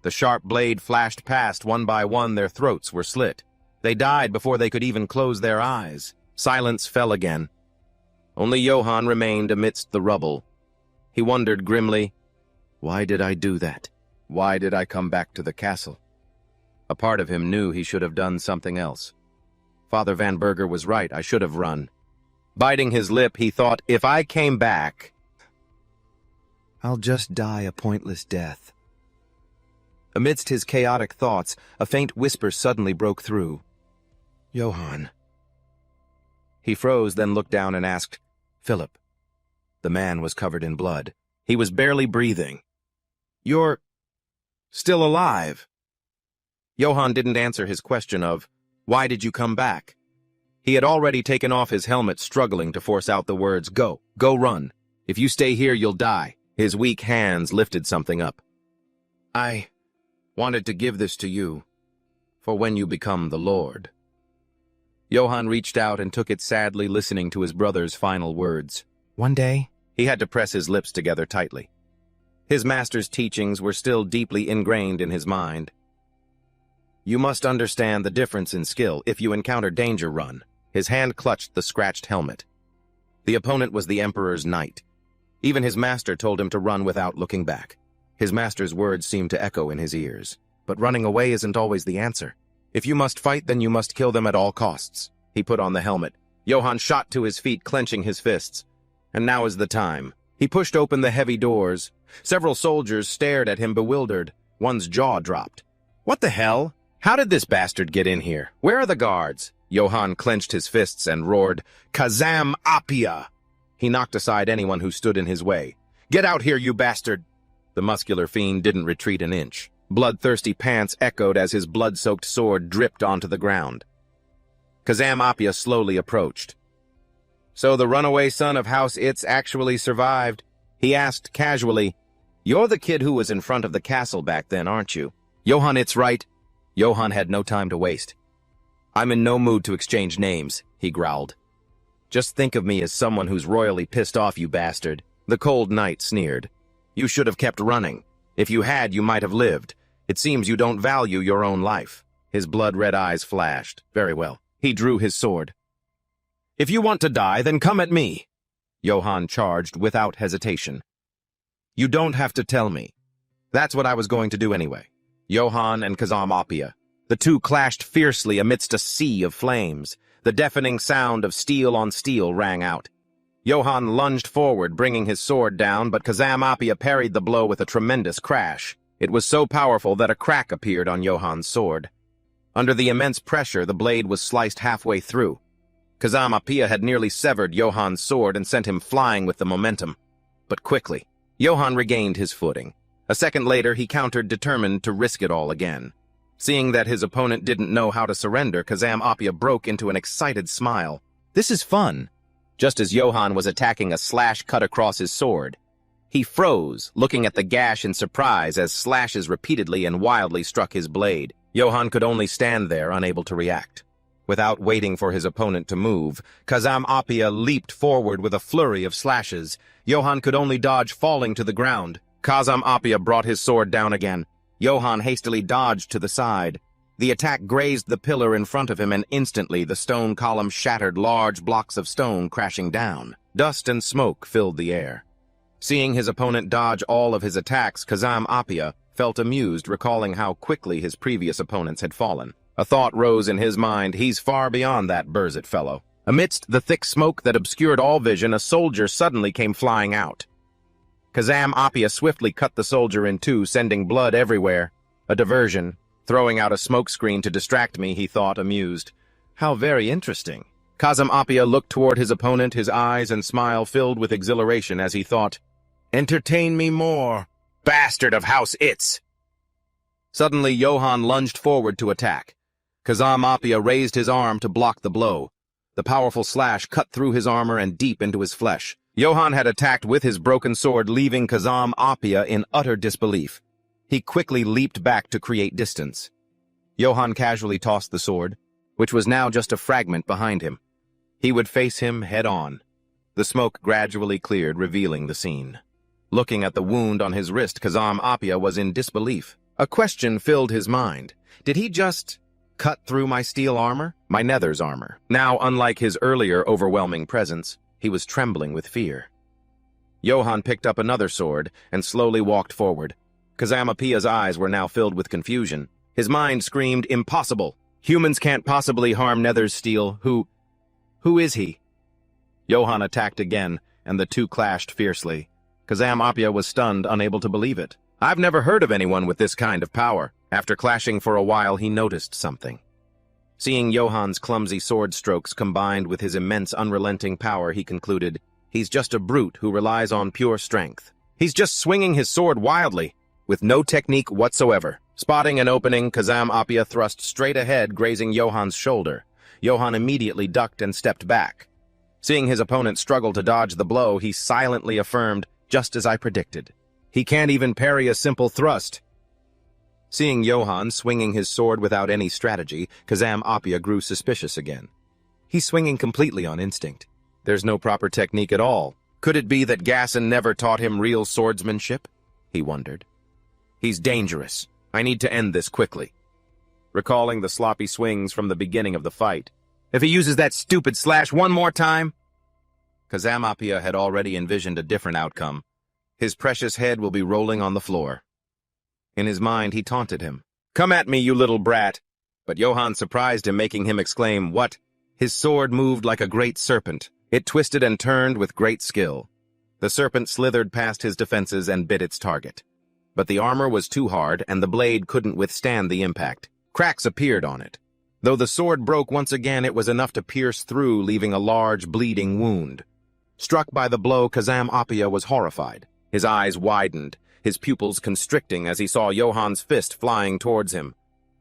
The sharp blade flashed past, one by one their throats were slit. They died before they could even close their eyes. Silence fell again. Only Johann remained amidst the rubble. He wondered grimly, why did I do that? Why did I come back to the castle? A part of him knew he should have done something else. Father Van Berger was right, I should have run. Biting his lip, he thought, if I came back, I'll just die a pointless death. Amidst his chaotic thoughts, a faint whisper suddenly broke through. Johann. He froze, then looked down and asked, Philip. The man was covered in blood. He was barely breathing. You're still alive. Johann didn't answer his question of, why did you come back? He had already taken off his helmet, struggling to force out the words, go run. If you stay here, you'll die. His weak hands lifted something up. I wanted to give this to you, for when you become the Lord. Johann reached out and took it sadly, listening to his brother's final words. One day, he had to press his lips together tightly. His master's teachings were still deeply ingrained in his mind. You must understand the difference in skill. If you encounter danger, run. His hand clutched the scratched helmet. The opponent was the Emperor's knight. Even his master told him to run without looking back. His master's words seemed to echo in his ears. But running away isn't always the answer. If you must fight, then you must kill them at all costs. He put on the helmet. Johann shot to his feet, clenching his fists. And now is the time. He pushed open the heavy doors. Several soldiers stared at him bewildered. One's jaw dropped. What the hell? How did this bastard get in here? Where are the guards? Johann clenched his fists and roared, Kazam Apia! He knocked aside anyone who stood in his way. Get out here, you bastard! The muscular fiend didn't retreat an inch. Bloodthirsty pants echoed as his blood-soaked sword dripped onto the ground. Kazam Apia slowly approached. So the runaway son of House Itz actually survived? He asked casually, You're the kid who was in front of the castle back then, aren't you? Johann, it's right. Johann had no time to waste. I'm in no mood to exchange names, he growled. Just think of me as someone who's royally pissed off, you bastard. The cold knight sneered. You should have kept running. If you had, you might have lived. It seems you don't value your own life. His blood-red eyes flashed. Very well. He drew his sword. If you want to die, then come at me. Johann charged without hesitation. You don't have to tell me. That's what I was going to do anyway. Johann and Kazam Apia. The two clashed fiercely amidst a sea of flames. The deafening sound of steel on steel rang out. Johann lunged forward, bringing his sword down, but Kazam Apia parried the blow with a tremendous crash. It was so powerful that a crack appeared on Johann's sword. Under the immense pressure, the blade was sliced halfway through. Kazam Apia had nearly severed Johann's sword and sent him flying with the momentum. But quickly, Johann regained his footing. A second later, he countered, determined to risk it all again. Seeing that his opponent didn't know how to surrender, Kazam Apia broke into an excited smile. This is fun. Just as Johann was attacking, a slash cut across his sword. He froze, looking at the gash in surprise as slashes repeatedly and wildly struck his blade. Johann could only stand there, unable to react. Without waiting for his opponent to move, Kazam Apia leaped forward with a flurry of slashes. Johann could only dodge, falling to the ground. Kazam Apia brought his sword down again. Johann hastily dodged to the side. The attack grazed the pillar in front of him, and instantly the stone column shattered, large blocks of stone crashing down. Dust and smoke filled the air. Seeing his opponent dodge all of his attacks, Kazam Apia felt amused, recalling how quickly his previous opponents had fallen. A thought rose in his mind, he's far beyond that Burzet fellow. Amidst the thick smoke that obscured all vision, a soldier suddenly came flying out. Kazam Apia swiftly cut the soldier in two, sending blood everywhere. A diversion. Throwing out a smoke screen to distract me, he thought, amused. How very interesting. Kazam Apia looked toward his opponent, his eyes and smile filled with exhilaration as he thought, Entertain me more, bastard of House Itz! Suddenly, Johann lunged forward to attack. Kazam Apia raised his arm to block the blow. The powerful slash cut through his armor and deep into his flesh. Johann had attacked with his broken sword, leaving Kazam Appia in utter disbelief. He quickly leaped back to create distance. Johann casually tossed the sword, which was now just a fragment behind him. He would face him head-on. The smoke gradually cleared, revealing the scene. Looking at the wound on his wrist, Kazam Appia was in disbelief. A question filled his mind. Did he just cut through my steel armor? My nether's armor. Now, unlike his earlier overwhelming presence, he was trembling with fear. Johann picked up another sword and slowly walked forward. Kazam Appia's eyes were now filled with confusion. His mind screamed, "Impossible! Humans can't possibly harm nether's steel. Who is he?" Johann attacked again, and the two clashed fiercely. Kazam Appia was stunned, unable to believe it. "I've never heard of anyone with this kind of power." After clashing for a while, he noticed something. Seeing Johann's clumsy sword strokes combined with his immense unrelenting power, he concluded, he's just a brute who relies on pure strength. He's just swinging his sword wildly, with no technique whatsoever. Spotting an opening, Kazam Appia thrust straight ahead, grazing Johann's shoulder. Johann immediately ducked and stepped back. Seeing his opponent struggle to dodge the blow, he silently affirmed, "Just as I predicted. He can't even parry a simple thrust." Seeing Johann swinging his sword without any strategy, Kazam Appia grew suspicious again. He's swinging completely on instinct. There's no proper technique at all. Could it be that Gasson never taught him real swordsmanship? He wondered. He's dangerous. I need to end this quickly. Recalling the sloppy swings from the beginning of the fight. If he uses that stupid slash one more time... Kazam Appia had already envisioned a different outcome. His precious head will be rolling on the floor. In his mind, he taunted him. "Come at me, you little brat!" But Johann surprised him, making him exclaim, "What?" His sword moved like a great serpent. It twisted and turned with great skill. The serpent slithered past his defenses and bit its target. But the armor was too hard, and the blade couldn't withstand the impact. Cracks appeared on it. Though the sword broke once again, it was enough to pierce through, leaving a large, bleeding wound. Struck by the blow, Kazam Appia was horrified. His eyes widened, his pupils constricting as he saw Johann's fist flying towards him.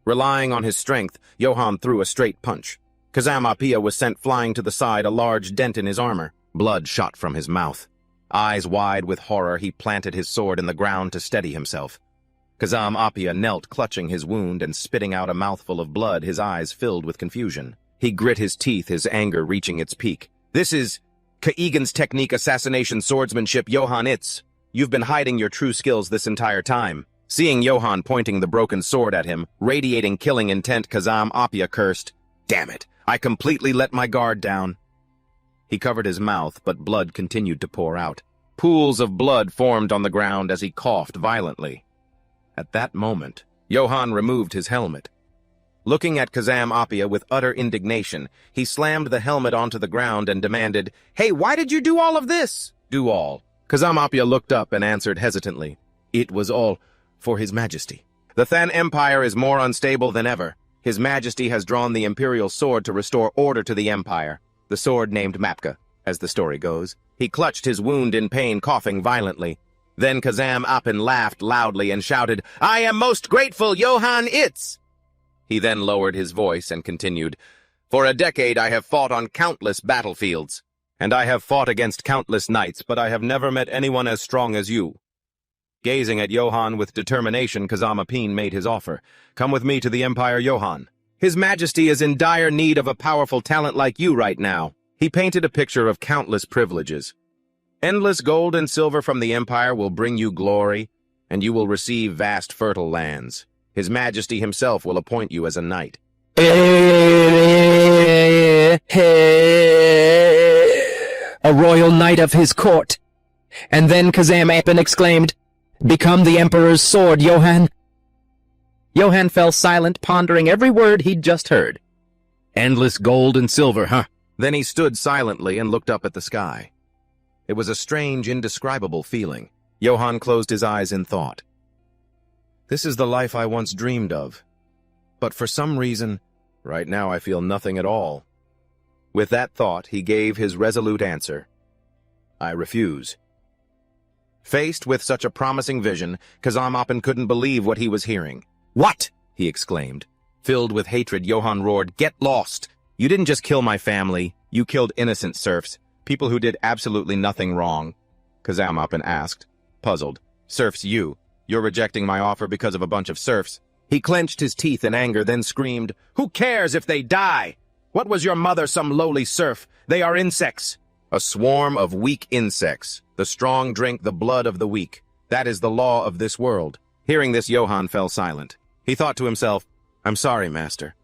Relying on his strength, Johann threw a straight punch. Kazam Appia was sent flying to the side, a large dent in his armor. Blood shot from his mouth. Eyes wide with horror, he planted his sword in the ground to steady himself. Kazam Appia knelt, clutching his wound and spitting out a mouthful of blood, his eyes filled with confusion. He grit his teeth, his anger reaching its peak. "This is Kaigan's technique, assassination, swordsmanship, Johann Itz. You've been hiding your true skills this entire time." Seeing Johann pointing the broken sword at him, radiating killing intent, Kazam Appia cursed, "Damn it, I completely let my guard down." He covered his mouth, but blood continued to pour out. Pools of blood formed on the ground as he coughed violently. At that moment, Johann removed his helmet. Looking at Kazam Appia with utter indignation, he slammed the helmet onto the ground and demanded, "Hey, why did you do all of this?" "Do all?" Kazam Appia looked up and answered hesitantly, "It was all for His Majesty. The Than Empire is more unstable than ever. His Majesty has drawn the Imperial Sword to restore order to the Empire." The sword named Mapka, as the story goes. He clutched his wound in pain, coughing violently. Then Kazam Appin laughed loudly and shouted, "I am most grateful, Johann Itz!" He then lowered his voice and continued, "For a decade I have fought on countless battlefields. And I have fought against countless knights, but I have never met anyone as strong as you." Gazing at Johann with determination, Kazam Appin made his offer. "Come with me to the Empire, Johann. His Majesty is in dire need of a powerful talent like you right now." He painted a picture of countless privileges. "Endless gold and silver from the Empire will bring you glory, and you will receive vast fertile lands. His Majesty himself will appoint you as a knight." A royal knight of his court. And then Kazam Appin exclaimed, "Become the Emperor's sword, Johann." Johann fell silent, pondering every word he'd just heard. Endless gold and silver, huh? Then he stood silently and looked up at the sky. It was a strange, indescribable feeling. Johann closed his eyes in thought. This is the life I once dreamed of. But for some reason, right now I feel nothing at all. With that thought, he gave his resolute answer. "I refuse." Faced with such a promising vision, Kazam Appin couldn't believe what he was hearing. "What?" he exclaimed. Filled with hatred, Johann roared, "Get lost! You didn't just kill my family. You killed innocent serfs, people who did absolutely nothing wrong, Kazamapin asked, puzzled. Serfs you're rejecting my offer because of a bunch of serfs. He clenched his teeth in anger, then screamed, Who cares if they die? What was your mother some lowly serf? They are insects. A swarm of weak insects. The strong drink the blood of the weak. That is the law of this world. Hearing this, Johann fell silent. He thought to himself, I'm sorry, master.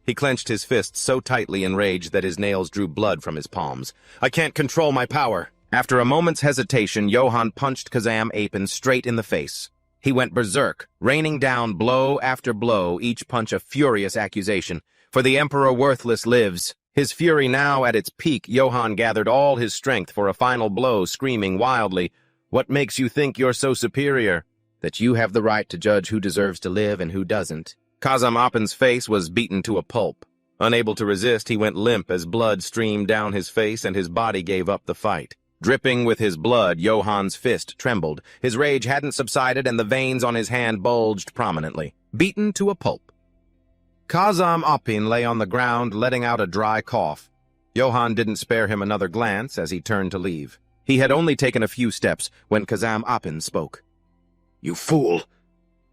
He clenched his fists so tightly in rage that his nails drew blood from his palms. I can't control my power. After a moment's hesitation, Johann punched Kazam-Apin straight in the face. He went berserk, raining down blow after blow, each punch a furious accusation. For the Emperor Worthless lives. His fury now at its peak, Johann gathered all his strength for a final blow, screaming wildly, What makes you think you're so superior? That you have the right to judge who deserves to live and who doesn't. Kazam-Apin's face was beaten to a pulp. Unable to resist, he went limp as blood streamed down his face and his body gave up the fight. Dripping with his blood, Johann's fist trembled. His rage hadn't subsided and the veins on his hand bulged prominently. Beaten to a pulp. Kazam-Apin lay on the ground, letting out a dry cough. Johann didn't spare him another glance as he turned to leave. He had only taken a few steps when Kazam-Apin spoke. You fool!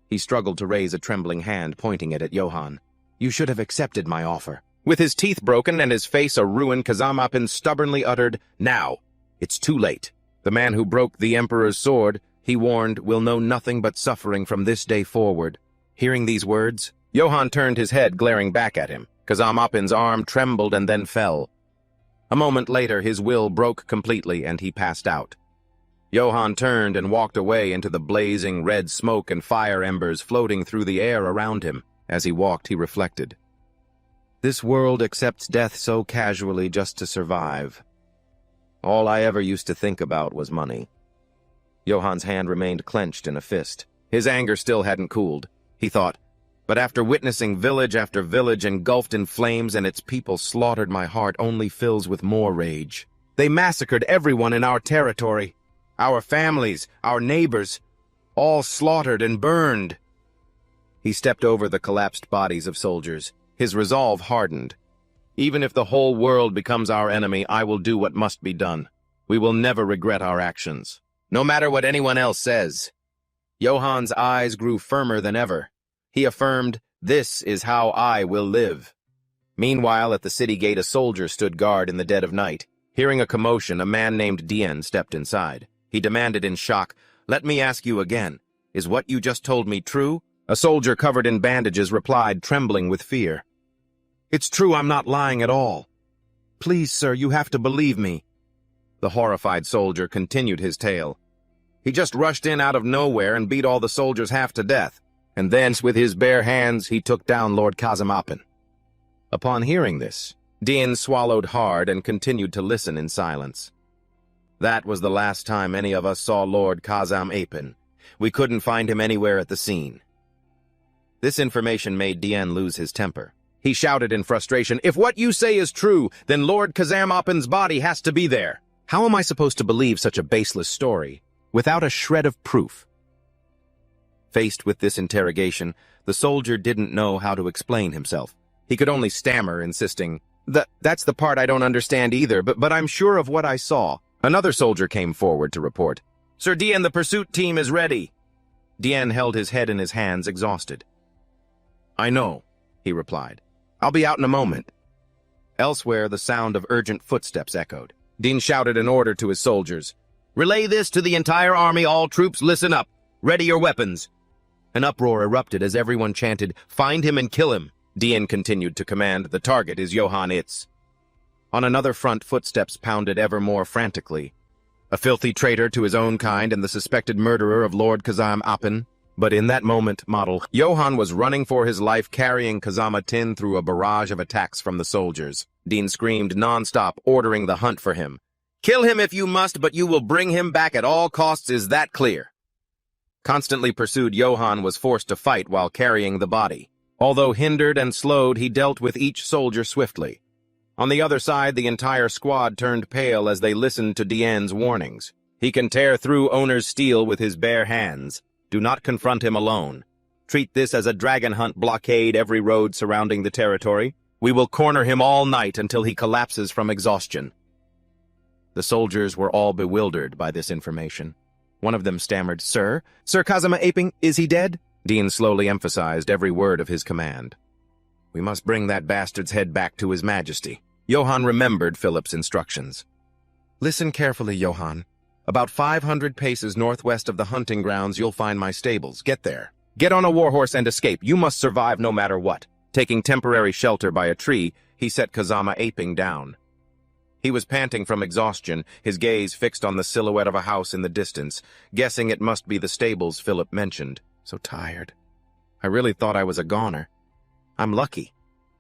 He struggled to raise a trembling hand, pointing it at Johann. You should have accepted my offer. With his teeth broken and his face a ruin, Kazam-Apin stubbornly uttered, Now! It's too late. The man who broke the Emperor's sword, he warned, will know nothing but suffering from this day forward. Hearing these words, Johann turned his head, glaring back at him. Kazam-Apin's arm trembled and then fell. A moment later, his will broke completely and he passed out. Johann turned and walked away into the blazing red smoke and fire embers floating through the air around him. As he walked, he reflected. This world accepts death so casually just to survive. All I ever used to think about was money. Johann's hand remained clenched in a fist. His anger still hadn't cooled. He thought, but after witnessing village after village engulfed in flames and its people slaughtered, my heart only fills with more rage. They massacred everyone in our territory. Our families, our neighbors, all slaughtered and burned. He stepped over the collapsed bodies of soldiers. His resolve hardened. Even if the whole world becomes our enemy, I will do what must be done. We will never regret our actions, no matter what anyone else says. Johann's eyes grew firmer than ever. He affirmed, This is how I will live. Meanwhile, at the city gate, a soldier stood guard in the dead of night. Hearing a commotion, a man named Dien stepped inside. He demanded in shock, Let me ask you again. Is what you just told me true? A soldier covered in bandages replied, trembling with fear. It's true, I'm not lying at all. Please, sir, you have to believe me. The horrified soldier continued his tale. He just rushed in out of nowhere and beat all the soldiers half to death, and thence with his bare hands he took down Lord Kazam-Apin. Upon hearing this, Dien swallowed hard and continued to listen in silence. That was the last time any of us saw Lord Kazam-Apin. We couldn't find him anywhere at the scene. This information made Dien lose his temper. He shouted in frustration, If what you say is true, then Lord Kazam-Apin's body has to be there. How am I supposed to believe such a baseless story, without a shred of proof? Faced with this interrogation, the soldier didn't know how to explain himself. He could only stammer, insisting, That's the part I don't understand either, but I'm sure of what I saw. Another soldier came forward to report, Sir Dien, the pursuit team is ready. Dien held his head in his hands, exhausted. I know, he replied. I'll be out in a moment. Elsewhere, the sound of urgent footsteps echoed. Dien shouted an order to his soldiers. Relay this to the entire army, all troops listen up. Ready your weapons. An uproar erupted as everyone chanted, Find him and kill him. Dien continued to command, The target is Johann Itz. On another front, footsteps pounded ever more frantically. A filthy traitor to his own kind and the suspected murderer of Lord Kazam-Apin. But in that moment, Johann was running for his life, carrying Kazam-Apin through a barrage of attacks from the soldiers. Dien screamed non-stop, ordering the hunt for him. Kill him if you must, but you will bring him back at all costs, is that clear? Constantly pursued, Johann was forced to fight while carrying the body. Although hindered and slowed, he dealt with each soldier swiftly. On the other side, the entire squad turned pale as they listened to Dien's warnings. He can tear through owner's steel with his bare hands. Do not confront him alone. Treat this as a dragon hunt, blockade every road surrounding the territory. We will corner him all night until he collapses from exhaustion." The soldiers were all bewildered by this information. One of them stammered, Sir Kazama Aping, is he dead?" Dean slowly emphasized every word of his command. "We must bring that bastard's head back to his majesty." Johann remembered Philip's instructions. "Listen carefully, Johann. About 500 paces northwest of the hunting grounds, you'll find my stables. Get there. Get on a warhorse and escape. You must survive no matter what." Taking temporary shelter by a tree, he set Kazama Aping down. He was panting from exhaustion, his gaze fixed on the silhouette of a house in the distance, guessing it must be the stables Philip mentioned. So tired. I really thought I was a goner. I'm lucky.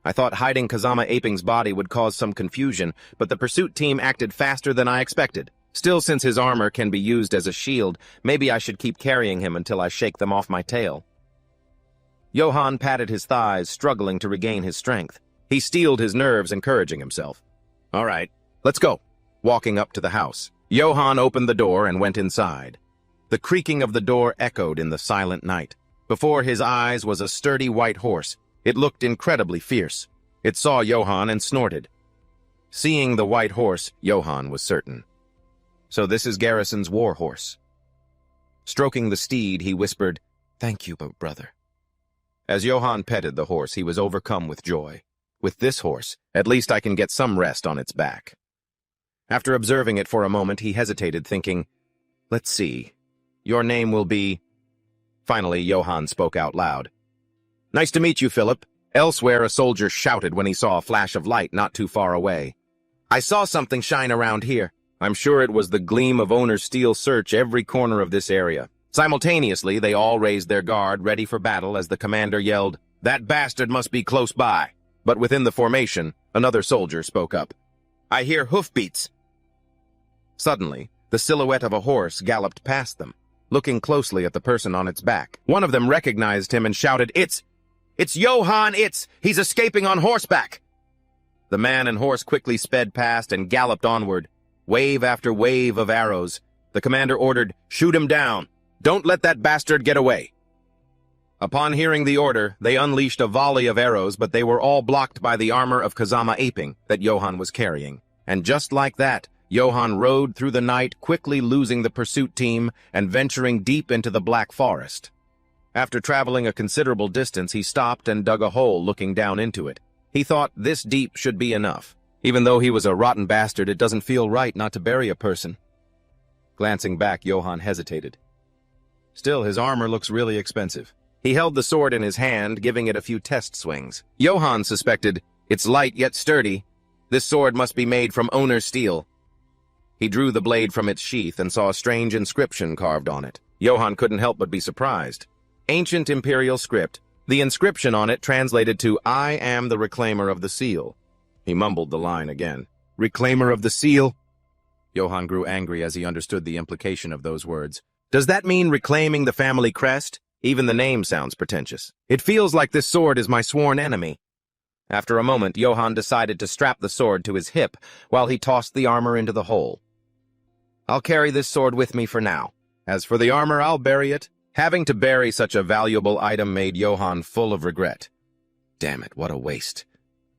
I thought hiding Kazama Aping's body would cause some confusion, but the pursuit team acted faster than I expected. Still, since his armor can be used as a shield, maybe I should keep carrying him until I shake them off my tail. Johann patted his thighs, struggling to regain his strength. He steeled his nerves, encouraging himself. "All right, let's go." Walking up to the house, Johann opened the door and went inside. The creaking of the door echoed in the silent night. Before his eyes was a sturdy white horse. It looked incredibly fierce. It saw Johann and snorted. Seeing the white horse, Johann was certain. So this is Garrison's war horse. Stroking the steed, he whispered, "Thank you, brother." As Johann petted the horse, he was overcome with joy. With this horse, at least I can get some rest on its back. After observing it for a moment, he hesitated, thinking, "Let's see. Your name will be—" Finally, Johann spoke out loud. "Nice to meet you, Philip." Elsewhere, a soldier shouted when he saw a flash of light not too far away. "I saw something shine around here." I'm sure it was the gleam of owner's steel search every corner of this area. Simultaneously, they all raised their guard, ready for battle, as the commander yelled, "That bastard must be close by." But within the formation, another soldier spoke up. "I hear hoofbeats." Suddenly, the silhouette of a horse galloped past them, looking closely at the person on its back. One of them recognized him and shouted, It's Johann, he's escaping on horseback." The man and horse quickly sped past and galloped onward. Wave after wave of arrows. The commander ordered, "Shoot him down. Don't let that bastard get away." Upon hearing the order, they unleashed a volley of arrows, but they were all blocked by the armor of Kazama Aping that Johann was carrying. And just like that, Johann rode through the night, quickly losing the pursuit team and venturing deep into the Black Forest. After traveling a considerable distance, he stopped and dug a hole, looking down into it. He thought this deep should be enough. Even though he was a rotten bastard, it doesn't feel right not to bury a person. Glancing back, Johann hesitated. Still, his armor looks really expensive. He held the sword in his hand, giving it a few test swings. Johann suspected, "It's light yet sturdy. This sword must be made from owner's steel." He drew the blade from its sheath and saw a strange inscription carved on it. Johann couldn't help but be surprised. Ancient imperial script. The inscription on it translated to, "I am the reclaimer of the seal." He mumbled the line again. "Reclaimer of the seal?" Johann grew angry as he understood the implication of those words. Does that mean reclaiming the family crest? Even the name sounds pretentious. It feels like this sword is my sworn enemy. After a moment, Johann decided to strap the sword to his hip while he tossed the armor into the hole. "I'll carry this sword with me for now. As for the armor, I'll bury it." Having to bury such a valuable item made Johann full of regret. Damn it, what a waste.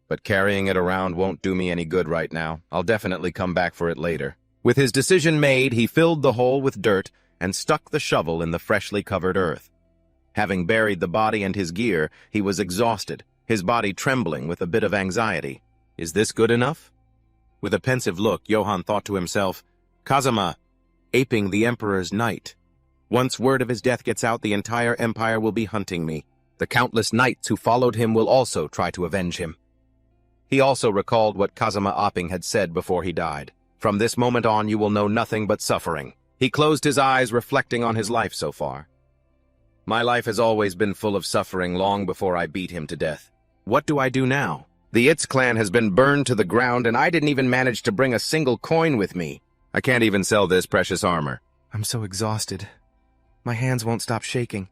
But carrying it around won't do me any good right now. I'll definitely come back for it later. With his decision made, he filled the hole with dirt and stuck the shovel in the freshly covered earth. Having buried the body and his gear, he was exhausted, his body trembling with a bit of anxiety. Is this good enough? With a pensive look, Johann thought to himself, Kazama, aping the Emperor's knight. Once word of his death gets out, the entire empire will be hunting me. The countless knights who followed him will also try to avenge him. He also recalled what Kazama Aping had said before he died. From this moment on, you will know nothing but suffering. He closed his eyes, reflecting on his life so far. My life has always been full of suffering long before I beat him to death. What do I do now? The Itz clan has been burned to the ground, and I didn't even manage to bring a single coin with me. I can't even sell this precious armor. I'm so exhausted. My hands won't stop shaking.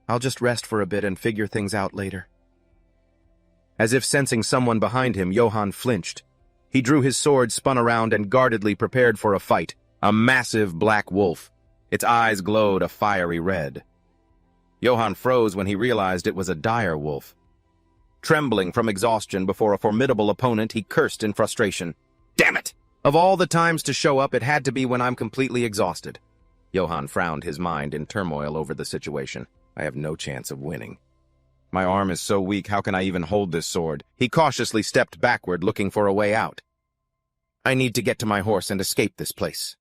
I'll just rest for a bit and figure things out later. As if sensing someone behind him, Johann flinched. He drew his sword, spun around, and guardedly prepared for a fight. A massive black wolf. Its eyes glowed a fiery red. Johann froze when he realized it was a dire wolf. Trembling from exhaustion before a formidable opponent, he cursed in frustration. Damn it! Of all the times to show up, it had to be when I'm completely exhausted. Johann frowned, his mind in turmoil over the situation. I have no chance of winning. My arm is so weak, how can I even hold this sword? He cautiously stepped backward, looking for a way out. I need to get to my horse and escape this place.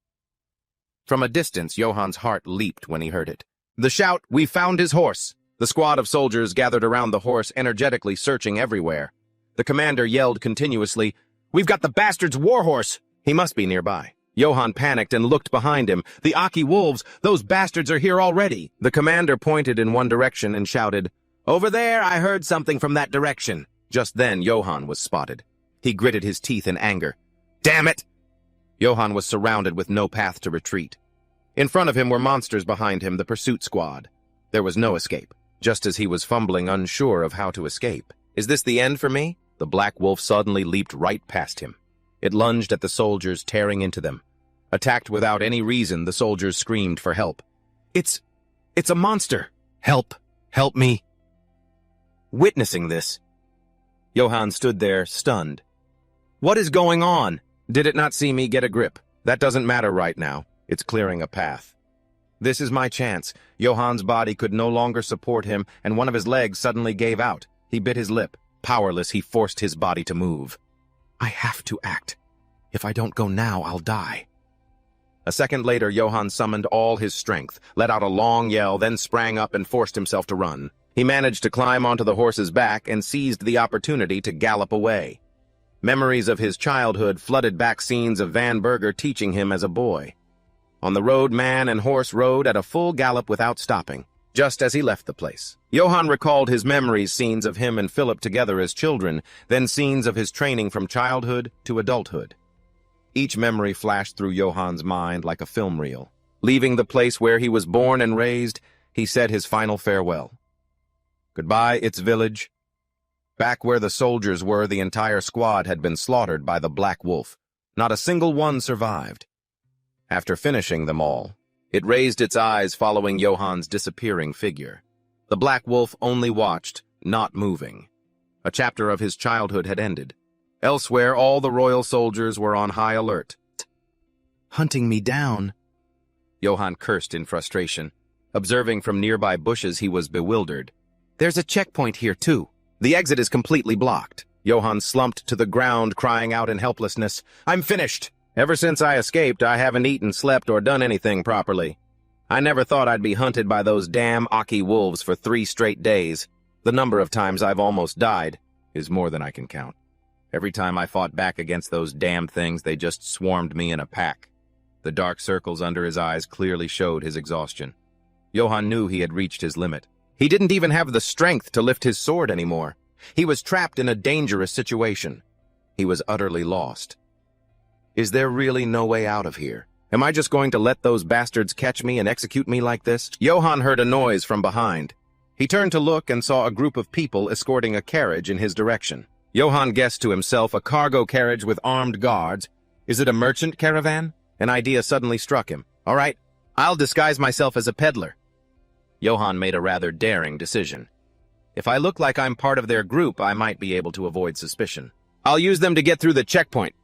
From a distance, Johann's heart leaped when he heard it. The shout, "We found his horse!" The squad of soldiers gathered around the horse, energetically searching everywhere. The commander yelled continuously, "We've got the bastard's warhorse!" He must be nearby. Johann panicked and looked behind him. The Aki wolves! Those bastards are here already! The commander pointed in one direction and shouted, "Over there, I heard something from that direction." Just then, Johann was spotted. He gritted his teeth in anger. Damn it! Johann was surrounded with no path to retreat. In front of him were monsters, behind him the pursuit squad. There was no escape. Just as he was fumbling, unsure of how to escape. Is this the end for me? The black wolf suddenly leaped right past him. It lunged at the soldiers, tearing into them. Attacked without any reason, the soldiers screamed for help. It's a monster! Help! Help me! Witnessing this, Johann stood there, stunned. What is going on? Did it not see me get a grip? That doesn't matter right now. It's clearing a path. This is my chance. Johann's body could no longer support him, and one of his legs suddenly gave out. He bit his lip. Powerless, he forced his body to move. I have to act. If I don't go now, I'll die. A second later, Johann summoned all his strength, let out a long yell, then sprang up and forced himself to run. He managed to climb onto the horse's back and seized the opportunity to gallop away. Memories of his childhood flooded back, scenes of Van Berger teaching him as a boy. On the road, man and horse rode at a full gallop without stopping, just as he left the place. Johann recalled his memories, scenes of him and Philip together as children, then scenes of his training from childhood to adulthood. Each memory flashed through Johann's mind like a film reel. Leaving the place where he was born and raised, he said his final farewell. Goodbye, its village. Back where the soldiers were, the entire squad had been slaughtered by the Black Wolf. Not a single one survived. After finishing them all, it raised its eyes following Johann's disappearing figure. The Black Wolf only watched, not moving. A chapter of his childhood had ended. Elsewhere, all the royal soldiers were on high alert. Hunting me down. Johann cursed in frustration. Observing from nearby bushes, he was bewildered. There's a checkpoint here, too. The exit is completely blocked. Johann slumped to the ground, crying out in helplessness. I'm finished. Ever since I escaped, I haven't eaten, slept, or done anything properly. I never thought I'd be hunted by those damn Aki wolves for 3 straight days. The number of times I've almost died is more than I can count. Every time I fought back against those damn things, they just swarmed me in a pack. The dark circles under his eyes clearly showed his exhaustion. Johann knew he had reached his limit. He didn't even have the strength to lift his sword anymore. He was trapped in a dangerous situation. He was utterly lost. Is there really no way out of here? Am I just going to let those bastards catch me and execute me like this? Johann heard a noise from behind. He turned to look and saw a group of people escorting a carriage in his direction. Johann guessed to himself, a cargo carriage with armed guards. Is it a merchant caravan? An idea suddenly struck him. All right, I'll disguise myself as a peddler. Johann made a rather daring decision. If I look like I'm part of their group, I might be able to avoid suspicion. I'll use them to get through the checkpoint.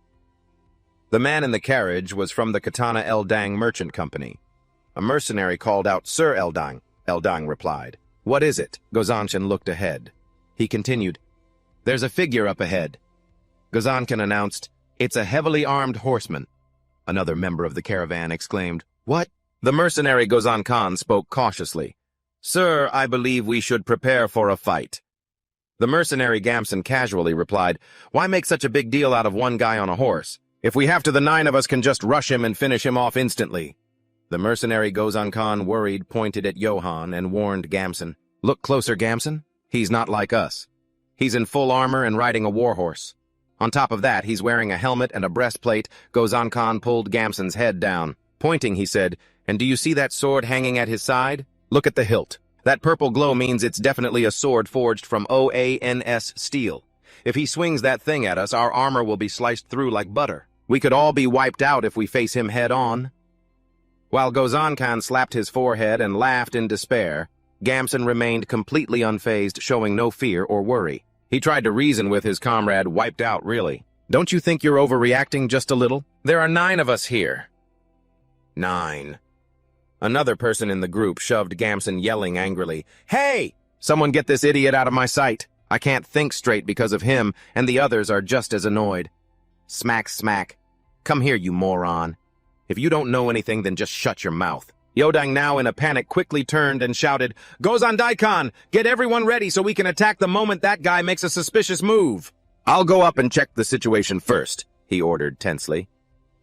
The man in the carriage was from the Katana Eldang Merchant Company. A mercenary called out, Sir Eldang. Eldang replied. What is it? Gozanshin looked ahead. He continued, There's a figure up ahead. Gozanshin announced, It's a heavily armed horseman. Another member of the caravan exclaimed, What? The mercenary Gozan Khan spoke cautiously. Sir, I believe we should prepare for a fight. The mercenary Gamson casually replied, Why make such a big deal out of one guy on a horse? If we have to, the 9 of us can just rush him and finish him off instantly. The mercenary Gozan Khan, worried, pointed at Johann and warned Gamson, Look closer, Gamson. He's not like us. He's in full armor and riding a warhorse. On top of that, he's wearing a helmet and a breastplate. Gozan Khan pulled Gamson's head down. Pointing, he said, And do you see that sword hanging at his side? Look at the hilt. That purple glow means it's definitely a sword forged from OANS steel. If he swings that thing at us, our armor will be sliced through like butter. We could all be wiped out if we face him head-on. While Gozan Khan slapped his forehead and laughed in despair, Gamson remained completely unfazed, showing no fear or worry. He tried to reason with his comrade, wiped out, really. Don't you think you're overreacting just a little? There are 9 of us here. 9. Another person in the group shoved Gamson, yelling angrily, "Hey! Someone get this idiot out of my sight! I can't think straight because of him, and the others are just as annoyed." Smack, smack. Come here, you moron. If you don't know anything, then just shut your mouth. Yodang, now in a panic, quickly turned and shouted, "Gozan Daikon, get everyone ready so we can attack the moment that guy makes a suspicious move." "I'll go up and check the situation first," he ordered tensely.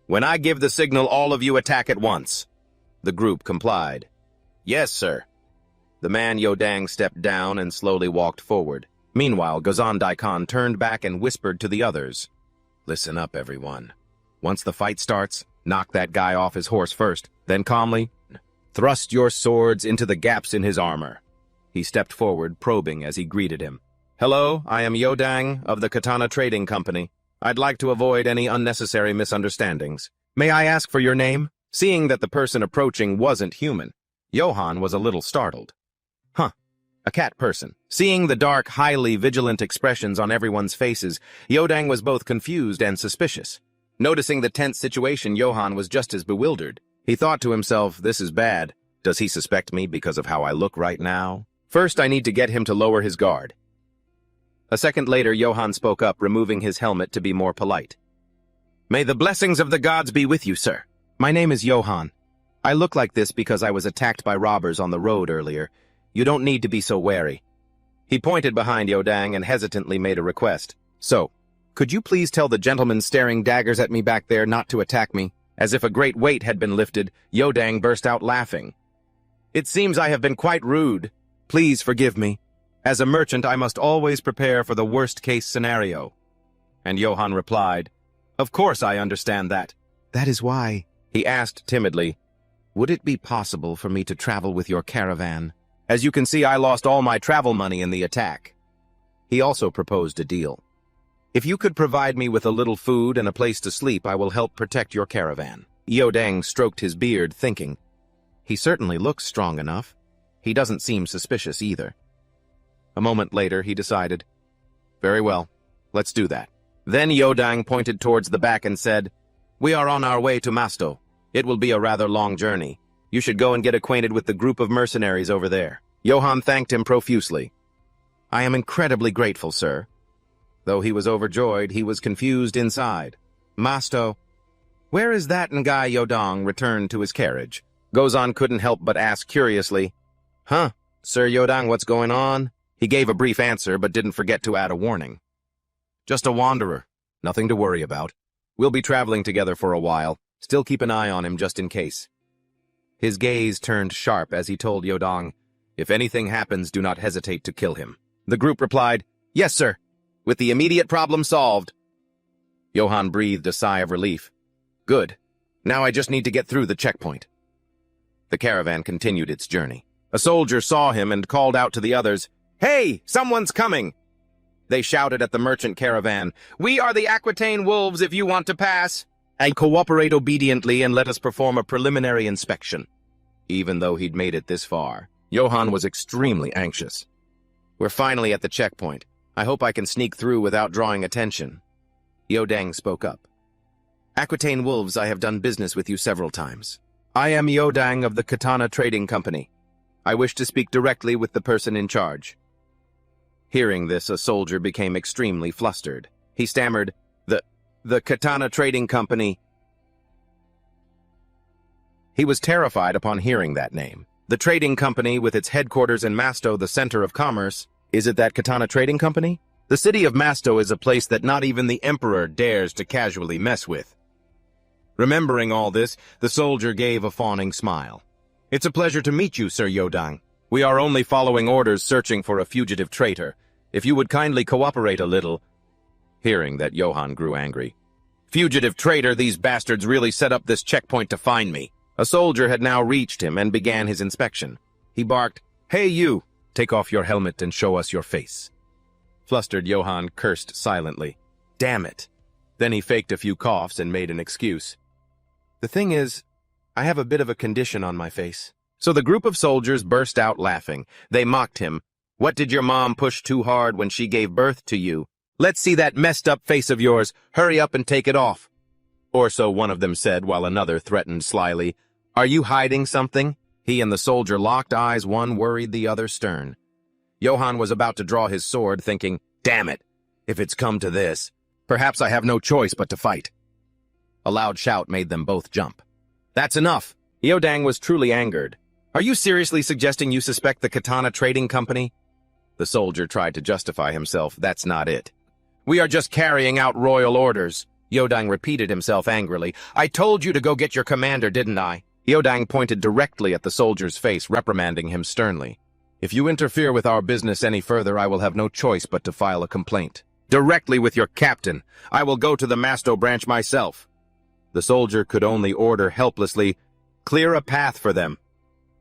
"When I give the signal, all of you attack at once." The group complied. "Yes, sir." The man Yodang stepped down and slowly walked forward. Meanwhile, Gozan Daikon turned back and whispered to the others, "Listen up, everyone. Once the fight starts, knock that guy off his horse first, then calmly thrust your swords into the gaps in his armor." He stepped forward, probing as he greeted him. "Hello, I am Yodang of the Katana Trading Company. I'd like to avoid any unnecessary misunderstandings. May I ask for your name?" Seeing that the person approaching wasn't human, Johann was a little startled. Huh, a cat person. Seeing the dark, highly vigilant expressions on everyone's faces, Yodang was both confused and suspicious. Noticing the tense situation, Johann was just as bewildered. He thought to himself, this is bad. Does he suspect me because of how I look right now? First, I need to get him to lower his guard. A second later, Johann spoke up, removing his helmet to be more polite. "May the blessings of the gods be with you, sir. My name is Johann. I look like this because I was attacked by robbers on the road earlier. You don't need to be so wary." He pointed behind Yodang and hesitantly made a request. "So, could you please tell the gentleman staring daggers at me back there not to attack me?" As if a great weight had been lifted, Yodang burst out laughing. "It seems I have been quite rude. Please forgive me. As a merchant, I must always prepare for the worst-case scenario." And Johann replied, "Of course I understand that." "That is why," he asked timidly, "would it be possible for me to travel with your caravan? As you can see, I lost all my travel money in the attack." He also proposed a deal. "If you could provide me with a little food and a place to sleep, I will help protect your caravan." Yodang stroked his beard, thinking, he certainly looks strong enough. He doesn't seem suspicious either. A moment later, he decided, "Very well, let's do that." Then Yodang pointed towards the back and said, "We are on our way to Masto. It will be a rather long journey. You should go and get acquainted with the group of mercenaries over there." Johann thanked him profusely. "I am incredibly grateful, sir." Though he was overjoyed, he was confused inside. "Masto, where is that Ngai?" Yodang returned to his carriage. Gozan couldn't help but ask curiously, "Huh, Sir Yodang, what's going on?" He gave a brief answer, but didn't forget to add a warning. "Just a wanderer. Nothing to worry about. We'll be traveling together for a while. Still keep an eye on him just in case." His gaze turned sharp as he told Yodang, "If anything happens, do not hesitate to kill him." The group replied, "Yes, sir," with the immediate problem solved. Johann breathed a sigh of relief. "Good. Now I just need to get through the checkpoint." The caravan continued its journey. A soldier saw him and called out to the others, "Hey, someone's coming!" They shouted at the merchant caravan, "We are the Aquitaine Wolves if you want to pass. And cooperate obediently and let us perform a preliminary inspection." Even though he'd made it this far, Johann was extremely anxious. "We're finally at the checkpoint. I hope I can sneak through without drawing attention." Yodang spoke up. "Aquitaine Wolves, I have done business with you several times. I am Yodang of the Katana Trading Company. I wish to speak directly with the person in charge." Hearing this, a soldier became extremely flustered. He stammered, The Katana Trading Company." He was terrified upon hearing that name. The trading company, with its headquarters in Masto, the center of commerce. Is it that Katana Trading Company? The city of Masto is a place that not even the Emperor dares to casually mess with. Remembering all this, the soldier gave a fawning smile. "It's a pleasure to meet you, Sir Yodang. We are only following orders searching for a fugitive traitor. If you would kindly cooperate a little." Hearing that, Johann grew angry. "Fugitive traitor, these bastards really set up this checkpoint to find me." A soldier had now reached him and began his inspection. He barked, "Hey you, take off your helmet and show us your face." Flustered Johann cursed silently. "Damn it." Then he faked a few coughs and made an excuse. "The thing is, I have a bit of a condition on my face." So the group of soldiers burst out laughing. They mocked him. What did your mom push too hard when she gave birth to you? Let's see that messed up face of yours. Hurry up and take it off. Or so one of them said, while another threatened slyly, Are you hiding something? He and the soldier locked eyes, one worried, the other stern. Johann was about to draw his sword, thinking, Damn it, if it's come to this, perhaps I have no choice but to fight. A loud shout made them both jump. That's enough. Yeodang was truly angered. Are you seriously suggesting you suspect the Katana Trading Company? The soldier tried to justify himself. That's not it. We are just carrying out royal orders. Yeodang repeated himself angrily. I told you to go get your commander, didn't I? Yeodang pointed directly at the soldier's face, reprimanding him sternly. If you interfere with our business any further, I will have no choice but to file a complaint. Directly with your captain. I will go to the Masto branch myself. The soldier could only order helplessly, Clear a path for them.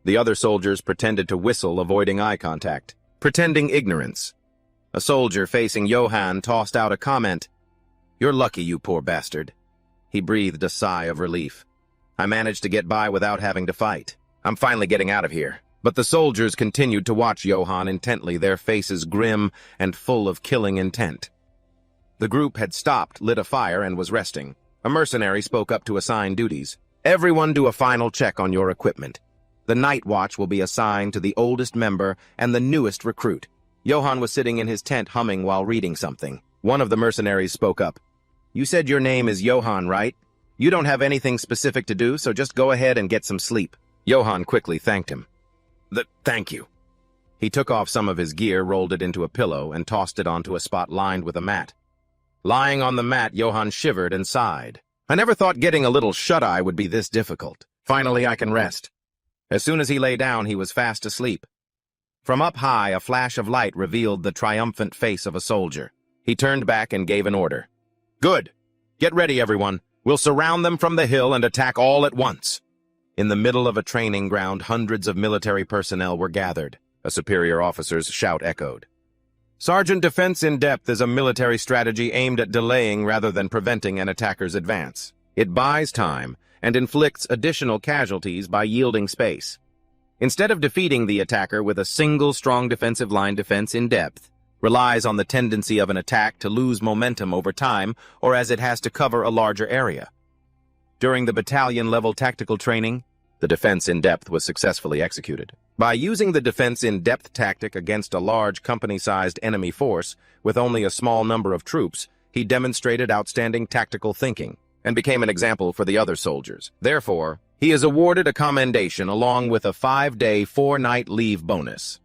The other soldiers pretended to whistle, avoiding eye contact, pretending ignorance. A soldier facing Johann tossed out a comment. You're lucky, you poor bastard. He breathed a sigh of relief. I managed to get by without having to fight. I'm finally getting out of here. But the soldiers continued to watch Johann intently, their faces grim and full of killing intent. The group had stopped, lit a fire, and was resting. A mercenary spoke up to assign duties. Everyone do a final check on your equipment. The night watch will be assigned to the oldest member and the newest recruit. Johann was sitting in his tent humming while reading something. One of the mercenaries spoke up. You said your name is Johann, right? You don't have anything specific to do, so just go ahead and get some sleep. Johann quickly thanked him. Thank you. He took off some of his gear, rolled it into a pillow, and tossed it onto a spot lined with a mat. Lying on the mat, Johann shivered and sighed. I never thought getting a little shut-eye would be this difficult. Finally, I can rest. As soon as he lay down, he was fast asleep. From up high, a flash of light revealed the triumphant face of a soldier. He turned back and gave an order. Good. Get ready, everyone. We'll surround them from the hill and attack all at once. In the middle of a training ground, hundreds of military personnel were gathered. A superior officer's shout echoed. Sergeant, defense in depth is a military strategy aimed at delaying rather than preventing an attacker's advance. It buys time and inflicts additional casualties by yielding space. Instead of defeating the attacker with a single strong defensive line, defense in depth relies on the tendency of an attack to lose momentum over time or as it has to cover a larger area. During the battalion-level tactical training, the defense in depth was successfully executed. By using the defense in depth tactic against a large company-sized enemy force with only a small number of troops, he demonstrated outstanding tactical thinking and became an example for the other soldiers. Therefore, he is awarded a commendation along with a 5-day, 4-night leave bonus.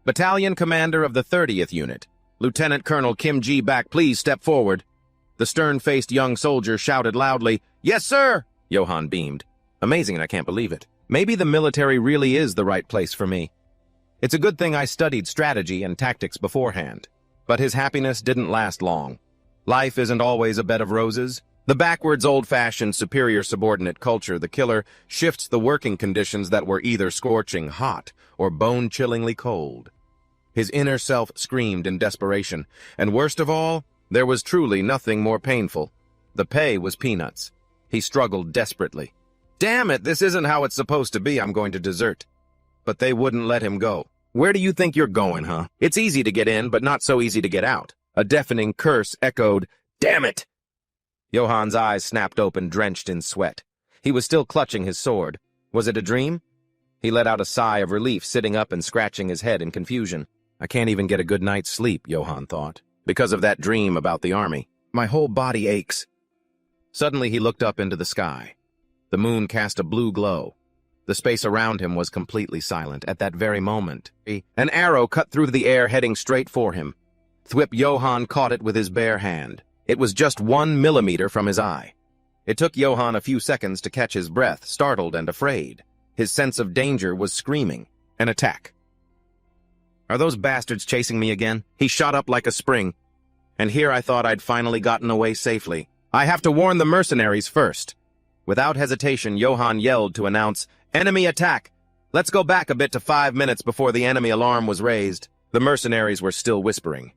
Battalion Commander of the 30th Unit, Lieutenant Colonel Kim Ji-bak, please step forward. The stern-faced young soldier shouted loudly, Yes, sir! Johann beamed. Amazing, and I can't believe it. Maybe the military really is the right place for me. It's a good thing I studied strategy and tactics beforehand. But his happiness didn't last long. Life isn't always a bed of roses. The backwards, old-fashioned, superior subordinate culture, the killer, shifts the working conditions that were either scorching hot or bone-chillingly cold. His inner self screamed in desperation, and worst of all, there was truly nothing more painful. The pay was peanuts. He struggled desperately. Damn it, this isn't how it's supposed to be. I'm going to desert. But they wouldn't let him go. Where do you think you're going, huh? It's easy to get in, but not so easy to get out. A deafening curse echoed, Damn it! Johann's eyes snapped open, drenched in sweat. He was still clutching his sword. Was it a dream? He let out a sigh of relief, sitting up and scratching his head in confusion. I can't even get a good night's sleep, Johann thought, because of that dream about the army. My whole body aches. Suddenly he looked up into the sky. The moon cast a blue glow. The space around him was completely silent. At that very moment, an arrow cut through the air, heading straight for him. Thwip Johann caught it with his bare hand. It was just 1 millimeter from his eye. It took Johann a few seconds to catch his breath, startled and afraid. His sense of danger was screaming. An attack. Are those bastards chasing me again? He shot up like a spring. And here I thought I'd finally gotten away safely. I have to warn the mercenaries first. Without hesitation, Johann yelled to announce, Enemy attack! Let's go back a bit to 5 minutes before the enemy alarm was raised. The mercenaries were still whispering.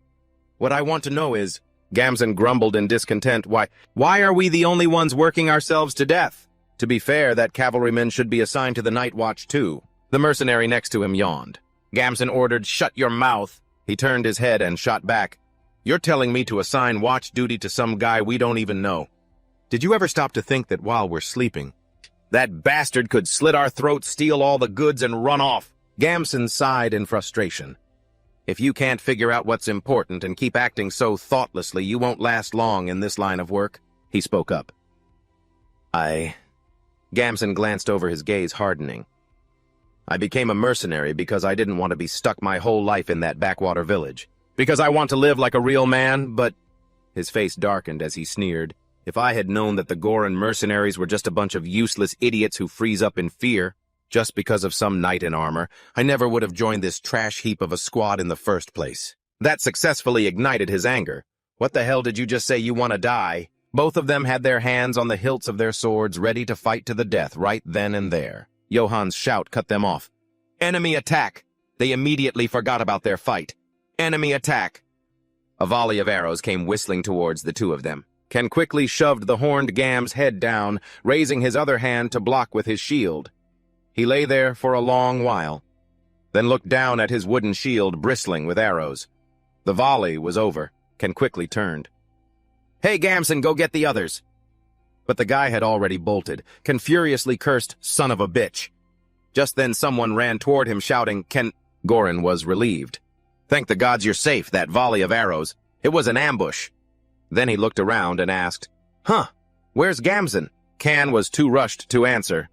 What I want to know is, Gamson grumbled in discontent, why are we the only ones working ourselves to death? To be fair, that cavalryman should be assigned to the night watch too. The mercenary next to him yawned. Gamson ordered, "Shut your mouth." He turned his head and shot back. "You're telling me to assign watch duty to some guy we don't even know. Did you ever stop to think that while we're sleeping, that bastard could slit our throats, steal all the goods, and run off?" Gamson sighed in frustration. "If you can't figure out what's important and keep acting so thoughtlessly, you won't last long in this line of work," he spoke up. Gamson glanced over, his gaze hardening. "I became a mercenary because I didn't want to be stuck my whole life in that backwater village. Because I want to live like a real man, but—" His face darkened as he sneered. "If I had known that the Goran mercenaries were just a bunch of useless idiots who freeze up in fear, just because of some knight in armor, I never would have joined this trash heap of a squad in the first place." That successfully ignited his anger. "What the hell did you just say? You want to die?" Both of them had their hands on the hilts of their swords, ready to fight to the death right then and there. Johan's shout cut them off. "Enemy attack!" They immediately forgot about their fight. "Enemy attack!" A volley of arrows came whistling towards the two of them. Ken quickly shoved the horned Gam's head down, raising his other hand to block with his shield. He lay there for a long while, then looked down at his wooden shield bristling with arrows. The volley was over. Ken quickly turned. "Hey, Gamson, go get the others." But the guy had already bolted. Ken furiously cursed, "Son of a bitch." Just then someone ran toward him shouting, "Ken—" Goran was relieved. "Thank the gods you're safe, that volley of arrows. It was an ambush." Then he looked around and asked, "Huh, where's Gamson?" Ken was too rushed to answer.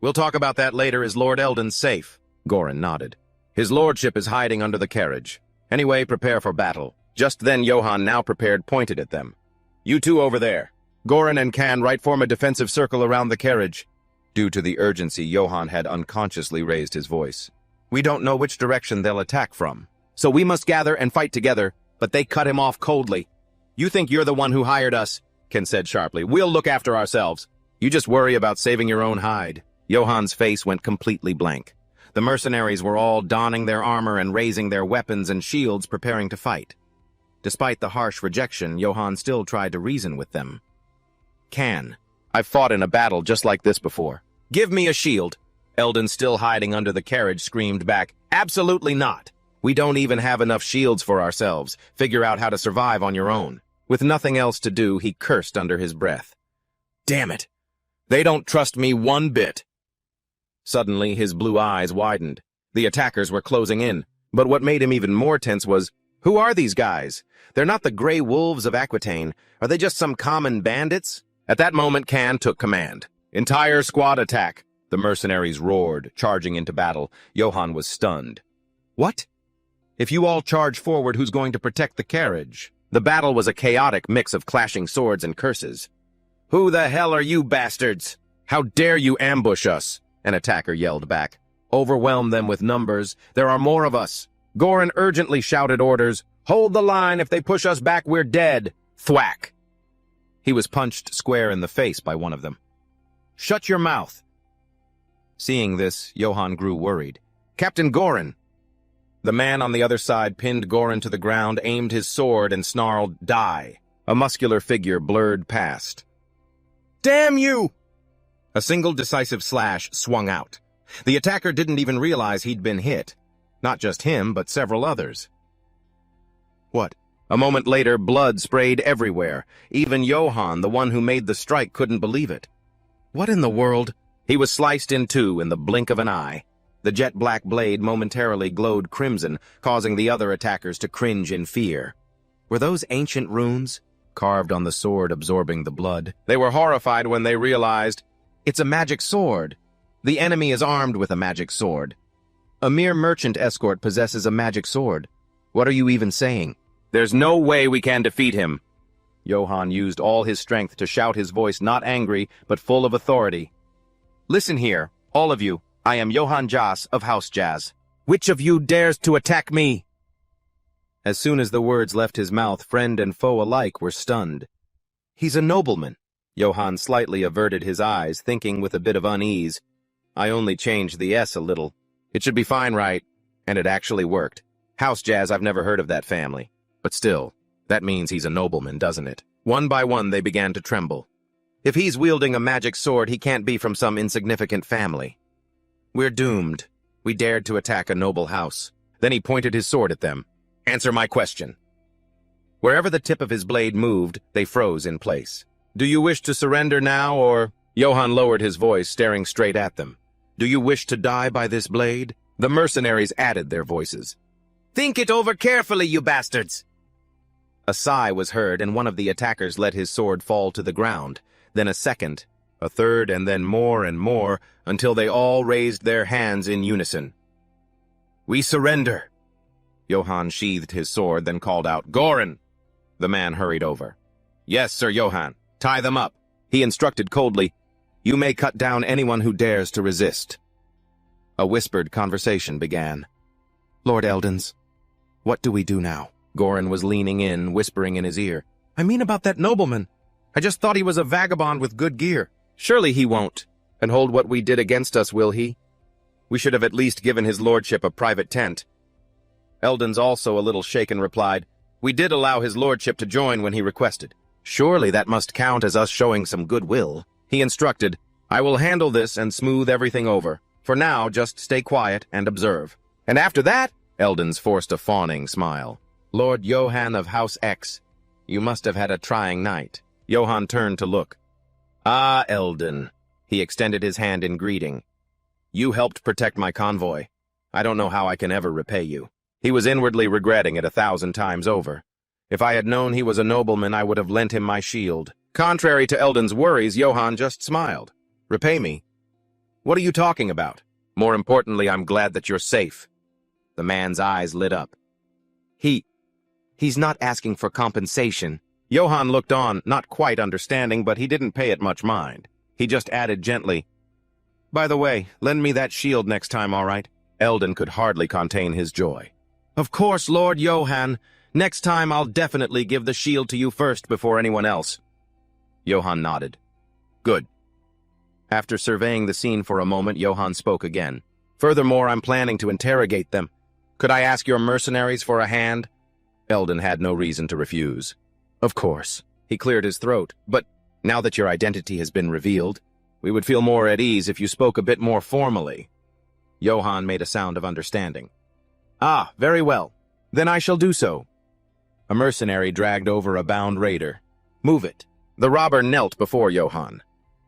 "We'll talk about that later. Is Lord Eldon safe?" Goran nodded. "His lordship is hiding under the carriage. Anyway, prepare for battle." Just then Johan, now prepared, pointed at them. "You two over there. Goran and Ken right form a defensive circle around the carriage." Due to the urgency, Johan had unconsciously raised his voice. "We don't know which direction they'll attack from, so we must gather and fight together," but they cut him off coldly. "You think you're the one who hired us," Ken said sharply. "We'll look after ourselves. You just worry about saving your own hide." Johan's face went completely blank. The mercenaries were all donning their armor and raising their weapons and shields, preparing to fight. Despite the harsh rejection, Johan still tried to reason with them. "Ken, I've fought in a battle just like this before. Give me a shield." Eldon, still hiding under the carriage, screamed back, "Absolutely not. We don't even have enough shields for ourselves. Figure out how to survive on your own." With nothing else to do, he cursed under his breath. "Damn it! They don't trust me one bit." Suddenly, his blue eyes widened. The attackers were closing in, but what made him even more tense was, who are these guys? They're not the Grey Wolves of Aquitaine. Are they just some common bandits? At that moment, Ken took command. "Entire squad attack!" The mercenaries roared, charging into battle. Johan was stunned. "What? If you all charge forward, who's going to protect the carriage?" The battle was a chaotic mix of clashing swords and curses. "Who the hell are you bastards? How dare you ambush us?" An attacker yelled back. "Overwhelm them with numbers. There are more of us." Goran urgently shouted orders. "Hold the line. If they push us back, we're dead." Thwack! He was punched square in the face by one of them. "Shut your mouth." Seeing this, Johan grew worried. "Captain Goran!" The man on the other side pinned Goran to the ground, aimed his sword, and snarled, "Die!" A muscular figure blurred past. "Damn you!" A single decisive slash swung out. The attacker didn't even realize he'd been hit. Not just him, but several others. What? A moment later, blood sprayed everywhere. Even Johan, the one who made the strike, couldn't believe it. What in the world? He was sliced in two in the blink of an eye. The jet-black blade momentarily glowed crimson, causing the other attackers to cringe in fear. Were those ancient runes, carved on the sword, absorbing the blood? They were horrified when they realized, it's a magic sword. The enemy is armed with a magic sword. A mere merchant escort possesses a magic sword. What are you even saying? There's no way we can defeat him. Johan used all his strength to shout, his voice not angry, but full of authority. Listen here, all of you. I am Johan Jas of House Jazz. Which of you dares to attack me? As soon as the words left his mouth, friend and foe alike were stunned. He's a nobleman. Johan slightly averted his eyes, thinking with a bit of unease. I only changed the S a little. It should be fine, right? And it actually worked. House Jazz, I've never heard of that family. But still, that means he's a nobleman, doesn't it? One by one, they began to tremble. If he's wielding a magic sword, he can't be from some insignificant family. We're doomed. We dared to attack a noble house. Then he pointed his sword at them. "Answer my question." Wherever the tip of his blade moved, they froze in place. "Do you wish to surrender now, or—" Johann lowered his voice, staring straight at them. "Do you wish to die by this blade?" The mercenaries added their voices. "Think it over carefully, you bastards!" A sigh was heard, and one of the attackers let his sword fall to the ground. Then a second, a third, and then more and more, until they all raised their hands in unison. "We surrender!" Johann sheathed his sword, then called out, "Goran!" The man hurried over. "Yes, Sir Johann. Tie them up." He instructed coldly, "You may cut down anyone who dares to resist." A whispered conversation began. "Lord Eldons, what do we do now?" Goran was leaning in, whispering in his ear. "I mean about that nobleman. I just thought he was a vagabond with good gear. Surely he won't, and hold what we did against us, will he? We should have at least given his lordship a private tent." Eldons, also a little shaken, replied, "We did allow his lordship to join when he requested. Surely that must count as us showing some goodwill." He instructed, "I will handle this and smooth everything over. For now, just stay quiet and observe." "And after that?" Eldons forced a fawning smile. "Lord Johann of House X, you must have had a trying night." Johann turned to look. "Ah, Eldon." He extended his hand in greeting. "You helped protect my convoy. I don't know how I can ever repay you." He was inwardly regretting it 1,000 times over. If I had known he was a nobleman, I would have lent him my shield. Contrary to Eldon's worries, Johann just smiled. "Repay me? What are you talking about? More importantly, I'm glad that you're safe." The man's eyes lit up. He's not asking for compensation." Johann looked on, not quite understanding, but he didn't pay it much mind. He just added gently, "By the way, lend me that shield next time, all right?" Eldon could hardly contain his joy. "Of course, Lord Johann. Next time I'll definitely give the shield to you first before anyone else." Johann nodded. "Good." After surveying the scene for a moment, Johann spoke again. "Furthermore, I'm planning to interrogate them. Could I ask your mercenaries for a hand?" Eldon had no reason to refuse. "Of course." He cleared his throat. "But now that your identity has been revealed, we would feel more at ease if you spoke a bit more formally." Johann made a sound of understanding. "Ah, very well. Then I shall do so." A mercenary dragged over a bound raider. "Move it." The robber knelt before Johann.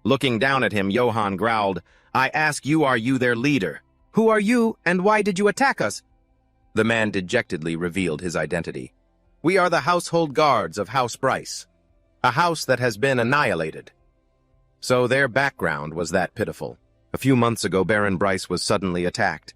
Looking down at him, Johann growled, "I ask you, are you their leader?" "Who are you, and why did you attack us?" The man dejectedly revealed his identity. "We are the household guards of House Bryce, a house that has been annihilated." So their background was that pitiful. A few months ago, Baron Bryce was suddenly attacked.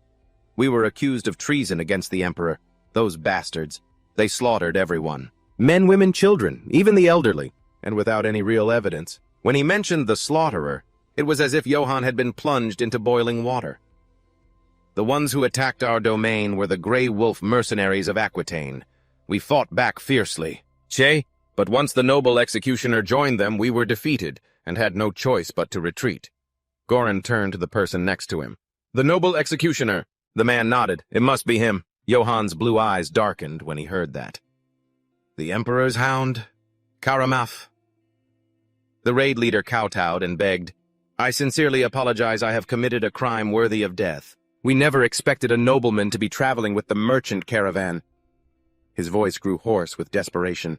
We were accused of treason against the Emperor. Those bastards. They slaughtered everyone. Men, women, children, even the elderly, and without any real evidence. When he mentioned the slaughterer, it was as if Johann had been plunged into boiling water. The ones who attacked our domain were the Grey Wolf mercenaries of Aquitaine. We fought back fiercely. But once the noble executioner joined them, we were defeated, and had no choice but to retreat. Goran turned to the person next to him. "The noble executioner." The man nodded. "It must be him." Johann's blue eyes darkened when he heard that. "The Emperor's hound? Karamaf?" The raid leader kowtowed and begged, "I sincerely apologize. I have committed a crime worthy of death. We never expected a nobleman to be traveling with the merchant caravan." His voice grew hoarse with desperation.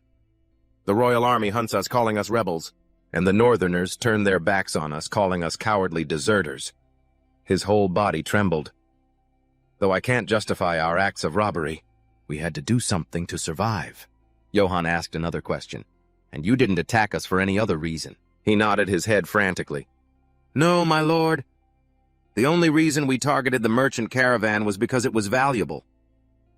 "The royal army hunts us, calling us rebels, and the northerners turn their backs on us, calling us cowardly deserters." His whole body trembled. "Though I can't justify our acts of robbery, we had to do something to survive." Johann asked another question. "And you didn't attack us for any other reason?" He nodded his head frantically. "No, my lord. The only reason we targeted the merchant caravan was because it was valuable."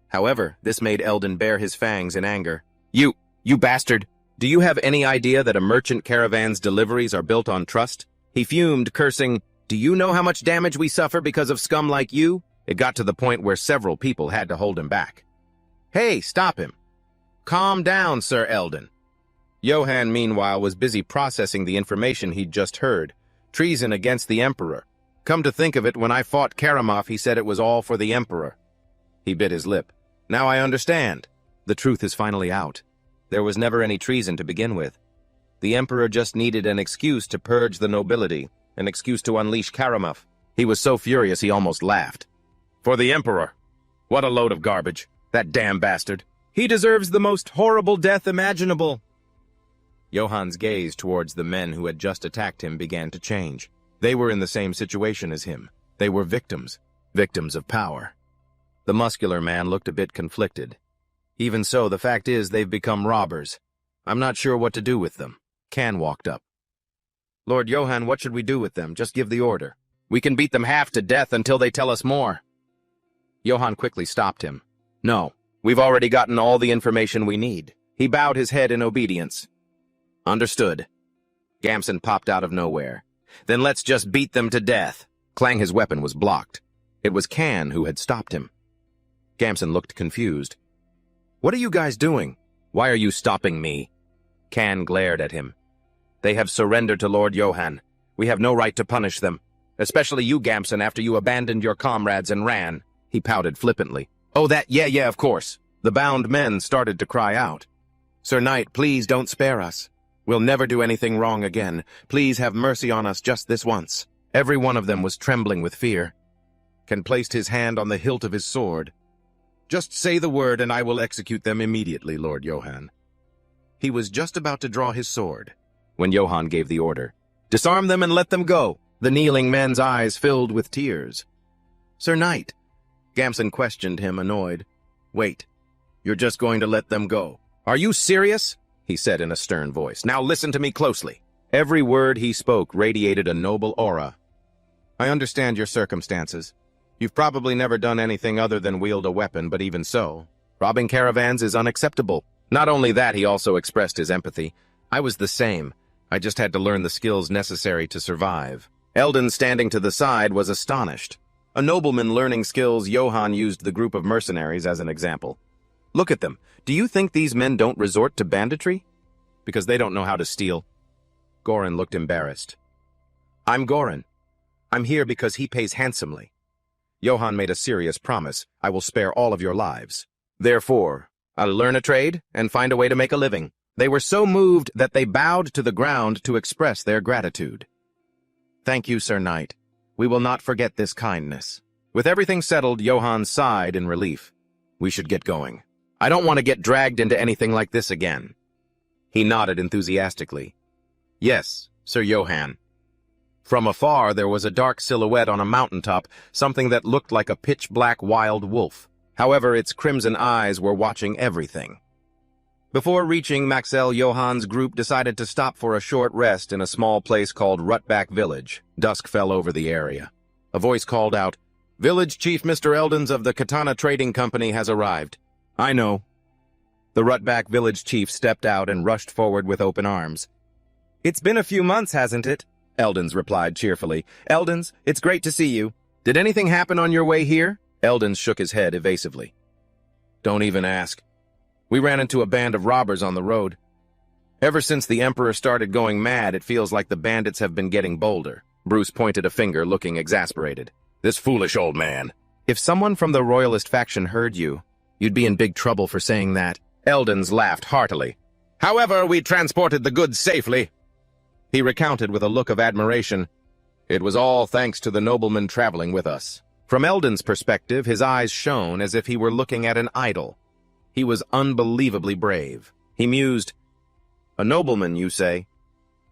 However, this made Eldon bare his fangs in anger. You bastard! Do you have any idea that a merchant caravan's deliveries are built on trust?" He fumed, cursing, "Do you know how much damage we suffer because of scum like you?" It got to the point where several people had to hold him back. "Hey, stop him. Calm down, Sir Eldon." Johann, meanwhile, was busy processing the information he'd just heard. Treason against the Emperor. Come to think of it, when I fought Karamaf, he said it was all for the Emperor. He bit his lip. "Now I understand. The truth is finally out. There was never any treason to begin with. The Emperor just needed an excuse to purge the nobility, an excuse to unleash Karamaf." He was so furious he almost laughed. "For the Emperor? What a load of garbage. That damn bastard. He deserves the most horrible death imaginable. Johan's gaze towards the men who had just attacked him began to change. They were in the same situation as him. They were victims of power. The muscular man looked a bit conflicted. Even so, the fact is they've become robbers. I'm not sure what to do with them. Can walked up. Lord Johan, what should we do with them? Just give the order. We can beat them half to death until they tell us more. Johan quickly stopped him. No, we've already gotten all the information we need. He bowed his head in obedience. Understood. Gamson popped out of nowhere. Then let's just beat them to death. Clang, his weapon was blocked. It was Can who had stopped him. Gamson looked confused. What are you guys doing? Why are you stopping me? Can glared at him. They have surrendered to Lord Johan. We have no right to punish them. Especially you, Gamson, after you abandoned your comrades and ran. He pouted flippantly. Oh, that, yeah, of course. The bound men started to cry out. Sir Knight, please don't spare us. We'll never do anything wrong again. Please have mercy on us just this once. Every one of them was trembling with fear. Can placed his hand on the hilt of his sword. Just say the word and I will execute them immediately, Lord Johan. He was just about to draw his sword when Johan gave the order. Disarm them and let them go. The kneeling men's eyes filled with tears. Sir Knight, Gamson questioned him, annoyed. Wait, you're just going to let them go? Are you serious? He said in a stern voice. Now listen to me closely. Every word he spoke radiated a noble aura. I understand your circumstances. You've probably never done anything other than wield a weapon, but even so, robbing caravans is unacceptable. Not only that, he also expressed his empathy. I was the same. I just had to learn the skills necessary to survive. Eldon, standing to the side, was astonished. A nobleman learning skills, Johan used the group of mercenaries as an example. Look at them. Do you think these men don't resort to banditry? Because they don't know how to steal. Goran looked embarrassed. I'm Goran. I'm here because he pays handsomely. Johan made a serious promise. I will spare all of your lives. Therefore, I'll learn a trade and find a way to make a living. They were so moved that they bowed to the ground to express their gratitude. Thank you, Sir Knight. We will not forget this kindness. With everything settled, Johan sighed in relief. We should get going. I don't want to get dragged into anything like this again. He nodded enthusiastically. Yes, Sir Johan. From afar, there was a dark silhouette on a mountaintop, something that looked like a pitch-black wild wolf. However, its crimson eyes were watching everything. Before reaching Maxell, Johan's group decided to stop for a short rest in a small place called Rutback Village. Dusk fell over the area. A voice called out, Village Chief Mr. Eldons of the Katana Trading Company has arrived. I know. The Rutback Village Chief stepped out and rushed forward with open arms. It's been a few months, hasn't it? Eldons replied cheerfully. Eldons, it's great to see you. Did anything happen on your way here? Eldons shook his head evasively. Don't even ask. We ran into a band of robbers on the road. Ever since the Emperor started going mad, it feels like the bandits have been getting bolder. Bruce pointed a finger, looking exasperated. This foolish old man. If someone from the Royalist faction heard you, you'd be in big trouble for saying that. Eldons laughed heartily. However, we transported the goods safely. He recounted with a look of admiration. It was all thanks to the nobleman traveling with us. From Eldon's perspective, his eyes shone as if he were looking at an idol. He was unbelievably brave. He mused, A nobleman, you say?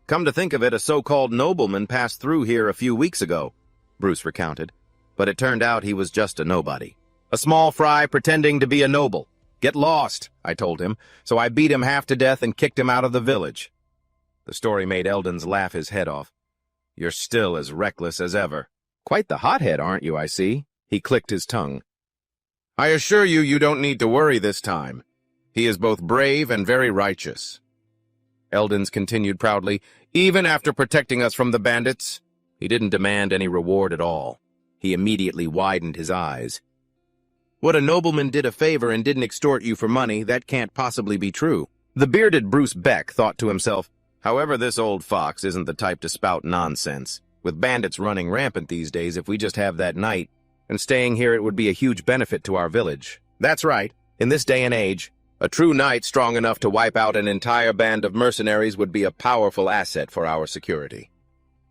Come to think of it, a so-called nobleman passed through here a few weeks ago, Bruce recounted. But it turned out he was just a nobody. A small fry pretending to be a noble. Get lost, I told him, so I beat him half to death and kicked him out of the village. The story made Eldons laugh his head off. You're still as reckless as ever. Quite the hothead, aren't you, I see? He clicked his tongue. I assure you, you don't need to worry this time. He is both brave and very righteous. Eldons continued proudly, even after protecting us from the bandits. He didn't demand any reward at all. He immediately widened his eyes. What a nobleman did a favor and didn't extort you for money, that can't possibly be true. The bearded Bruce Beck thought to himself, however, this old fox isn't the type to spout nonsense. With bandits running rampant these days, if we just have that knight, and staying here it would be a huge benefit to our village. That's right. In this day and age, a true knight strong enough to wipe out an entire band of mercenaries would be a powerful asset for our security.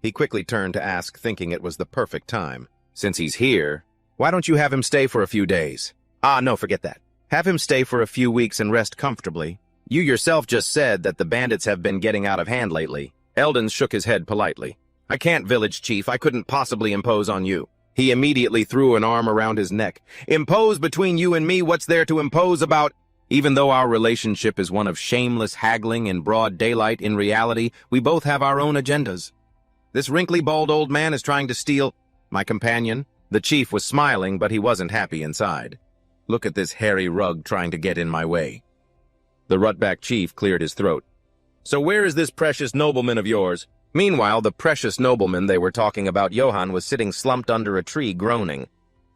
He quickly turned to ask, thinking it was the perfect time. Since he's here, why don't you have him stay for a few days? Ah, no, forget that. Have him stay for a few weeks and rest comfortably. You yourself just said that the bandits have been getting out of hand lately. Eldon shook his head politely. I can't, village chief. I couldn't possibly impose on you. He immediately threw an arm around his neck. Impose between you and me? What's there to impose about? Even though our relationship is one of shameless haggling in broad daylight, in reality, we both have our own agendas. This wrinkly, bald old man is trying to steal my companion. The chief was smiling, but he wasn't happy inside. Look at this hairy rug trying to get in my way. The Rutback chief cleared his throat. So where is this precious nobleman of yours? Meanwhile, the precious nobleman they were talking about, Johann, was sitting slumped under a tree, groaning.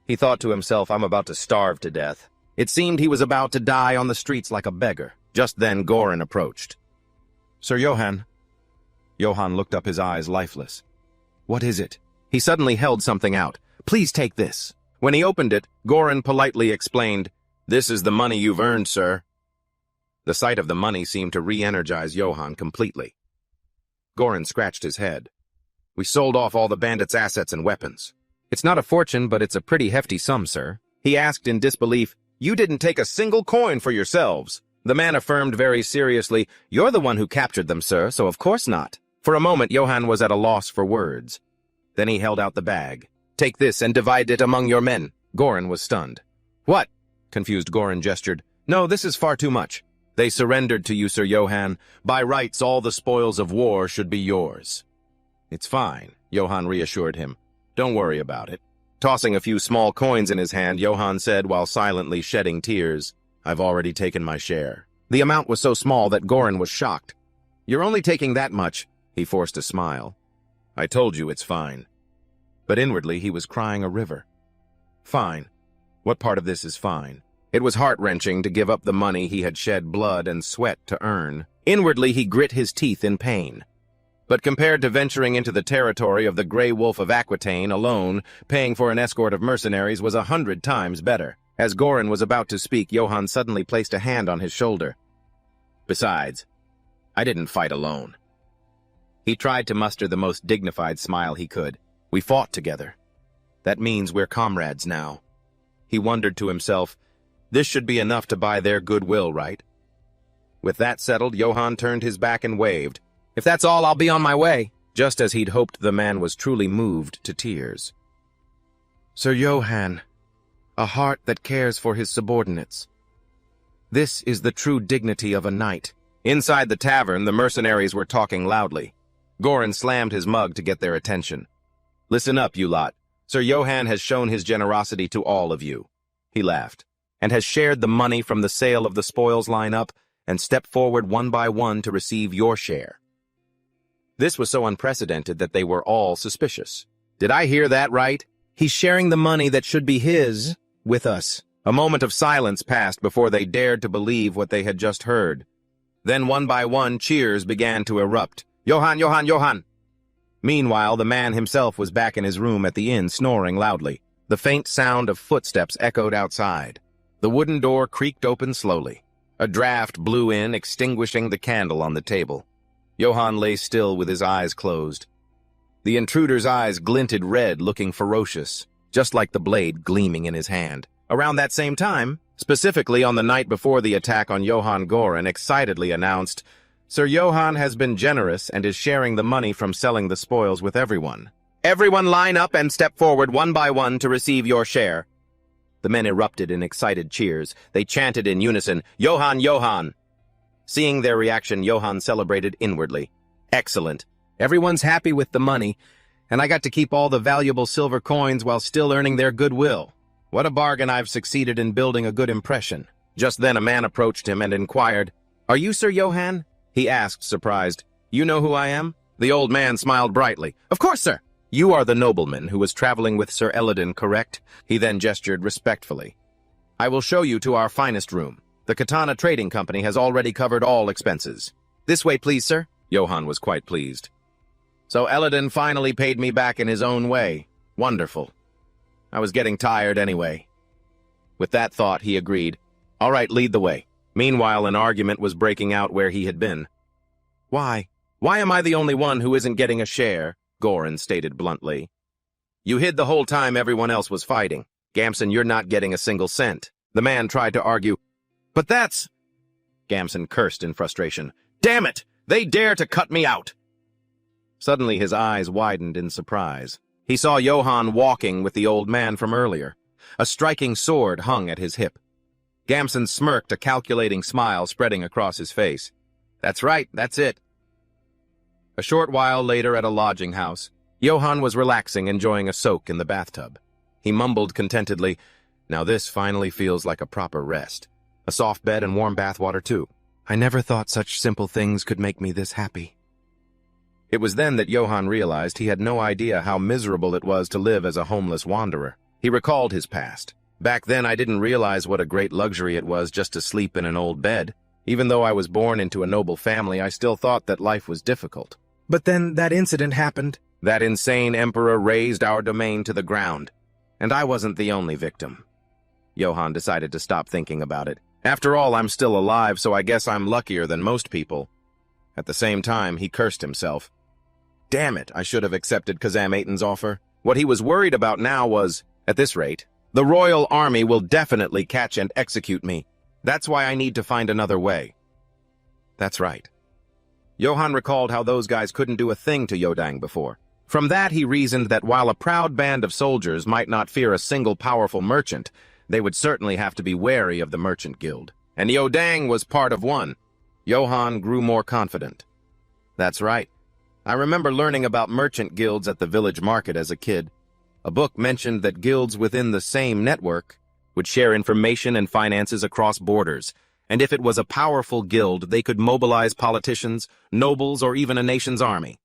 He thought to himself, I'm about to starve to death. It seemed he was about to die on the streets like a beggar. Just then Goran approached. Sir Johann. Johann looked up, his eyes lifeless. What is it? He suddenly held something out. Please take this. When he opened it, Goran politely explained, This is the money you've earned, sir. The sight of the money seemed to re-energize Johann completely. Goran scratched his head. We sold off all the bandits' assets and weapons. It's not a fortune, but it's a pretty hefty sum, sir. He asked in disbelief, You didn't take a single coin for yourselves. The man affirmed very seriously, You're the one who captured them, sir, so of course not. For a moment, Johann was at a loss for words. Then he held out the bag. Take this and divide it among your men. Goran was stunned. What? Confused Goran gestured. No, this is far too much. They surrendered to you, Sir Johann. By rights, all the spoils of war should be yours. It's fine, Johann reassured him. Don't worry about it. Tossing a few small coins in his hand, Johann said while silently shedding tears, I've already taken my share. The amount was so small that Goran was shocked. You're only taking that much, he forced a smile. I told you it's fine. But inwardly he was crying a river. Fine. What part of this is fine? It was heart-wrenching to give up the money he had shed blood and sweat to earn. Inwardly he grit his teeth in pain. But compared to venturing into the territory of the Grey Wolf of Aquitaine alone, paying for an escort of mercenaries was 100 times better. As Goran was about to speak, Johann suddenly placed a hand on his shoulder. Besides, I didn't fight alone. He tried to muster the most dignified smile he could. We fought together. That means we're comrades now. He wondered to himself, this should be enough to buy their goodwill, right? With that settled, Johann turned his back and waved. If that's all, I'll be on my way. Just as he'd hoped, the man was truly moved to tears. Sir Johann, a heart that cares for his subordinates. This is the true dignity of a knight. Inside the tavern, the mercenaries were talking loudly. Goran slammed his mug to get their attention. Listen up, you lot. Sir Johann has shown his generosity to all of you. He laughed, and has shared the money from the sale of the spoils line up and stepped forward one by one to receive your share. This was so unprecedented that they were all suspicious. Did I hear that right? He's sharing the money that should be his with us. A moment of silence passed before they dared to believe what they had just heard. Then one by one, cheers began to erupt. Johann, Johann, Johann! Meanwhile, the man himself was back in his room at the inn, snoring loudly. The faint sound of footsteps echoed outside. The wooden door creaked open slowly. A draft blew in, extinguishing the candle on the table. Johann lay still with his eyes closed. The intruder's eyes glinted red, looking ferocious, just like the blade gleaming in his hand. Around that same time, specifically on the night before the attack on Johann, Goran excitedly announced, Sir Johann has been generous and is sharing the money from selling the spoils with everyone. Everyone line up and step forward one by one to receive your share. The men erupted in excited cheers. They chanted in unison, Johann, Johann! Seeing their reaction, Johann celebrated inwardly. Excellent. Everyone's happy with the money, and I got to keep all the valuable silver coins while still earning their goodwill. What a bargain. I've succeeded in building a good impression. Just then a man approached him and inquired, Are you Sir Johann? He asked, surprised. You know who I am? The old man smiled brightly. Of course, sir. You are the nobleman who was traveling with Sir Eladin, correct? He then gestured respectfully. I will show you to our finest room. The Katana Trading Company has already covered all expenses. This way, please, sir. Johann was quite pleased. So Eladin finally paid me back in his own way. Wonderful. I was getting tired anyway. With that thought, he agreed. All right, lead the way. Meanwhile, an argument was breaking out where he had been. Why? Why am I the only one who isn't getting a share? Goran stated bluntly. You hid the whole time everyone else was fighting. Gamson, you're not getting a single cent. The man tried to argue. "But that's—" Gamson cursed in frustration. "Damn it! They dare to cut me out!" Suddenly his eyes widened in surprise. He saw Johann walking with the old man from earlier. A striking sword hung at his hip. Gamson smirked, a calculating smile spreading across his face. "That's right, that's it." A short while later at a lodging house, Johann was relaxing, enjoying a soak in the bathtub. He mumbled contentedly, "Now this finally feels like a proper rest. A soft bed and warm bath water too. I never thought such simple things could make me this happy." It was then that Johann realized he had no idea how miserable it was to live as a homeless wanderer. He recalled his past. "Back then I didn't realize what a great luxury it was just to sleep in an old bed. Even though I was born into a noble family, I still thought that life was difficult. But then that incident happened. That insane emperor razed our domain to the ground. And I wasn't the only victim." Johann decided to stop thinking about it. "After all, I'm still alive, so I guess I'm luckier than most people." At the same time, he cursed himself. Damn it, I should have accepted Kazam Aiton's offer. What he was worried about now was, at this rate, the royal army will definitely catch and execute me. That's why I need to find another way. That's right. Johann recalled how those guys couldn't do a thing to Yodang before. From that, he reasoned that while a proud band of soldiers might not fear a single powerful merchant, they would certainly have to be wary of the merchant guild. And Yodang was part of one. Johann grew more confident. That's right. I remember learning about merchant guilds at the village market as a kid. A book mentioned that guilds within the same network would share information and finances across borders, and if it was a powerful guild, they could mobilize politicians, nobles, or even a nation's army.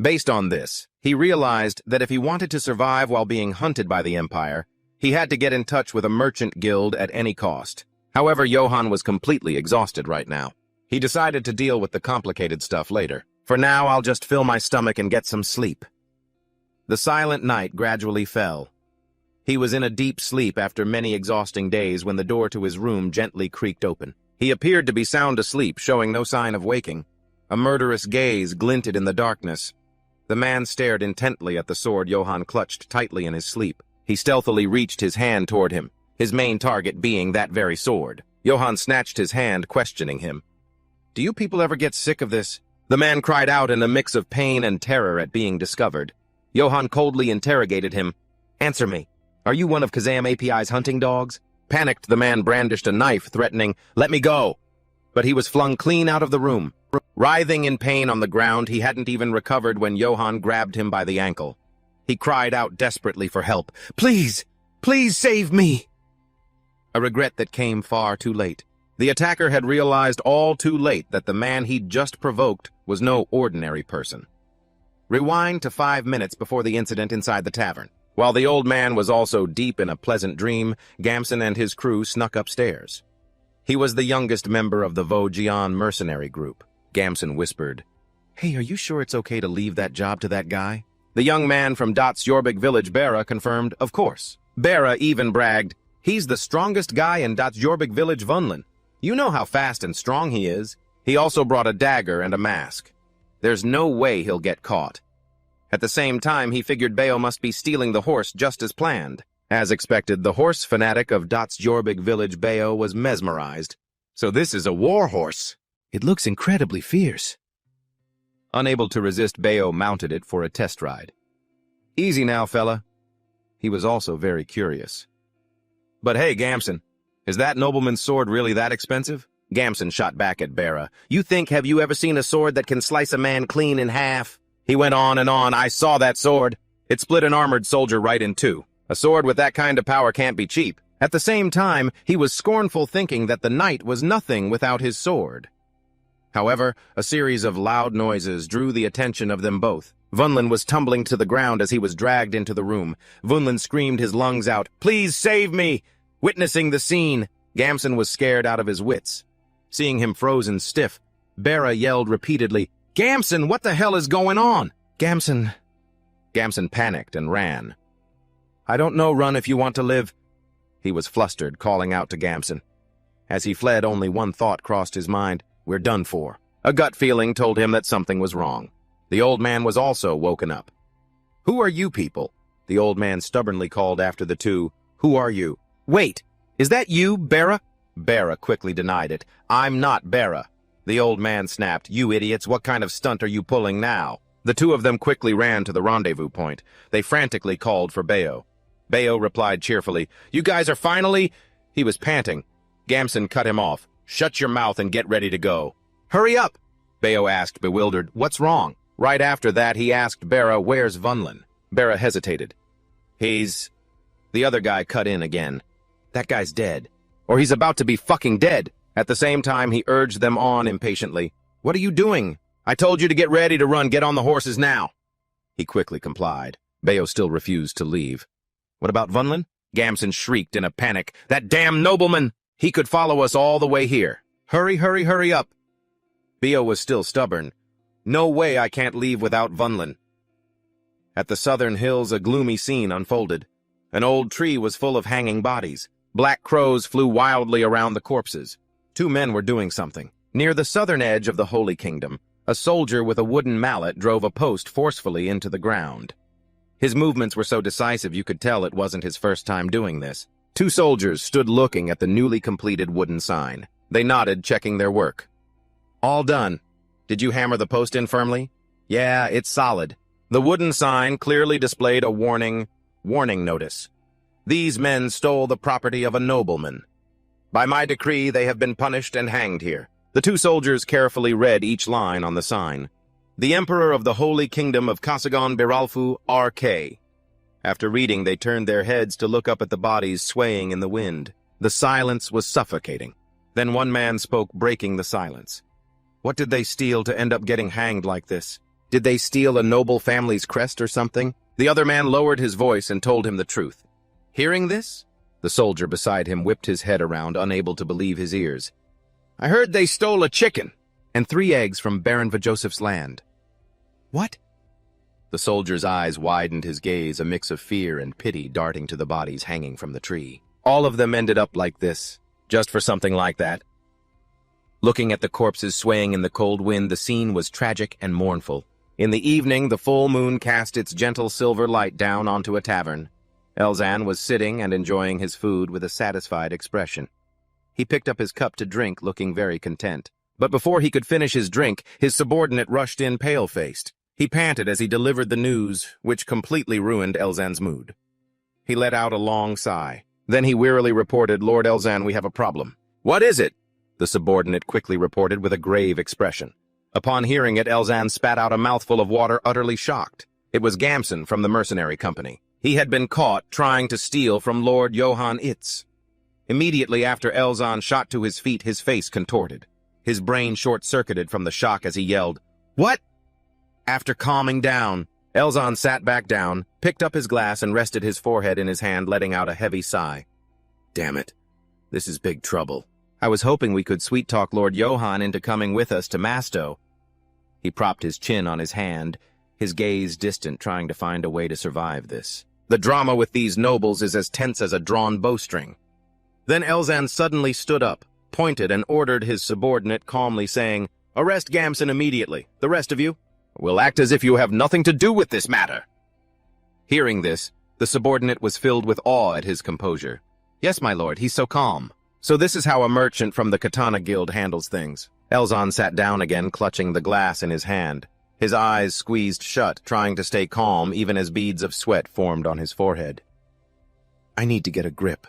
Based on this, he realized that if he wanted to survive while being hunted by the Empire, he had to get in touch with a merchant guild at any cost. However, Johann was completely exhausted right now. He decided to deal with the complicated stuff later. For now, I'll just fill my stomach and get some sleep. The silent night gradually fell. He was in a deep sleep after many exhausting days when the door to his room gently creaked open. He appeared to be sound asleep, showing no sign of waking. A murderous gaze glinted in the darkness. The man stared intently at the sword Johann clutched tightly in his sleep. He stealthily reached his hand toward him, his main target being that very sword. Johann snatched his hand, questioning him. "Do you people ever get sick of this?" The man cried out in a mix of pain and terror at being discovered. Johann coldly interrogated him. "Answer me. Are you one of Kazam API's hunting dogs?" Panicked, the man brandished a knife, threatening, "Let me go!" But he was flung clean out of the room. Writhing in pain on the ground, he hadn't even recovered when Johann grabbed him by the ankle. He cried out desperately for help. "Please! Please save me!" A regret that came far too late. The attacker had realized all too late that the man he'd just provoked was no ordinary person. Rewind to 5 minutes before the incident inside the tavern. While the old man was also deep in a pleasant dream, Gamson and his crew snuck upstairs. He was the youngest member of the Vojian mercenary group. Gamson whispered, "Hey, are you sure it's okay to leave that job to that guy?" The young man from Dot's Yorbik village, Bera, confirmed, "Of course." Bera even bragged, "He's the strongest guy in Dot's Yorbik village, Vunlin. You know how fast and strong he is." He also brought a dagger and a mask. There's no way he'll get caught. At the same time, he figured Bayo must be stealing the horse just as planned. As expected, the horse fanatic of Dot's Yorbik village, Bayo, was mesmerized. "So this is a war horse. It looks incredibly fierce." Unable to resist, Bayo mounted it for a test ride. "Easy now, fella." He was also very curious. "But hey, Gamson, is that nobleman's sword really that expensive?" Gamson shot back at Bera. Have you ever seen a sword that can slice a man clean in half?" He went on and on. "I saw that sword. It split an armored soldier right in two. A sword with that kind of power can't be cheap." At the same time, he was scornful, thinking that the knight was nothing without his sword. However, a series of loud noises drew the attention of them both. Vunlin was tumbling to the ground as he was dragged into the room. Vunlin screamed his lungs out, "Please save me!" Witnessing the scene, Gamson was scared out of his wits. Seeing him frozen stiff, Bera yelled repeatedly, "Gamson, what the hell is going on?" Gamson panicked and ran. "I don't know, run if you want to live." He was flustered, calling out to Gamson. As he fled, only one thought crossed his mind: we're done for. A gut feeling told him that something was wrong. The old man was also woken up. "Who are you people?" The old man stubbornly called after the two. "Who are you?" "Wait! "Is that you, Bera?" Bera quickly denied it. "I'm not Bera." The old man snapped. "You idiots, what kind of stunt are you pulling now?" The two of them quickly ran to the rendezvous point. They frantically called for Bayo. Bayo replied cheerfully, "You guys are finally—" He was panting. Gamson cut him off. "Shut your mouth and get ready to go." "Hurry up!" Bayo asked, bewildered. "What's wrong?" Right after that, he asked Bera, "Where's Vunlin?" Bera hesitated. "He's—" The other guy cut in again. "That guy's dead. Or he's about to be fucking dead." At the same time, he urged them on impatiently. "What are you doing? I told you to get ready to run. Get on the horses now." He quickly complied. Bayo still refused to leave. "What about Vunlin?" Gamson shrieked in a panic. "That damn nobleman! He could follow us all the way here. Hurry, hurry, hurry up." Bayo was still stubborn. "No way I can't leave without Vunlin." At the southern hills, a gloomy scene unfolded. An old tree was full of hanging bodies. Black crows flew wildly around the corpses. Two men were doing something. Near the southern edge of the Holy Kingdom, a soldier with a wooden mallet drove a post forcefully into the ground. His movements were so decisive you could tell it wasn't his first time doing this. Two soldiers stood looking at the newly completed wooden sign. They nodded, checking their work. "All done. Did you hammer the post in firmly?" "Yeah, it's solid." The wooden sign clearly displayed a warning notice. "These men stole the property of a nobleman. By my decree, they have been punished and hanged here." The two soldiers carefully read each line on the sign. "The Emperor of the Holy Kingdom of Kasagon Biralfu, R.K." After reading, they turned their heads to look up at the bodies swaying in the wind. The silence was suffocating. Then one man spoke, breaking the silence. "What did they steal to end up getting hanged like this? Did they steal a noble family's crest or something?" The other man lowered his voice and told him the truth. Hearing this, the soldier beside him whipped his head around, unable to believe his ears. "I heard they stole a chicken and 3 eggs from Baron Vajoseph's land." "What?" The soldier's eyes widened, his gaze a mix of fear and pity darting to the bodies hanging from the tree. "All of them ended up like this, just for something like that." Looking at the corpses swaying in the cold wind, the scene was tragic and mournful. In the evening, the full moon cast its gentle silver light down onto a tavern. Elzan was sitting and enjoying his food with a satisfied expression. He picked up his cup to drink, looking very content. But before he could finish his drink, his subordinate rushed in pale-faced. He panted as he delivered the news, which completely ruined Elzan's mood. He let out a long sigh. Then he wearily reported, "Lord Elzan, we have a problem." "What is it?" the subordinate quickly reported with a grave expression. Upon hearing it, Elzan spat out a mouthful of water, utterly shocked. It was Gamson from the mercenary company. He had been caught trying to steal from Lord Johann Itz. Immediately after Elzan shot to his feet, his face contorted. His brain short-circuited from the shock as he yelled, "What?" After calming down, Elzan sat back down, picked up his glass, and rested his forehead in his hand, letting out a heavy sigh. "Damn it. This is big trouble. I was hoping we could sweet-talk Lord Johann into coming with us to Masto." He propped his chin on his hand, his gaze distant, trying to find a way to survive this. The drama with these nobles is as tense as a drawn bowstring. Then Elzan suddenly stood up, pointed, and ordered his subordinate, calmly saying, "Arrest Gamson immediately. The rest of you will act as if you have nothing to do with this matter." Hearing this, the subordinate was filled with awe at his composure. "Yes, my lord, he's so calm." So this is how a merchant from the Katana Guild handles things. Elzan sat down again, clutching the glass in his hand. His eyes squeezed shut, trying to stay calm even as beads of sweat formed on his forehead. "I need to get a grip.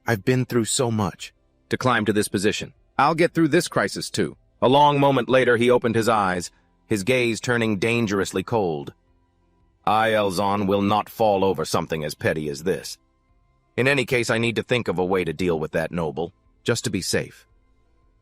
I've been through so much to climb to this position. I'll get through this crisis too." A long moment later, he opened his eyes, his gaze turning dangerously cold. "I, Elzan, will not fall over something as petty as this. In any case, I need to think of a way to deal with that noble, just to be safe."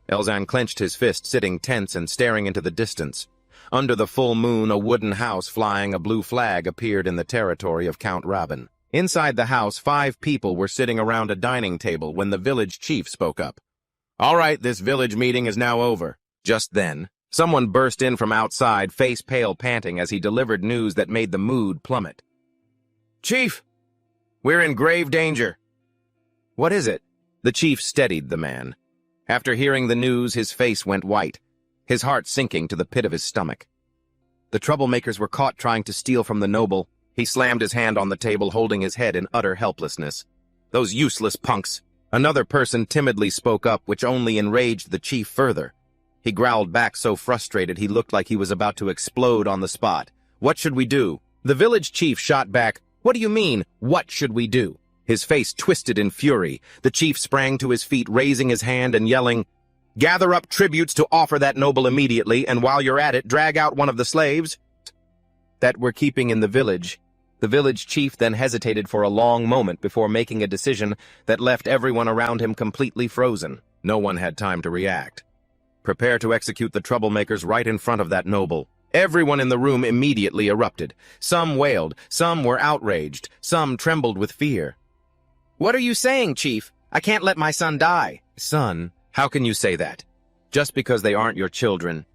Elzan clenched his fist, sitting tense and staring into the distance. Under the full moon, a wooden house flying a blue flag appeared in the territory of Count Rabin. Inside the house, 5 people were sitting around a dining table when the village chief spoke up. "All right, this village meeting is now over." Just then, someone burst in from outside, face pale, panting, as he delivered news that made the mood plummet. "Chief, we're in grave danger." "What is it?" The chief steadied the man. After hearing the news, his face went white, his heart sinking to the pit of his stomach. "The troublemakers were caught trying to steal from the noble." He slammed his hand on the table, holding his head in utter helplessness. "Those useless punks. Another person timidly spoke up, which only enraged the chief further. He growled back so frustrated he looked like he was about to explode on the spot. "What should we do?" The village chief shot back, "What do you mean, what should we do?" His face twisted in fury. The chief sprang to his feet, raising his hand and yelling, "Gather up tributes to offer that noble immediately, and while you're at it, drag out one of the slaves that we're keeping in the village." The village chief then hesitated for a long moment before making a decision that left everyone around him completely frozen. No one had time to react. Prepare to execute the troublemakers right in front of that noble. Everyone in the room immediately erupted. Some wailed, some were outraged, some trembled with fear. "What are you saying, Chief? I can't let my son die." "Son? How can you say that? Just because they aren't your children."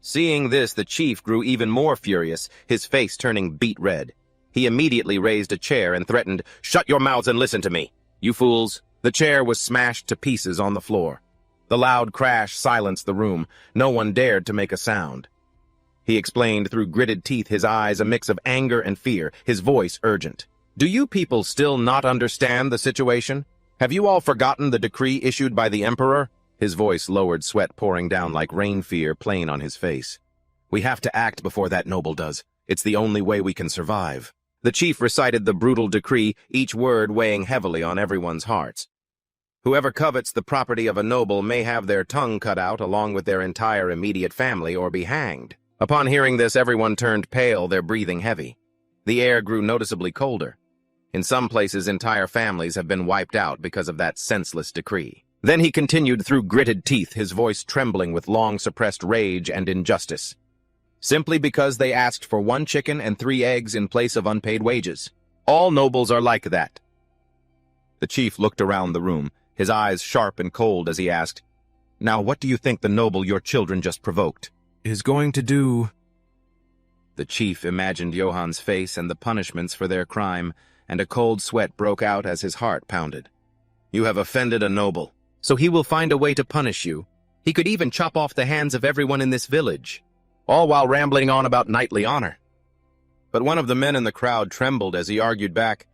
Seeing this, the chief grew even more furious, his face turning beet red. He immediately raised a chair and threatened, "Shut your mouths and listen to me, you fools." The chair was smashed to pieces on the floor. The loud crash silenced the room. No one dared to make a sound. He explained through gritted teeth, his eyes a mix of anger and fear, his voice urgent. "Do you people still not understand the situation? Have you all forgotten the decree issued by the emperor?" His voice lowered, sweat pouring down like rain, fear plain on his face. "We have to act before that noble does. It's the only way we can survive." The chief recited the brutal decree, each word weighing heavily on everyone's hearts. "Whoever covets the property of a noble may have their tongue cut out along with their entire immediate family or be hanged." Upon hearing this, everyone turned pale, their breathing heavy. The air grew noticeably colder. In some places, entire families have been wiped out because of that senseless decree. Then he continued through gritted teeth, his voice trembling with long-suppressed rage and injustice. "Simply because they asked for 1 chicken and 3 eggs in place of unpaid wages. All nobles are like that." The chief looked around the room, his eyes sharp and cold as he asked, "Now what do you think the noble your children just provoked is going to do?" The chief imagined Johann's face and the punishments for their crime, and a cold sweat broke out as his heart pounded. "You have offended a noble, so he will find a way to punish you. He could even chop off the hands of everyone in this village, all while rambling on about knightly honor." But one of the men in the crowd trembled as he argued back,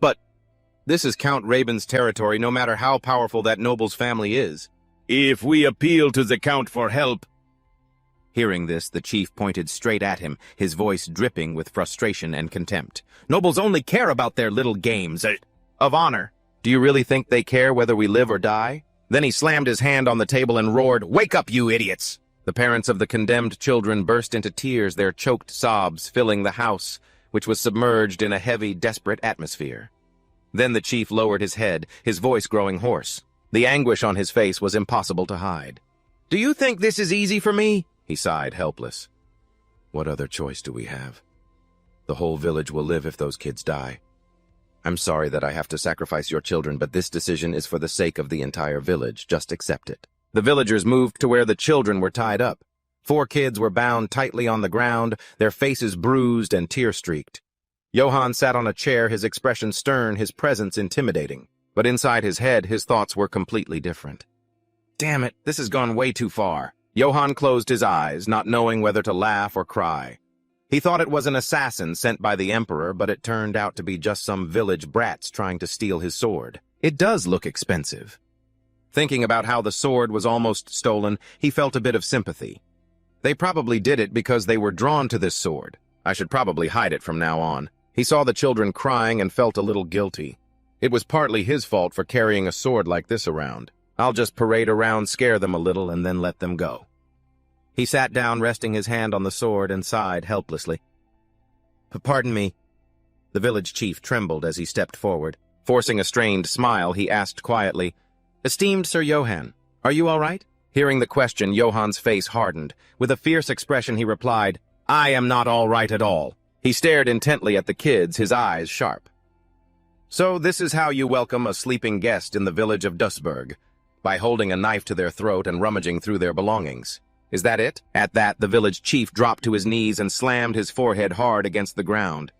"But this is Count Raven's territory, no matter how powerful that noble's family is. If we appeal to the Count for help—" Hearing this, the chief pointed straight at him, his voice dripping with frustration and contempt. "Nobles only care about their little games of honor. Do you really think they care whether we live or die?" Then he slammed his hand on the table and roared, "Wake up, you idiots!" The parents of the condemned children burst into tears, their choked sobs filling the house, which was submerged in a heavy, desperate atmosphere. Then the chief lowered his head, his voice growing hoarse. The anguish on his face was impossible to hide. "Do you think this is easy for me?" He sighed, helpless. "What other choice do we have? The whole village will live if those kids die. I'm sorry that I have to sacrifice your children, but this decision is for the sake of the entire village. Just accept it." The villagers moved to where the children were tied up. 4 kids were bound tightly on the ground, their faces bruised and tear-streaked. Johann sat on a chair, his expression stern, his presence intimidating. But inside his head, his thoughts were completely different. "Damn it, this has gone way too far." Johann closed his eyes, not knowing whether to laugh or cry. He thought it was an assassin sent by the emperor, but it turned out to be just some village brats trying to steal his sword. It does look expensive. Thinking about how the sword was almost stolen, he felt a bit of sympathy. They probably did it because they were drawn to this sword. I should probably hide it from now on. He saw the children crying and felt a little guilty. It was partly his fault for carrying a sword like this around. I'll just parade around, scare them a little, and then let them go. He sat down, resting his hand on the sword, and sighed helplessly. "Pardon me." The village chief trembled as he stepped forward. Forcing a strained smile, he asked quietly, "Esteemed Sir Johann, are you all right?" Hearing the question, Johann's face hardened. With a fierce expression, he replied, "I am not all right at all." He stared intently at the kids, his eyes sharp. "So this is how you welcome a sleeping guest in the village of Duisburg, by holding a knife to their throat and rummaging through their belongings. Is that it?" At that, the village chief dropped to his knees and slammed his forehead hard against the ground.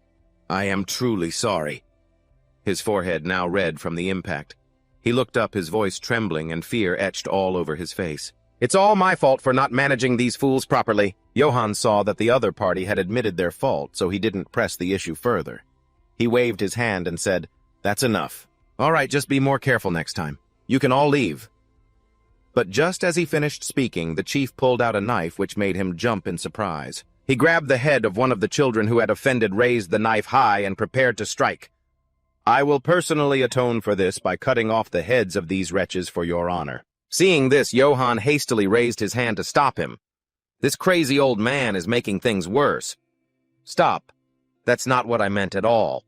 "I am truly sorry." His forehead now red from the impact. He looked up, his voice trembling and fear etched all over his face. "It's all my fault for not managing these fools properly." Johann saw that the other party had admitted their fault, so he didn't press the issue further. He waved his hand and said, "That's enough. All right, just be more careful next time. You can all leave. But just as he finished speaking, the chief pulled out a knife which made him jump in surprise. He grabbed the head of one of the children who had offended, raised the knife high, and prepared to strike. I will personally atone for this by cutting off the heads of these wretches for your honor. Seeing this, Johann hastily raised his hand to stop him. This crazy old man is making things worse. Stop. That's not what I meant at all.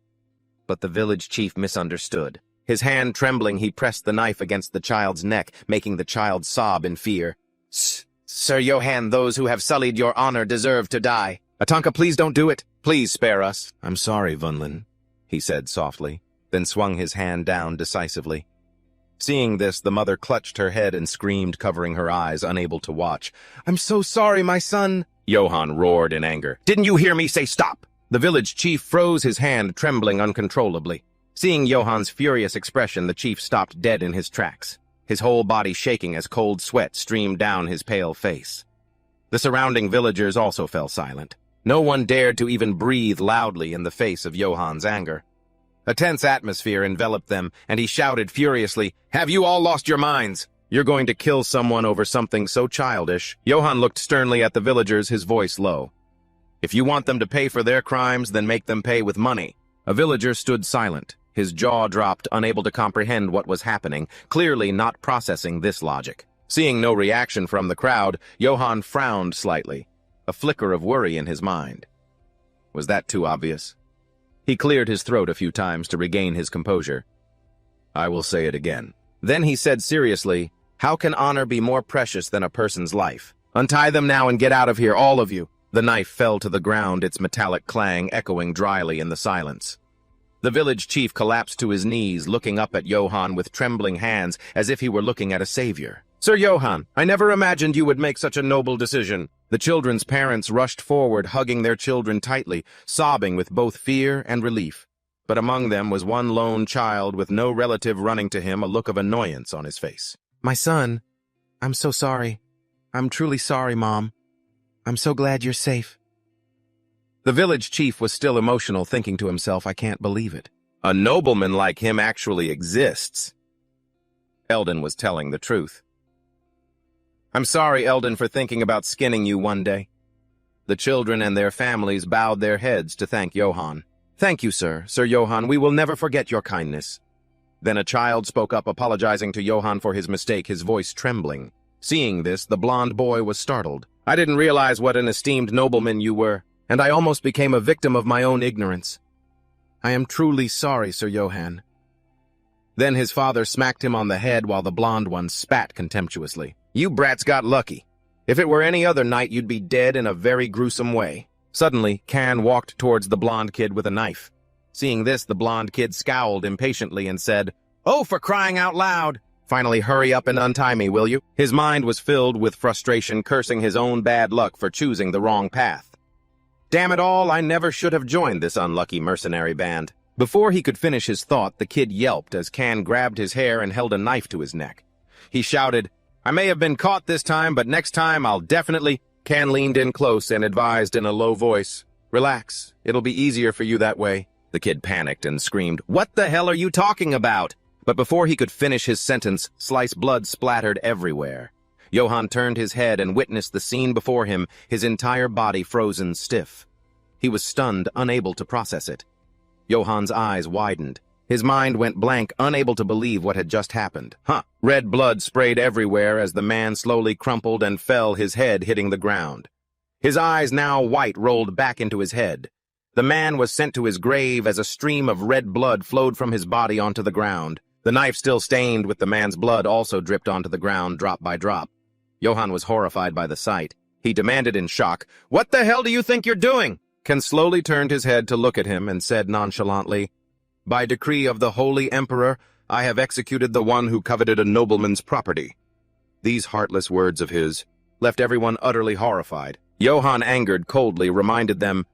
But the village chief misunderstood. His hand trembling, he pressed the knife against the child's neck, making the child sob in fear. Sir Johann, those who have sullied your honor deserve to die. Atanka, please don't do it. Please spare us. I'm sorry, Vunlin, he said softly, then swung his hand down decisively. Seeing this, the mother clutched her head and screamed, covering her eyes, unable to watch. I'm so sorry, my son, Johann roared in anger. Didn't you hear me say stop? The village chief froze his hand, trembling uncontrollably. Seeing Johann's furious expression, the chief stopped dead in his tracks, his whole body shaking as cold sweat streamed down his pale face. The surrounding villagers also fell silent. No one dared to even breathe loudly in the face of Johann's anger. A tense atmosphere enveloped them, and he shouted furiously, Have you all lost your minds? You're going to kill someone over something so childish? Johann looked sternly at the villagers, his voice low. If you want them to pay for their crimes, then make them pay with money. A villager stood silent. His jaw dropped, unable to comprehend what was happening, clearly not processing this logic. Seeing no reaction from the crowd, Johann frowned slightly, a flicker of worry in his mind. Was that too obvious? He cleared his throat a few times to regain his composure. I will say it again. Then he said seriously, How can honor be more precious than a person's life? Untie them now and get out of here, all of you. The knife fell to the ground, its metallic clang echoing dryly in the silence. The village chief collapsed to his knees, looking up at Johann with trembling hands, as if he were looking at a savior. Sir Johann, I never imagined you would make such a noble decision. The children's parents rushed forward, hugging their children tightly, sobbing with both fear and relief. But among them was one lone child with no relative running to him, a look of annoyance on his face. My son, I'm so sorry. I'm truly sorry, Mom. I'm so glad you're safe. The village chief was still emotional, thinking to himself, I can't believe it. A nobleman like him actually exists. Eldon was telling the truth. I'm sorry, Eldon, for thinking about skinning you one day. The children and their families bowed their heads to thank Johann. Thank you, sir. Sir Johann, we will never forget your kindness. Then a child spoke up, apologizing to Johann for his mistake, his voice trembling. Seeing this, the blond boy was startled. I didn't realize what an esteemed nobleman you were, and I almost became a victim of my own ignorance. I am truly sorry, Sir Johann. Then his father smacked him on the head while the blond one spat contemptuously. You brats got lucky. If it were any other night, you'd be dead in a very gruesome way. Suddenly, Can walked towards the blond kid with a knife. Seeing this, the blond kid scowled impatiently and said, Oh, for crying out loud! Finally, hurry up and untie me, will you? His mind was filled with frustration, cursing his own bad luck for choosing the wrong path. Damn it all, I never should have joined this unlucky mercenary band. Before he could finish his thought, the kid yelped as Can grabbed his hair and held a knife to his neck. He shouted, I may have been caught this time, but next time I'll definitely... Can leaned in close and advised in a low voice, Relax, it'll be easier for you that way. The kid panicked and screamed, What the hell are you talking about? But before he could finish his sentence, sliced blood splattered everywhere. Johann turned his head and witnessed the scene before him, his entire body frozen stiff. He was stunned, unable to process it. Johann's eyes widened. His mind went blank, unable to believe what had just happened. Red blood sprayed everywhere as the man slowly crumpled and fell, his head hitting the ground. His eyes, now white, rolled back into his head. The man was sent to his grave as a stream of red blood flowed from his body onto the ground. The knife, still stained with the man's blood, also dripped onto the ground drop by drop. Johann was horrified by the sight. He demanded in shock, What the hell do you think you're doing? Ken slowly turned his head to look at him and said nonchalantly, By decree of the Holy Emperor, I have executed the one who coveted a nobleman's property. These heartless words of his left everyone utterly horrified. Johann, angered coldly, reminded them,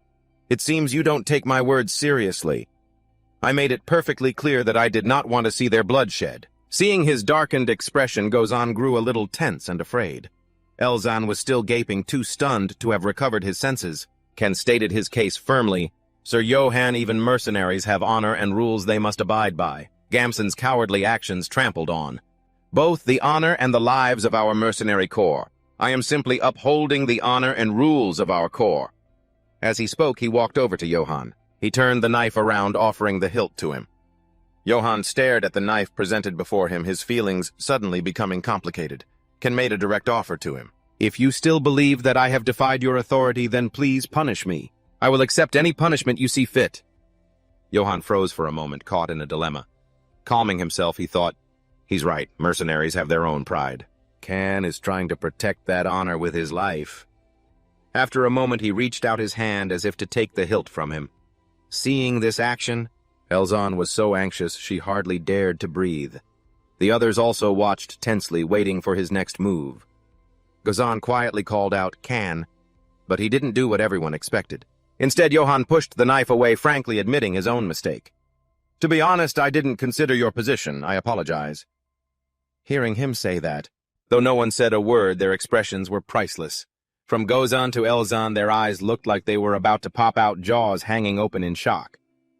It seems you don't take my words seriously. I made it perfectly clear that I did not want to see their bloodshed. Seeing his darkened expression, Gozan grew a little tense and afraid. Elzan was still gaping, too stunned to have recovered his senses. Ken stated his case firmly, Sir Johann, even mercenaries have honor and rules they must abide by. Gamson's cowardly actions trampled on both the honor and the lives of our mercenary corps. I am simply upholding the honor and rules of our corps. As he spoke, he walked over to Johann. He turned the knife around, offering the hilt to him. Johann stared at the knife presented before him, his feelings suddenly becoming complicated. Ken made a direct offer to him. If you still believe that I have defied your authority, then please punish me. I will accept any punishment you see fit. Johann froze for a moment, caught in a dilemma. Calming himself, he thought, he's right, mercenaries have their own pride. Ken is trying to protect that honor with his life. After a moment, he reached out his hand as if to take the hilt from him. Seeing this action, Elzan was so anxious she hardly dared to breathe. The others also watched tensely, waiting for his next move. Gazan quietly called out, "Can," but he didn't do what everyone expected. Instead, Johann pushed the knife away, frankly admitting his own mistake. "To be honest, I didn't consider your position. I apologize." Hearing him say that, though no one said a word, their expressions were priceless. From Gozan to Elzan, their eyes looked like they were about to pop out, jaws hanging open in shock.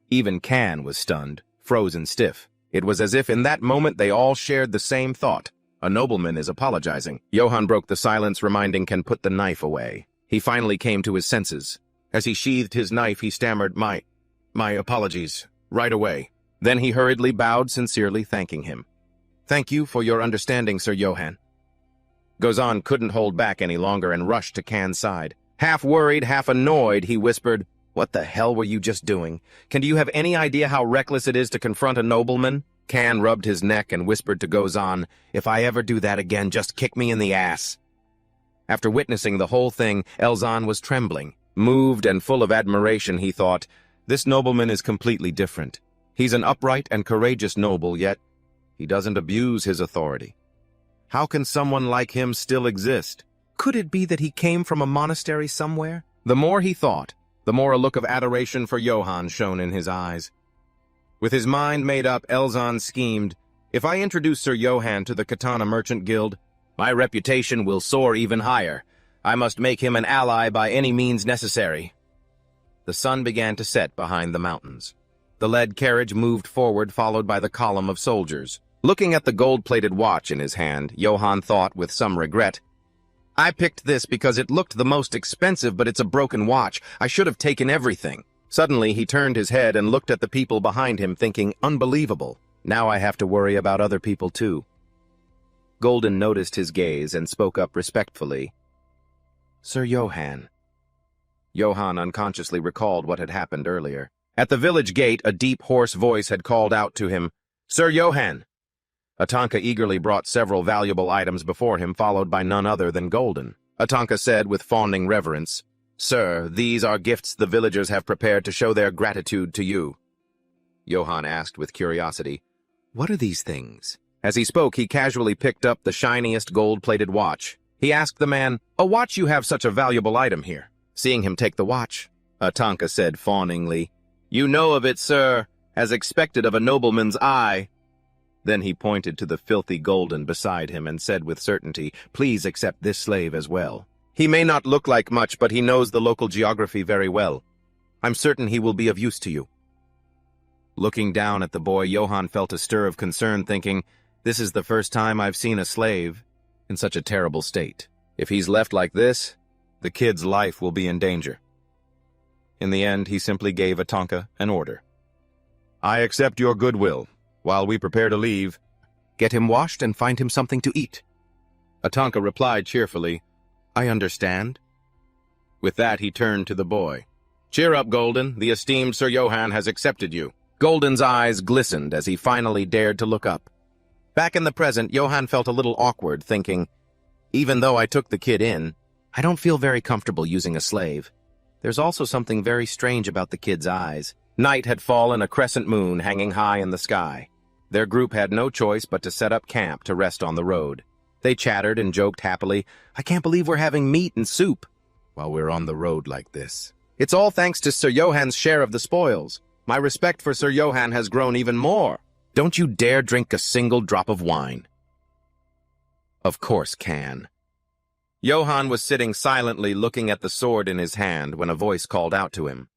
Even Can was stunned, frozen stiff. It was as if in that moment they all shared the same thought. A nobleman is apologizing. Johann broke the silence, reminding Can put the knife away. He finally came to his senses. As he sheathed his knife, he stammered, My apologies, right away." Then he hurriedly bowed, sincerely thanking him. "Thank you for your understanding, Sir Johann." Gozan couldn't hold back any longer and rushed to Can's side. Half worried, half annoyed, he whispered, "What the hell were you just doing? Do you have any idea how reckless it is to confront a nobleman?" Can rubbed his neck and whispered to Gozan, "If I ever do that again, just kick me in the ass." After witnessing the whole thing, Elzan was trembling. Moved and full of admiration, he thought, this nobleman is completely different. He's an upright and courageous noble, yet he doesn't abuse his authority. How can someone like him still exist? Could it be that he came from a monastery somewhere? The more he thought, the more a look of adoration for Johann shone in his eyes. With his mind made up, Elzan schemed, "If I introduce Sir Johann to the Katana Merchant Guild, my reputation will soar even higher. I must make him an ally by any means necessary." The sun began to set behind the mountains. The lead carriage moved forward, followed by the column of soldiers. Looking at the gold-plated watch in his hand, Johann thought with some regret, "I picked this because it looked the most expensive, but it's a broken watch. I should have taken everything." Suddenly, he turned his head and looked at the people behind him, thinking, "Unbelievable. Now I have to worry about other people, too." Golden noticed his gaze and spoke up respectfully. "Sir Johann." Johann unconsciously recalled what had happened earlier. At the village gate, a deep, hoarse voice had called out to him, "Sir Johann!" Atanka eagerly brought several valuable items before him, followed by none other than Golden. Atanka said with fawning reverence, "Sir, these are gifts the villagers have prepared to show their gratitude to you." Johann asked with curiosity, "What are these things?" As he spoke, he casually picked up the shiniest gold-plated watch. He asked the man, "A watch you have such a valuable item here?" Seeing him take the watch, Atanka said fawningly, "You know of it, sir, as expected of a nobleman's eye." Then he pointed to the filthy Golden beside him and said with certainty, "Please accept this slave as well. He may not look like much, but he knows the local geography very well. I'm certain he will be of use to you." Looking down at the boy, Johann felt a stir of concern, thinking, "This is the first time I've seen a slave in such a terrible state. If he's left like this, the kid's life will be in danger." In the end, he simply gave Atanka an order. "I accept your goodwill. While we prepare to leave, get him washed and find him something to eat." Atanka replied cheerfully, "I understand." With that, he turned to the boy. "Cheer up, Golden. The esteemed Sir Johann has accepted you." Golden's eyes glistened as he finally dared to look up. Back in the present, Johann felt a little awkward, thinking, "Even though I took the kid in, I don't feel very comfortable using a slave." There's also something very strange about the kid's eyes. Night had fallen, a crescent moon hanging high in the sky. Their group had no choice but to set up camp to rest on the road. They chattered and joked happily, "I can't believe we're having meat and soup while we're on the road like this. It's all thanks to Sir Johann's share of the spoils. My respect for Sir Johann has grown even more. Don't you dare drink a single drop of wine." Of course, Can. Johann was sitting silently looking at the sword in his hand when a voice called out to him.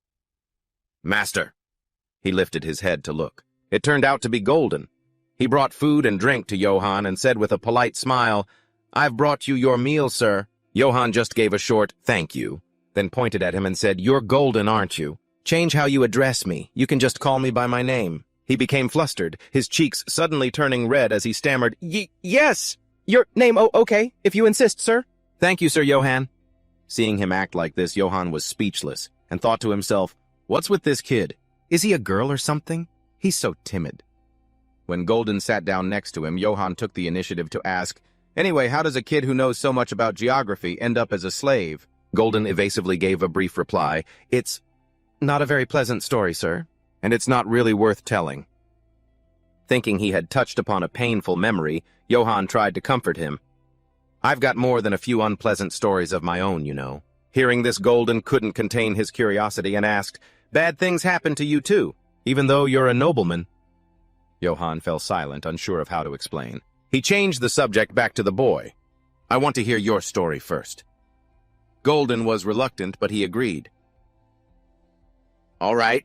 "Master!" He lifted his head to look. It turned out to be Golden. He brought food and drink to Johann and said with a polite smile, "I've brought you your meal, sir." Johann just gave a short, "Thank you," then pointed at him and said, "You're Golden, aren't you? Change how you address me. You can just call me by my name." He became flustered, his cheeks suddenly turning red as he stammered, Yes! Your name, oh, okay, if you insist, sir." "Thank you, Sir Johann." Seeing him act like this, Johann was speechless and thought to himself, "What's with this kid? Is he a girl or something? He's so timid." When Golden sat down next to him, Johann took the initiative to ask, "Anyway, how does a kid who knows so much about geography end up as a slave?" Golden evasively gave a brief reply, "It's not a very pleasant story, sir, and it's not really worth telling." Thinking he had touched upon a painful memory, Johann tried to comfort him. "I've got more than a few unpleasant stories of my own, you know." Hearing this, Golden couldn't contain his curiosity and asked, "Bad things happen to you too, even though you're a nobleman?" Johann fell silent, unsure of how to explain. He changed the subject back to the boy. "I want to hear your story first." Golden was reluctant, but he agreed. "All right."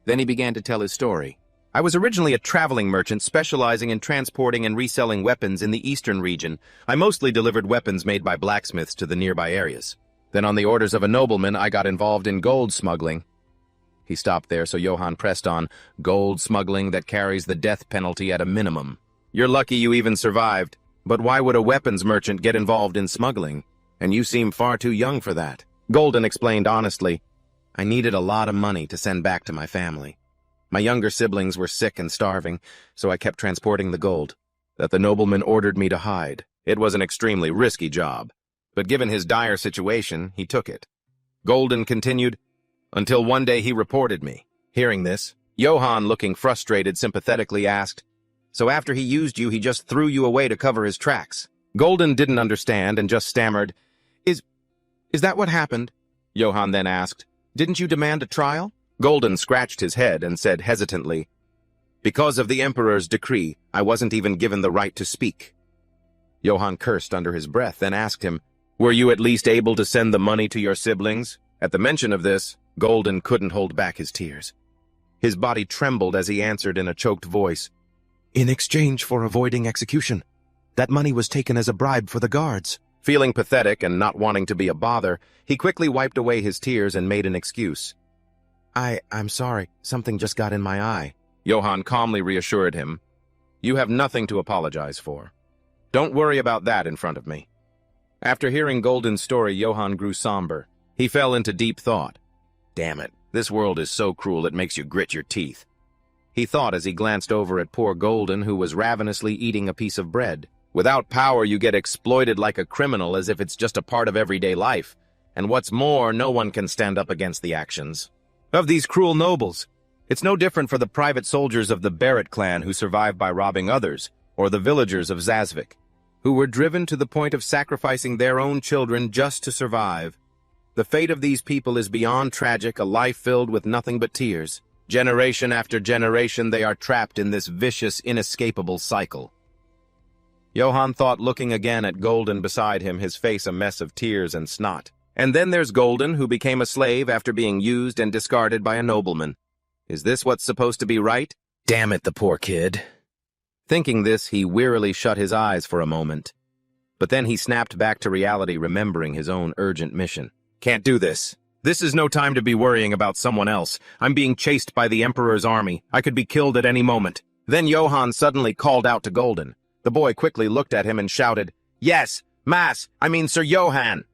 Then he began to tell his story. "I was originally a traveling merchant specializing in transporting and reselling weapons in the eastern region. I mostly delivered weapons made by blacksmiths to the nearby areas. Then on the orders of a nobleman, I got involved in gold smuggling." He stopped there, so Johann pressed on, "Gold smuggling that carries the death penalty at a minimum. You're lucky you even survived, but why would a weapons merchant get involved in smuggling? And you seem far too young for that." Golden explained honestly, "I needed a lot of money to send back to my family. My younger siblings were sick and starving, so I kept transporting the gold that the nobleman ordered me to hide. It was an extremely risky job, but given his dire situation, he took it." Golden continued, "Until one day he reported me." Hearing this, Johann, looking frustrated, sympathetically asked, "So after he used you, he just threw you away to cover his tracks?" Golden didn't understand and just stammered, Is that what happened?" Johann then asked, "Didn't you demand a trial?" Golden scratched his head and said hesitantly, "Because of the Emperor's decree, I wasn't even given the right to speak." Johann cursed under his breath, then asked him, "Were you at least able to send the money to your siblings?" At the mention of this, Golden couldn't hold back his tears. His body trembled as he answered in a choked voice, "In exchange for avoiding execution. That money was taken as a bribe for the guards." Feeling pathetic and not wanting to be a bother, he quickly wiped away his tears and made an excuse. I'm sorry, something just got in my eye." Johann calmly reassured him, "You have nothing to apologize for. Don't worry about that in front of me." After hearing Golden's story, Johann grew somber. He fell into deep thought. "Damn it, this world is so cruel it makes you grit your teeth," he thought as he glanced over at poor Golden, who was ravenously eating a piece of bread. Without power, you get exploited like a criminal as if it's just a part of everyday life. And what's more, no one can stand up against the actions of these cruel nobles. It's no different for the private soldiers of the Barrett clan who survived by robbing others, or the villagers of Zazvik, who were driven to the point of sacrificing their own children just to survive. The fate of these people is beyond tragic, a life filled with nothing but tears. Generation after generation, they are trapped in this vicious, inescapable cycle." Johann thought, looking again at Golden beside him, his face a mess of tears and snot. And then there's Golden, who became a slave after being used and discarded by a nobleman. Is this what's supposed to be right? Damn it, the poor kid. Thinking this, he wearily shut his eyes for a moment. But then he snapped back to reality, remembering his own urgent mission. "Can't do this. This is no time to be worrying about someone else. I'm being chased by the Emperor's army. I could be killed at any moment." Then Johann suddenly called out to Golden. The boy quickly looked at him and shouted, "Yes, Sir Johann."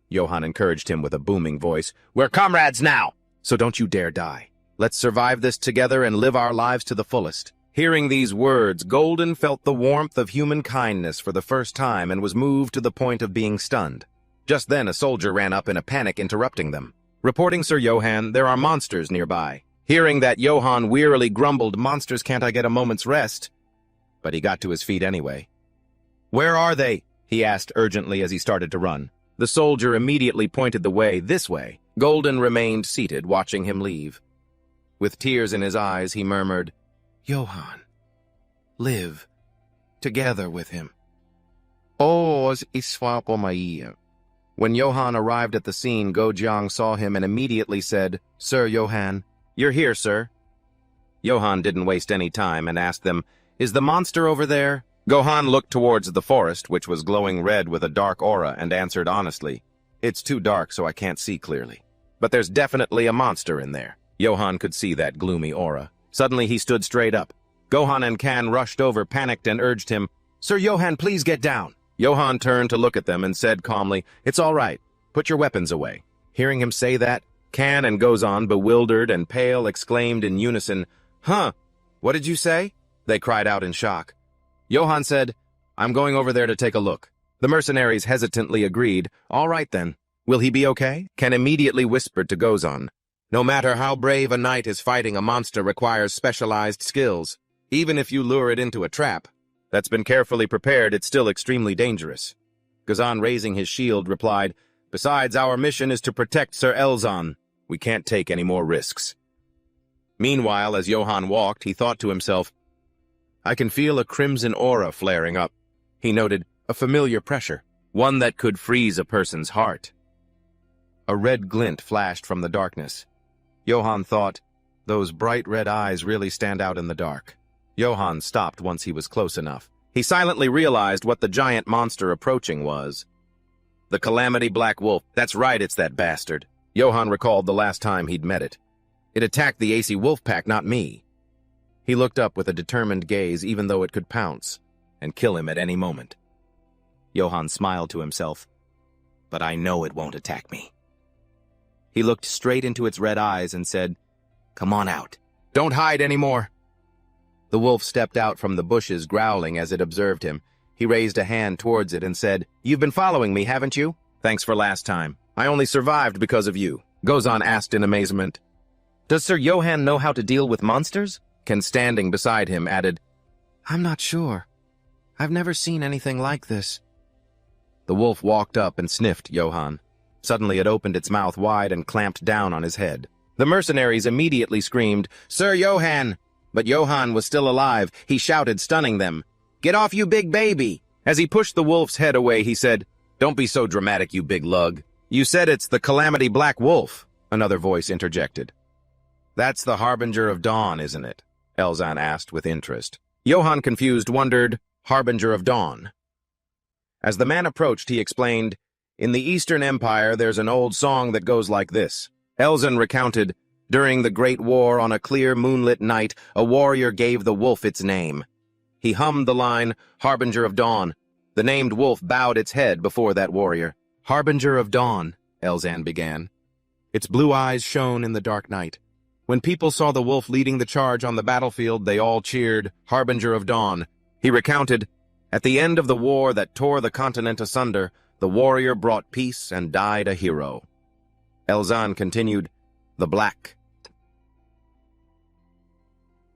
Johann encouraged him with a booming voice, "We're comrades now, so don't you dare die. Let's survive this together and live our lives to the fullest." Hearing these words, Golden felt the warmth of human kindness for the first time and was moved to the point of being stunned. Just then a soldier ran up in a panic, interrupting them. Reporting Sir Johann, there are monsters nearby. Hearing that, Johann wearily grumbled, "Monsters, can't I get a moment's rest?" But he got to his feet anyway. "Where are they?" he asked urgently as he started to run. The soldier immediately pointed the way, this way. Golden remained seated, watching him leave. With tears in his eyes, he murmured, "Johann, live together with him." When Johann arrived at the scene, Go Jiang saw him and immediately said, "Sir Johann." "You're here, sir." Johann didn't waste any time and asked them, "Is the monster over there?" Gohan looked towards the forest, which was glowing red with a dark aura, and answered honestly, "It's too dark so I can't see clearly. But there's definitely a monster in there." Johann could see that gloomy aura. Suddenly he stood straight up. Gohan and Kan rushed over, panicked, and urged him, "Sir Johann, please get down." Johann turned to look at them and said calmly, "It's all right. Put your weapons away." Hearing him say that, Kan and Gozan, bewildered and pale, exclaimed in unison, "Huh? What did you say?" They cried out in shock. Johann said, "I'm going over there to take a look." The mercenaries hesitantly agreed, "All right then. Will he be okay?" Kan immediately whispered to Gozan, "No matter how brave a knight is fighting a monster requires specialized skills. Even if you lure it into a trap that's been carefully prepared, it's still extremely dangerous." Gozan, raising his shield, replied, "Besides, our mission is to protect Sir Elzan. We can't take any more risks." Meanwhile, as Johann walked, he thought to himself, "I can feel a crimson aura flaring up." He noted a familiar pressure, one that could freeze a person's heart. A red glint flashed from the darkness. Johann thought, "Those bright red eyes really stand out in the dark." Johann stopped once he was close enough. He silently realized what the giant monster approaching was. The Calamity Black Wolf. That's right, it's that bastard. Johann recalled the last time he'd met it. It attacked the AC Wolf Pack, not me. He looked up with a determined gaze, even though it could pounce and kill him at any moment. Johann smiled to himself, "But I know it won't attack me." He looked straight into its red eyes and said, "Come on out. Don't hide anymore." The wolf stepped out from the bushes, growling as it observed him. He raised a hand towards it and said, "You've been following me, haven't you? Thanks for last time. I only survived because of you." Gozan asked in amazement, "Does Sir Johann know how to deal with monsters?" Ken, standing beside him, added, "I'm not sure. I've never seen anything like this." The wolf walked up and sniffed Johann. Suddenly it opened its mouth wide and clamped down on his head. The mercenaries immediately screamed, "Sir Johann!" But Johann was still alive. He shouted, stunning them, "Get off, you big baby!" As he pushed the wolf's head away, he said, "Don't be so dramatic, you big lug. You said it's the Calamity Black Wolf," another voice interjected. "That's the Harbinger of Dawn, isn't it?" Elzan asked with interest. Johann, confused, wondered, "Harbinger of Dawn?" As the man approached, he explained, "In the Eastern Empire, there's an old song that goes like this." Elzan recounted, "During the Great War, on a clear moonlit night, a warrior gave the wolf its name. He hummed the line, 'Harbinger of Dawn.' The named wolf bowed its head before that warrior." "Harbinger of Dawn," Elzan began. Its blue eyes shone in the dark night. When people saw the wolf leading the charge on the battlefield, they all cheered, "Harbinger of Dawn." He recounted, "At the end of the war that tore the continent asunder, the warrior brought peace and died a hero." Elzan continued, "The Black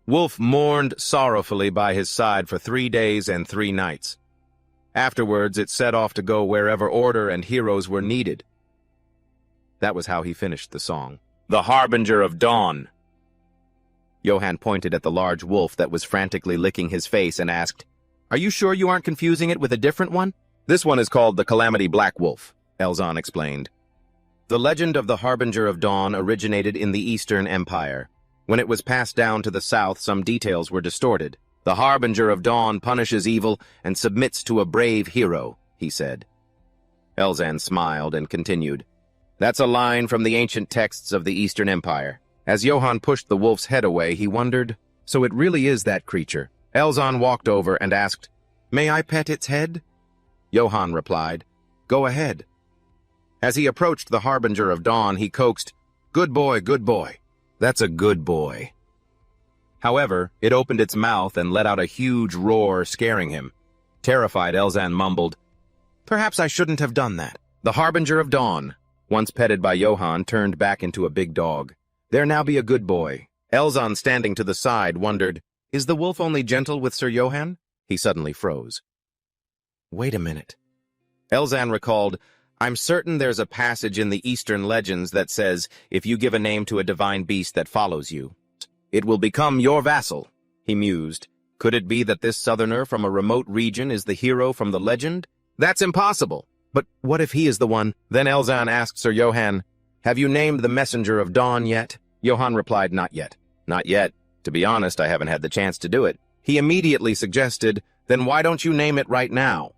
Wolf mourned sorrowfully by his side for 3 days and 3 nights. Afterwards, it set off to go wherever order and heroes were needed." That was how he finished the song. "The Harbinger of Dawn." Johann pointed at the large wolf that was frantically licking his face and asked, "Are you sure you aren't confusing it with a different one?" "This one is called the Calamity Black Wolf," Elzan explained. The legend of the Harbinger of Dawn originated in the Eastern Empire. When it was passed down to the south, some details were distorted. "The Harbinger of Dawn punishes evil and submits to a brave hero," he said. Elzan smiled and continued, "That's a line from the ancient texts of the Eastern Empire." As Johann pushed the wolf's head away, he wondered, "So it really is that creature?" Elzan walked over and asked, "May I pet its head?" Johann replied, "Go ahead." As he approached the Harbinger of Dawn, he coaxed, "Good boy, good boy. That's a good boy." However, it opened its mouth and let out a huge roar, scaring him. Terrified, Elzan mumbled, "Perhaps I shouldn't have done that." The Harbinger of Dawn, once petted by Johann, turned back into a big dog. "There now be a good boy." Elzan, standing to the side, wondered, "Is the wolf only gentle with Sir Johann?" He suddenly froze. Wait a minute. Elzan recalled, "I'm certain there's a passage in the Eastern legends that says, if you give a name to a divine beast that follows you, it will become your vassal." He mused. Could it be that this southerner from a remote region is the hero from the legend? That's impossible. But what if he is the one? Then Elzan asked Sir Johann, "Have you named the Messenger of Dawn yet?" Johann replied, "Not yet." "Not yet. To be honest, I haven't had the chance to do it. He immediately suggested, then why don't you name it right now?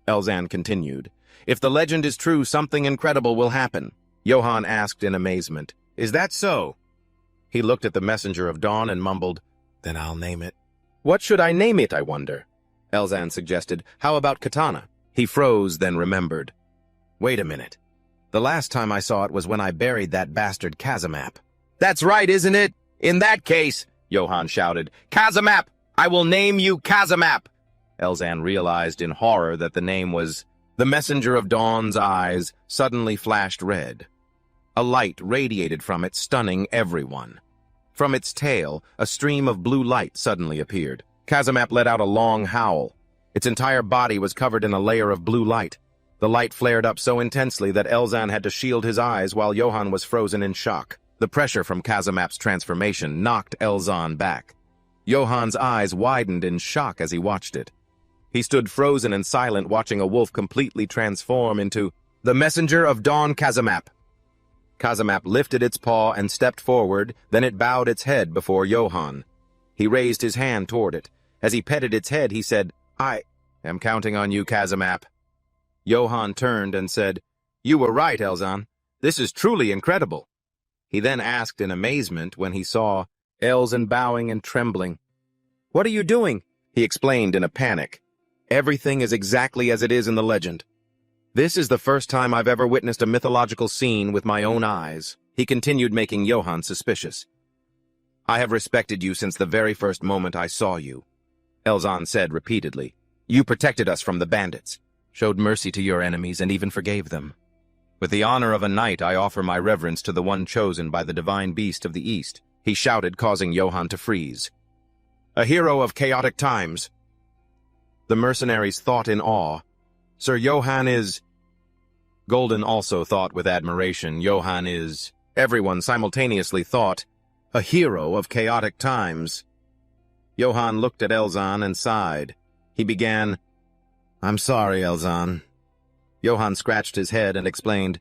Elzan continued. If the legend is true, something incredible will happen. Johann asked in amazement. Is that so? He looked at the messenger of dawn and mumbled, then I'll name it. What should I name it, I wonder? Elzan suggested. How about Katana? He froze, then remembered. Wait a minute. The last time I saw it was when I buried that bastard Kazamap. That's right, isn't it? In that case, Johann shouted, Kazamap! I will name you Kazamap! Elzan realized in horror that the name was... The messenger of dawn's eyes suddenly flashed red. A light radiated from it, stunning everyone. From its tail, a stream of blue light suddenly appeared. Kazamap let out a long howl. Its entire body was covered in a layer of blue light. The light flared up so intensely that Elzan had to shield his eyes while Johann was frozen in shock. The pressure from Kazamap's transformation knocked Elzan back. Johann's eyes widened in shock as he watched it. He stood frozen and silent, watching a wolf completely transform into the messenger of dawn Kazamap. Kazamap lifted its paw and stepped forward, then it bowed its head before Johann. He raised his hand toward it. As he petted its head, he said, I am counting on you, Kazamap. Johann turned and said, You were right, Elzan. This is truly incredible. He then asked in amazement when he saw Elzan bowing and trembling. What are you doing? He explained in a panic. Everything is exactly as it is in the legend. This is the first time I've ever witnessed a mythological scene with my own eyes. He continued, making Johann suspicious. I have respected you since the very first moment I saw you, Elzan said repeatedly. You protected us from the bandits, showed mercy to your enemies, and even forgave them. With the honor of a knight, I offer my reverence to the one chosen by the divine beast of the East, he shouted, causing Johann to freeze. A hero of chaotic times. The mercenaries thought in awe. Sir Johann is... Golden also thought with admiration. Johann is... Everyone simultaneously thought, a hero of chaotic times. Johann looked at Elzan and sighed. He began, I'm sorry, Elzan. Johann scratched his head and explained,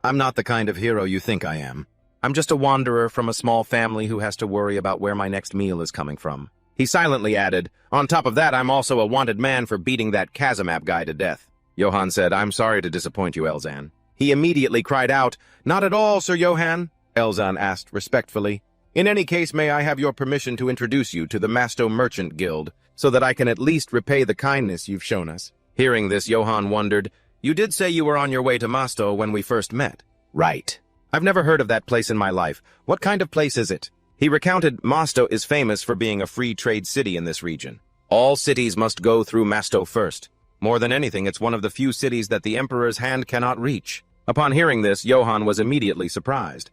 I'm not the kind of hero you think I am. I'm just a wanderer from a small family who has to worry about where my next meal is coming from. He silently added, on top of that, I'm also a wanted man for beating that Kazamap guy to death. Johann said, I'm sorry to disappoint you, Elzan. He immediately cried out, Not at all, Sir Johann. Elzan asked respectfully, In any case, may I have your permission to introduce you to the Masto Merchant Guild, so that I can at least repay the kindness you've shown us? Hearing this, Johann wondered, You did say you were on your way to Masto when we first met. Right. I've never heard of that place in my life. What kind of place is it? He recounted Masto is famous for being a free trade city in this region. All cities must go through Masto first. More than anything, it's one of the few cities that the Emperor's hand cannot reach. Upon hearing this, Johann was immediately surprised.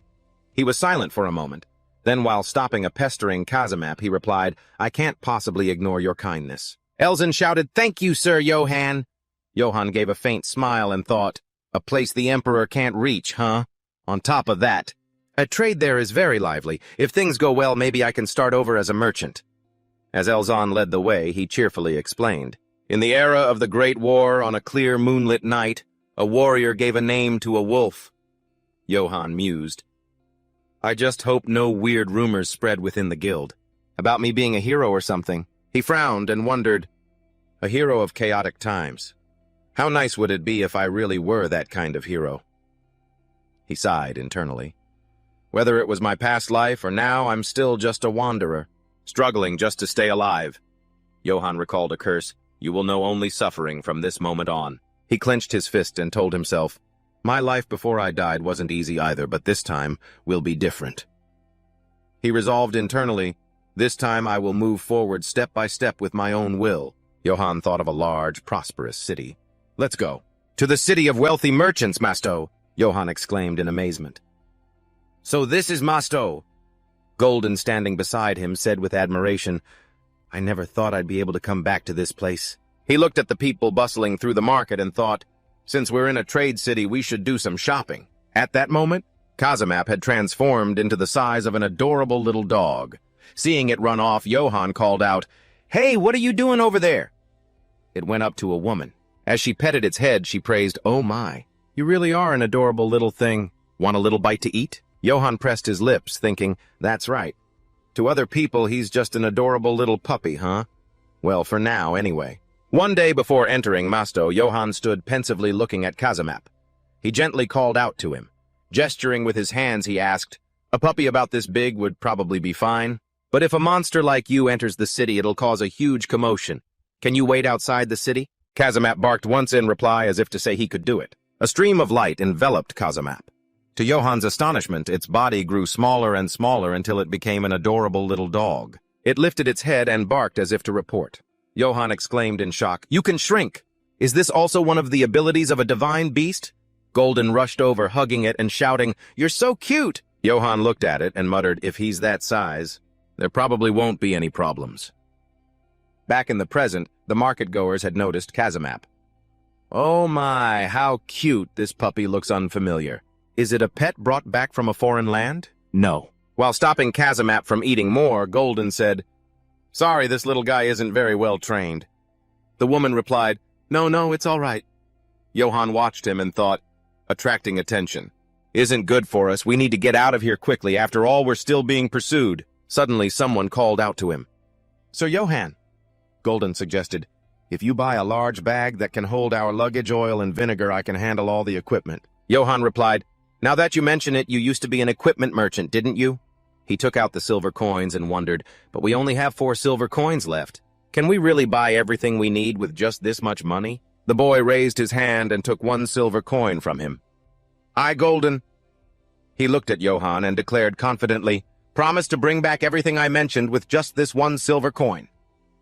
He was silent for a moment. Then, while stopping a pestering Kazamap, he replied, I can't possibly ignore your kindness. Elzan shouted, Thank you, Sir Johann. Johann gave a faint smile and thought, A place the Emperor can't reach, huh? On top of that, a trade there is very lively. If things go well, maybe I can start over as a merchant. As Elzan led the way, he cheerfully explained. In the era of the Great War, on a clear moonlit night, a warrior gave a name to a wolf. Johann mused. I just hope no weird rumors spread within the guild. About me being a hero or something. He frowned and wondered, a hero of chaotic times. How nice would it be if I really were that kind of hero? He sighed internally. Whether it was my past life or now, I'm still just a wanderer, struggling just to stay alive. Johann recalled a curse. You will know only suffering from this moment on. He clenched his fist and told himself, my life before I died wasn't easy either, but this time will be different. He resolved internally, this time I will move forward step by step with my own will. Johann thought of a large, prosperous city. Let's go. To the city of wealthy merchants, Masto, Johann exclaimed in amazement. So this is Masto. Golden, standing beside him, said with admiration, I never thought I'd be able to come back to this place. He looked at the people bustling through the market and thought, since we're in a trade city, we should do some shopping. At that moment, Kazamap had transformed into the size of an adorable little dog. Seeing it run off, Johann called out, Hey, what are you doing over there? It went up to a woman. As she petted its head, she praised, Oh my, you really are an adorable little thing. Want a little bite to eat? Johann pressed his lips, thinking, That's right. To other people, he's just an adorable little puppy, huh? Well, for now, anyway. One day before entering Masto, Johann stood pensively looking at Kazimap. He gently called out to him. Gesturing with his hands, he asked, "A puppy about this big would probably be fine. But if a monster like you enters the city, it'll cause a huge commotion. Can you wait outside the city?" Kazimap barked once in reply as if to say he could do it. A stream of light enveloped Kazimap. To Johann's astonishment, its body grew smaller and smaller until it became an adorable little dog. It lifted its head and barked as if to report. Johann exclaimed in shock, "You can shrink! Is this also one of the abilities of a divine beast?" Golden rushed over, hugging it and shouting, "You're so cute!" Johann looked at it and muttered, "If he's that size, there probably won't be any problems." Back in the present, the market-goers had noticed Kazimap. "Oh my, how cute, this puppy looks unfamiliar. Is it a pet brought back from a foreign land?" "No." While stopping Kazimap from eating more, Golden said, "Sorry, this little guy isn't very well trained." The woman replied, No, it's all right." Johann watched him and thought, attracting attention. "Isn't good for us. We need to get out of here quickly. After all, we're still being pursued." Suddenly, someone called out to him. "Sir Johann," Golden suggested, "if you buy a large bag that can hold our luggage, oil, and vinegar, I can handle all the equipment." Johann replied, "Now that you mention it, you used to be an equipment merchant, didn't you?" He took out the silver coins and wondered, "But we only have 4 silver coins left. Can we really buy everything we need with just this much money?" The boy raised his hand and took 1 silver coin from him. "I, Golden." He looked at Johann and declared confidently, "Promise to bring back everything I mentioned with just this 1 silver coin."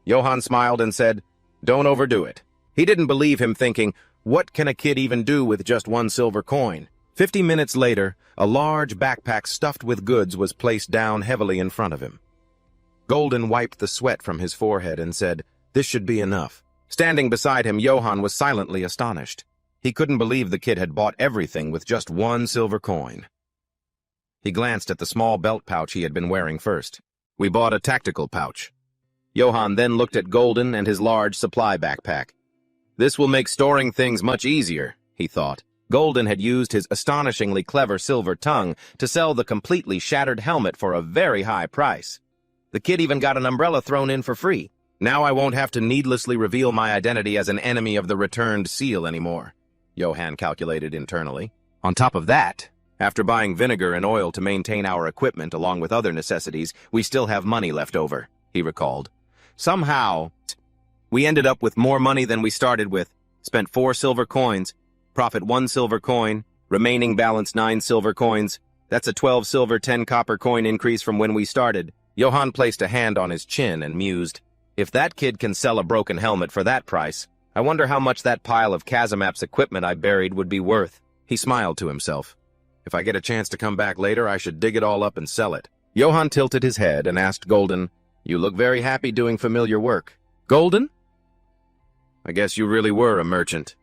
Johann smiled and said, "Don't overdo it." He didn't believe him, thinking, what can a kid even do with just 1 silver coin? 50 minutes later, a large backpack stuffed with goods was placed down heavily in front of him. Golden wiped the sweat from his forehead and said, "This should be enough." Standing beside him, Johann was silently astonished. He couldn't believe the kid had bought everything with just 1 silver coin. He glanced at the small belt pouch he had been wearing first. "We bought a tactical pouch." Johann then looked at Golden and his large supply backpack. "This will make storing things much easier," he thought. Golden had used his astonishingly clever silver tongue to sell the completely shattered helmet for a very high price. The kid even got an umbrella thrown in for free. Now I won't have to needlessly reveal my identity as an enemy of the returned seal anymore, Johann calculated internally. On top of that, after buying vinegar and oil to maintain our equipment along with other necessities, we still have money left over, he recalled. Somehow, we ended up with more money than we started with, spent 4 silver coins, profit 1 silver coin, remaining balance 9 silver coins. That's a 12 silver 10 copper coin increase from when we started. Johann placed a hand on his chin and mused. If that kid can sell a broken helmet for that price, I wonder how much that pile of Kazimap's equipment I buried would be worth. He smiled to himself. If I get a chance to come back later, I should dig it all up and sell it. Johann tilted his head and asked Golden, "You look very happy doing familiar work." "Golden?" "I guess you really were a merchant.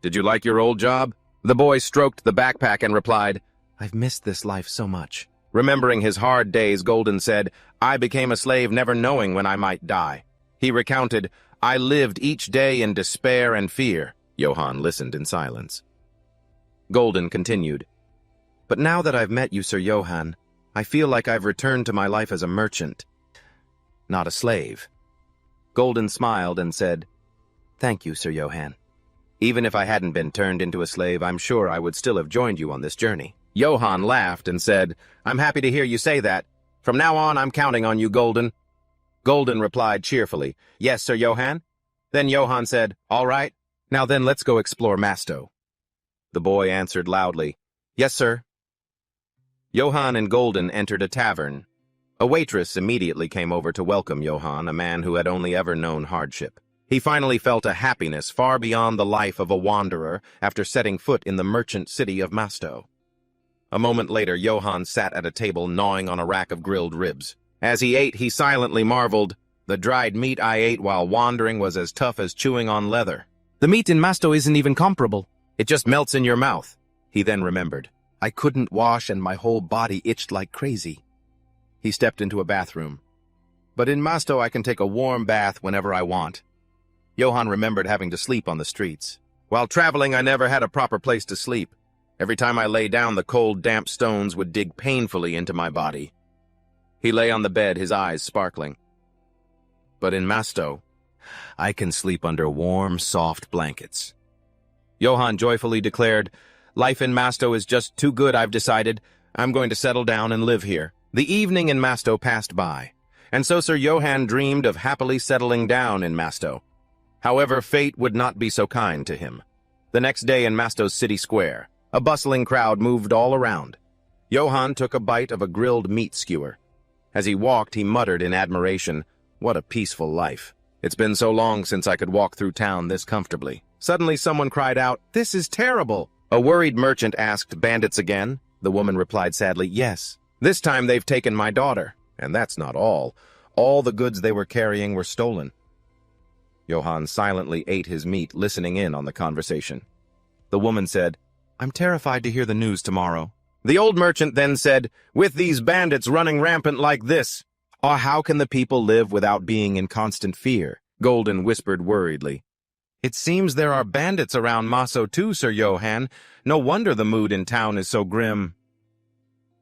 Did you like your old job?" The boy stroked the backpack and replied, "I've missed this life so much." Remembering his hard days, Golden said, "I became a slave never knowing when I might die." He recounted, "I lived each day in despair and fear." Johann listened in silence. Golden continued, "But now that I've met you, Sir Johann, I feel like I've returned to my life as a merchant, not a slave." Golden smiled and said, "Thank you, Sir Johann. Even if I hadn't been turned into a slave, I'm sure I would still have joined you on this journey." Johann laughed and said, "I'm happy to hear you say that. From now on, I'm counting on you, Golden." Golden replied cheerfully, "Yes, Sir Johann." Then Johann said, "All right, now then let's go explore Masto." The boy answered loudly, "Yes, sir." Johann and Golden entered a tavern. A waitress immediately came over to welcome Johann, a man who had only ever known hardship. He finally felt a happiness far beyond the life of a wanderer after setting foot in the merchant city of Masto. A moment later, Johann sat at a table gnawing on a rack of grilled ribs. As he ate, he silently marveled, "The dried meat I ate while wandering was as tough as chewing on leather. The meat in Masto isn't even comparable. It just melts in your mouth." He then remembered, "I couldn't wash and my whole body itched like crazy." He stepped into a bathroom. "But in Masto I can take a warm bath whenever I want." Johann remembered having to sleep on the streets. "While traveling, I never had a proper place to sleep. Every time I lay down, the cold, damp stones would dig painfully into my body." He lay on the bed, his eyes sparkling. But in Masto, I can sleep under warm, soft blankets. Johann joyfully declared, life in Masto is just too good, I've decided. I'm going to settle down and live here. The evening in Masto passed by, and so Sir Johann dreamed of happily settling down in Masto. However, fate would not be so kind to him. The next day in Masto's city square, a bustling crowd moved all around. Johann took a bite of a grilled meat skewer. As he walked, he muttered in admiration, what a peaceful life. It's been so long since I could walk through town this comfortably. Suddenly someone cried out, this is terrible. A worried merchant asked, bandits again? The woman replied sadly, yes. This time they've taken my daughter. And that's not all. All the goods they were carrying were stolen. Johann silently ate his meat, listening in on the conversation. The woman said, I'm terrified to hear the news tomorrow. The old merchant then said, with these bandits running rampant like this, how can the people live without being in constant fear? Golden whispered worriedly. It seems there are bandits around Maso too, Sir Johann. No wonder the mood in town is so grim.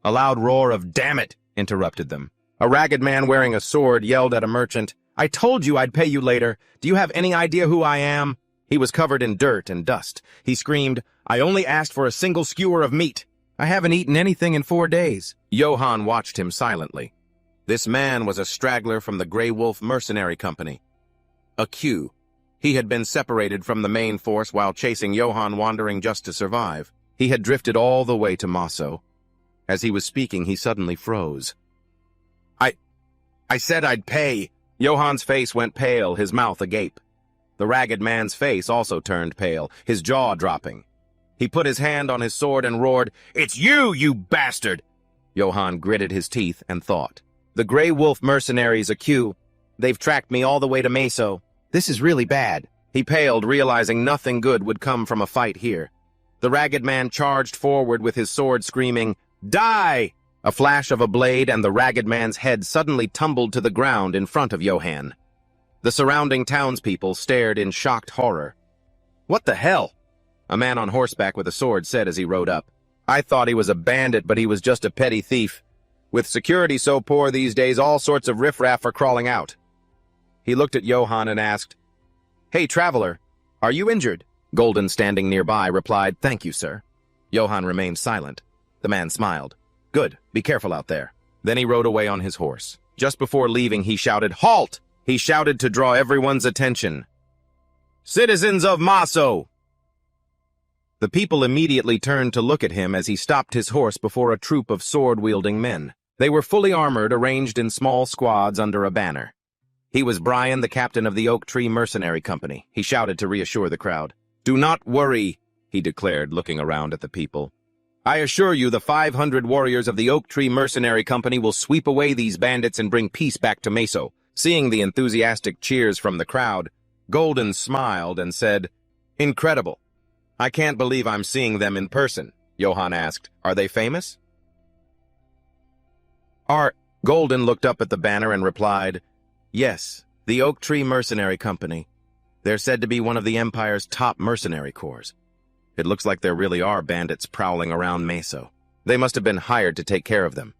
A loud roar of damn it interrupted them. A ragged man wearing a sword yelled at a merchant, I told you I'd pay you later. Do you have any idea who I am? He was covered in dirt and dust. He screamed, I only asked for a single skewer of meat. I haven't eaten anything in 4 days. Johann watched him silently. This man was a straggler from the Grey Wolf Mercenary Company. A Q. He had been separated from the main force while chasing Johann, wandering just to survive. He had drifted all the way to Maso. As he was speaking, he suddenly froze. I said I'd pay. Johann's face went pale, his mouth agape. The ragged man's face also turned pale, his jaw dropping. He put his hand on his sword and roared, It's you, you bastard! Johann gritted his teeth and thought. The Grey Wolf mercenaries AQ. They've tracked me all the way to Maso. This is really bad. He paled, realizing nothing good would come from a fight here. The ragged man charged forward with his sword, screaming, Die! A flash of a blade and the ragged man's head suddenly tumbled to the ground in front of Johann. The surrounding townspeople stared in shocked horror. What the hell? A man on horseback with a sword said as he rode up. I thought he was a bandit, but he was just a petty thief. With security so poor these days, all sorts of riffraff are crawling out. He looked at Johann and asked, Hey, traveler, are you injured? Golden, standing nearby, replied, Thank you, sir. Johann remained silent. The man smiled. Good, be careful out there. Then he rode away on his horse. Just before leaving, he shouted, Halt! He shouted to draw everyone's attention. Citizens of Maso! The people immediately turned to look at him as he stopped his horse before a troop of sword-wielding men. They were fully armored, arranged in small squads under a banner. He was Brian, the captain of the Oak Tree Mercenary Company. He shouted to reassure the crowd. Do not worry, he declared, looking around at the people. I assure you the 500 warriors of the Oak Tree Mercenary Company will sweep away these bandits and bring peace back to Maso. Seeing the enthusiastic cheers from the crowd, Golden smiled and said, Incredible. I can't believe I'm seeing them in person. Johann asked, Are they famous? Golden looked up at the banner and replied, Yes, the Oak Tree Mercenary Company. They're said to be one of the Empire's top mercenary corps. It looks like there really are bandits prowling around Maso. They must have been hired to take care of them.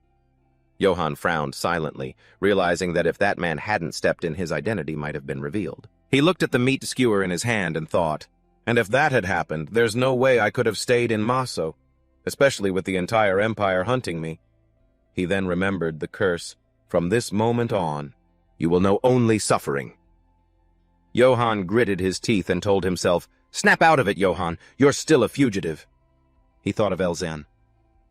Johann frowned silently, realizing that if that man hadn't stepped in, his identity might have been revealed. He looked at the meat skewer in his hand and thought, And if that had happened, there's no way I could have stayed in Maso, especially with the entire Empire hunting me. He then remembered the curse. From this moment on, you will know only suffering. Johann gritted his teeth and told himself, Snap out of it, Johann. You're still a fugitive. He thought of Elzan.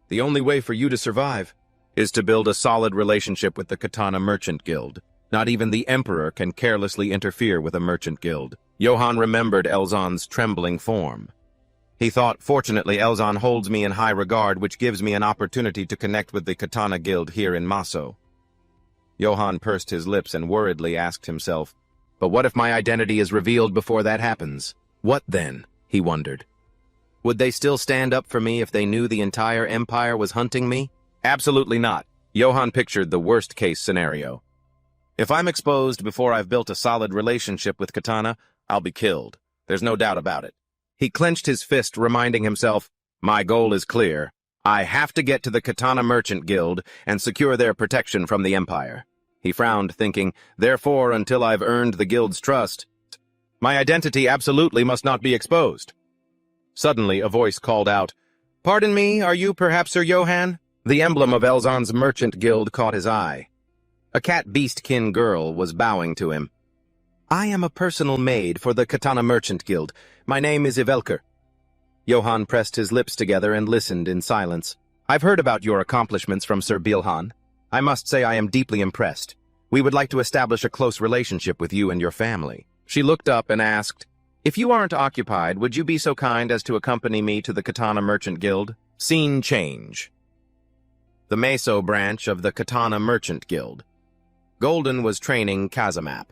The only way for you to survive is to build a solid relationship with the Katana Merchant Guild. Not even the Emperor can carelessly interfere with a merchant guild. Johann remembered Elzan's trembling form. He thought, fortunately, Elzan holds me in high regard, which gives me an opportunity to connect with the Katana Guild here in Maso. Johann pursed his lips and worriedly asked himself, But what if my identity is revealed before that happens? What then? He wondered. Would they still stand up for me if they knew the entire Empire was hunting me? Absolutely not. Johann pictured the worst-case scenario. If I'm exposed before I've built a solid relationship with Katana, I'll be killed. There's no doubt about it. He clenched his fist, reminding himself, My goal is clear. I have to get to the Katana Merchant Guild and secure their protection from the Empire. He frowned, thinking, therefore, until I've earned the Guild's trust, my identity absolutely must not be exposed. Suddenly, a voice called out, Pardon me, are you perhaps Sir Johann? The emblem of Elzon's Merchant Guild caught his eye. A cat-beast-kin girl was bowing to him. I am a personal maid for the Katana Merchant Guild. My name is Ivelker. Johann pressed his lips together and listened in silence. I've heard about your accomplishments from Sir Bilhan. I must say I am deeply impressed. We would like to establish a close relationship with you and your family. She looked up and asked, If you aren't occupied, would you be so kind as to accompany me to the Katana Merchant Guild? Scene change. The Meso branch of the Katana Merchant Guild. Golden was training Kazamap.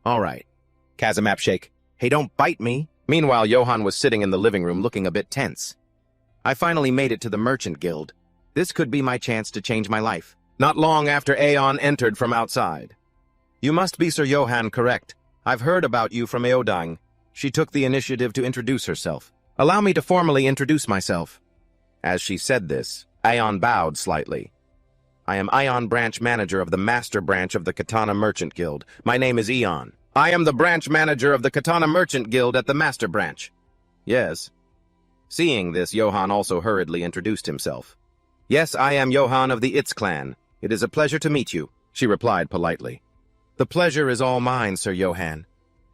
All right. Kazamap shake. Hey, don't bite me. Meanwhile, Johann was sitting in the living room looking a bit tense. I finally made it to the Merchant Guild. This could be my chance to change my life. Not long after Aeon entered from outside. You must be Sir Johann correct. I've heard about you from Eodang. She took the initiative to introduce herself. Allow me to formally introduce myself. As she said this, Aeon bowed slightly. I am Aeon Branch Manager of the Master Branch of the Katana Merchant Guild. My name is Aeon. I am the Branch Manager of the Katana Merchant Guild at the Master Branch. Yes. Seeing this, Johann also hurriedly introduced himself. Yes, I am Johann of the Itz clan. It is a pleasure to meet you, she replied politely. The pleasure is all mine, Sir Johann.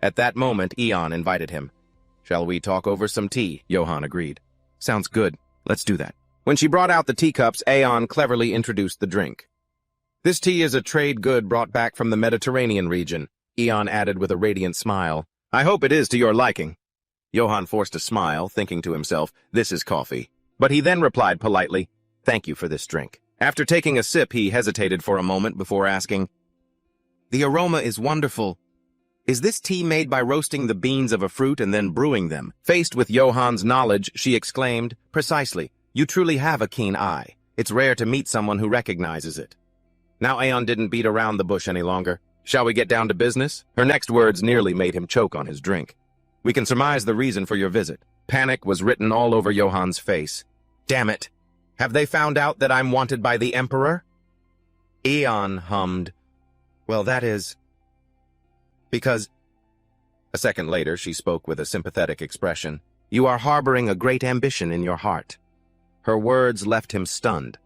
At that moment, Aeon invited him. Shall we talk over some tea? Johann agreed. Sounds good. Let's do that. When she brought out the teacups, Aeon cleverly introduced the drink. This tea is a trade good brought back from the Mediterranean region, Aeon added with a radiant smile. I hope it is to your liking. Johann forced a smile, thinking to himself, this is coffee. But he then replied politely, Thank you for this drink. After taking a sip, he hesitated for a moment before asking, The aroma is wonderful. Is this tea made by roasting the beans of a fruit and then brewing them? Faced with Johann's knowledge, she exclaimed, Precisely. You truly have a keen eye. It's rare to meet someone who recognizes it. Now Aeon didn't beat around the bush any longer. Shall we get down to business? Her next words nearly made him choke on his drink. We can surmise the reason for your visit. Panic was written all over Johann's face. Damn it. Have they found out that I'm wanted by the Emperor? Aeon hummed. Well, that is... Because... A second later, she spoke with a sympathetic expression. You are harboring a great ambition in your heart. Her words left him stunned.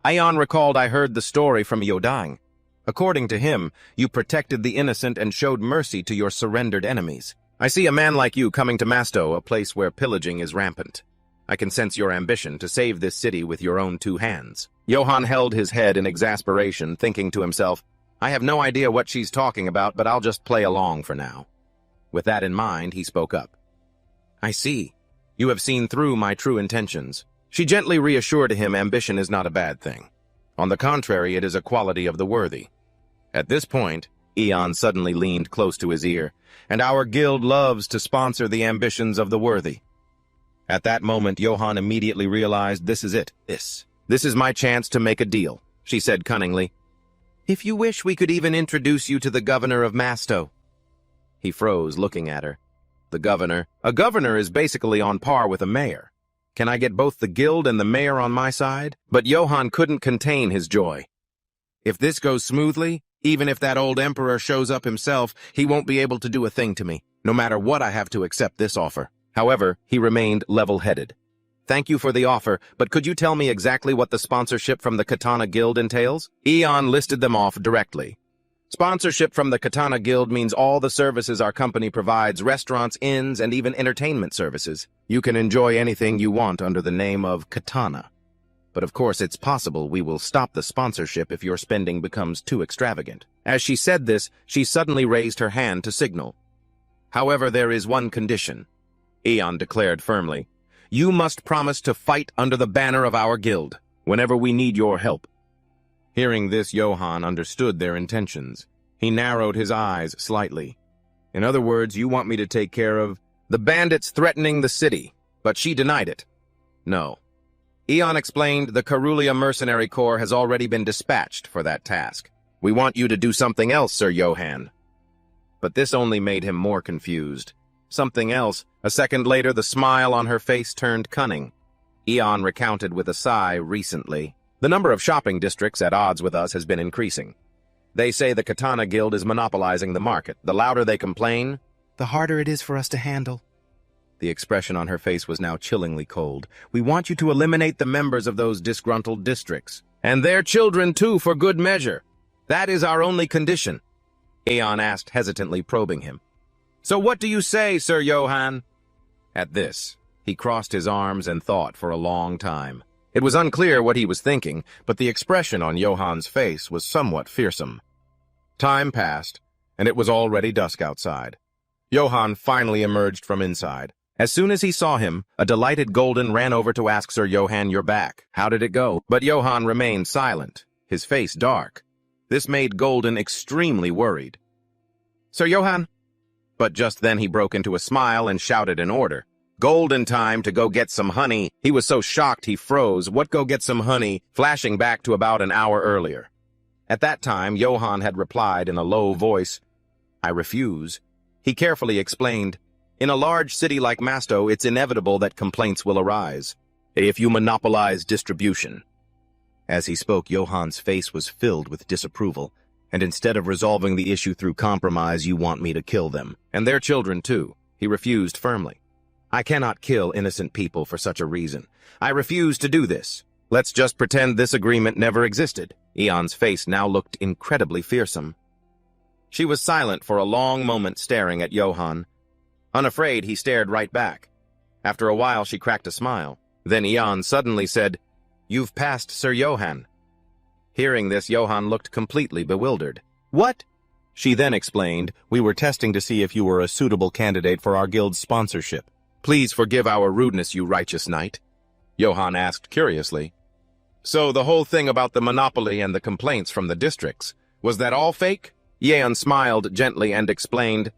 Aeon recalled I heard the story from Eodang. According to him, you protected the innocent and showed mercy to your surrendered enemies. I see a man like you coming to Masto, a place where pillaging is rampant. I can sense your ambition to save this city with your own two hands. Johann held his head in exasperation, thinking to himself, I have no idea what she's talking about, but I'll just play along for now. With that in mind, he spoke up. I see. You have seen through my true intentions. She gently reassured him ambition is not a bad thing. On the contrary, it is a quality of the worthy. At this point, Aeon suddenly leaned close to his ear, and our guild loves to sponsor the ambitions of the worthy. At that moment, Johann immediately realized this is it. This is my chance to make a deal, she said cunningly. If you wish, we could even introduce you to the governor of Masto. He froze, looking at her. The governor? A governor is basically on par with a mayor. Can I get both the guild and the mayor on my side? But Johann couldn't contain his joy. If this goes smoothly, even if that old emperor shows up himself, he won't be able to do a thing to me, no matter what I have to accept this offer. However, he remained level-headed. Thank you for the offer, but could you tell me exactly what the sponsorship from the Katana Guild entails? Aeon listed them off directly. Sponsorship from the Katana Guild means all the services our company provides, restaurants, inns, and even entertainment services. You can enjoy anything you want under the name of Katana. But of course, it's possible we will stop the sponsorship if your spending becomes too extravagant. As she said this, she suddenly raised her hand to signal. However, there is one condition, Aeon declared firmly. You must promise to fight under the banner of our guild, whenever we need your help. Hearing this, Johann understood their intentions. He narrowed his eyes slightly. In other words, you want me to take care of the bandits threatening the city, but she denied it. No. Aeon explained the Carulia Mercenary Corps has already been dispatched for that task. We want you to do something else, Sir Johann. But this only made him more confused. Something else. A second later, the smile on her face turned cunning. Eon recounted with a sigh recently. The number of shopping districts at odds with us has been increasing. They say the Katana Guild is monopolizing the market. The louder they complain, the harder it is for us to handle. The expression on her face was now chillingly cold. We want you to eliminate the members of those disgruntled districts. And their children, too, for good measure. That is our only condition. Aeon asked, hesitantly probing him. So what do you say, Sir Johann? At this, he crossed his arms and thought for a long time. It was unclear what he was thinking, but the expression on Johann's face was somewhat fearsome. Time passed, and it was already dusk outside. Johann finally emerged from inside. As soon as he saw him, a delighted Golden ran over to ask Sir Johann, "You're back. How did it go?" But Johann remained silent, his face dark. This made Golden extremely worried. "Sir Johann?" But just then he broke into a smile and shouted an order. "Golden time to go get some honey." He was so shocked he froze. What go get some honey? Flashing back to about an hour earlier. At that time, Johann had replied in a low voice, "I refuse." He carefully explained, "In a large city like Masto, it's inevitable that complaints will arise if you monopolize distribution." As he spoke, Johann's face was filled with disapproval. "And instead of resolving the issue through compromise, you want me to kill them. And their children, too." He refused firmly. "I cannot kill innocent people for such a reason. I refuse to do this. Let's just pretend this agreement never existed." Eon's face now looked incredibly fearsome. She was silent for a long moment, staring at Johann. Unafraid, he stared right back. After a while, she cracked a smile. Then Eon suddenly said, "You've passed Sir Johann." Hearing this, Johann looked completely bewildered. "What?" She then explained, "We were testing to see if you were a suitable candidate for our guild's sponsorship. Please forgive our rudeness, you righteous knight." Johann asked curiously, "So the whole thing about the monopoly and the complaints from the districts, was that all fake?" Yeon smiled gently and explained,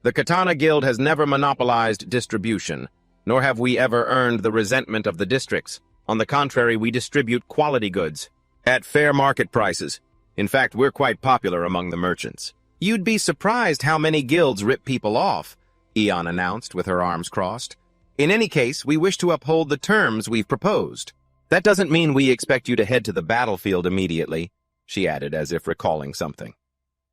"The Katana Guild has never monopolized distribution, nor have we ever earned the resentment of the districts. On the contrary, we distribute quality goods at fair market prices. In fact, we're quite popular among the merchants." "You'd be surprised how many guilds rip people off," Eon announced with her arms crossed. "In any case, we wish to uphold the terms we've proposed. That doesn't mean we expect you to head to the battlefield immediately," she added as if recalling something.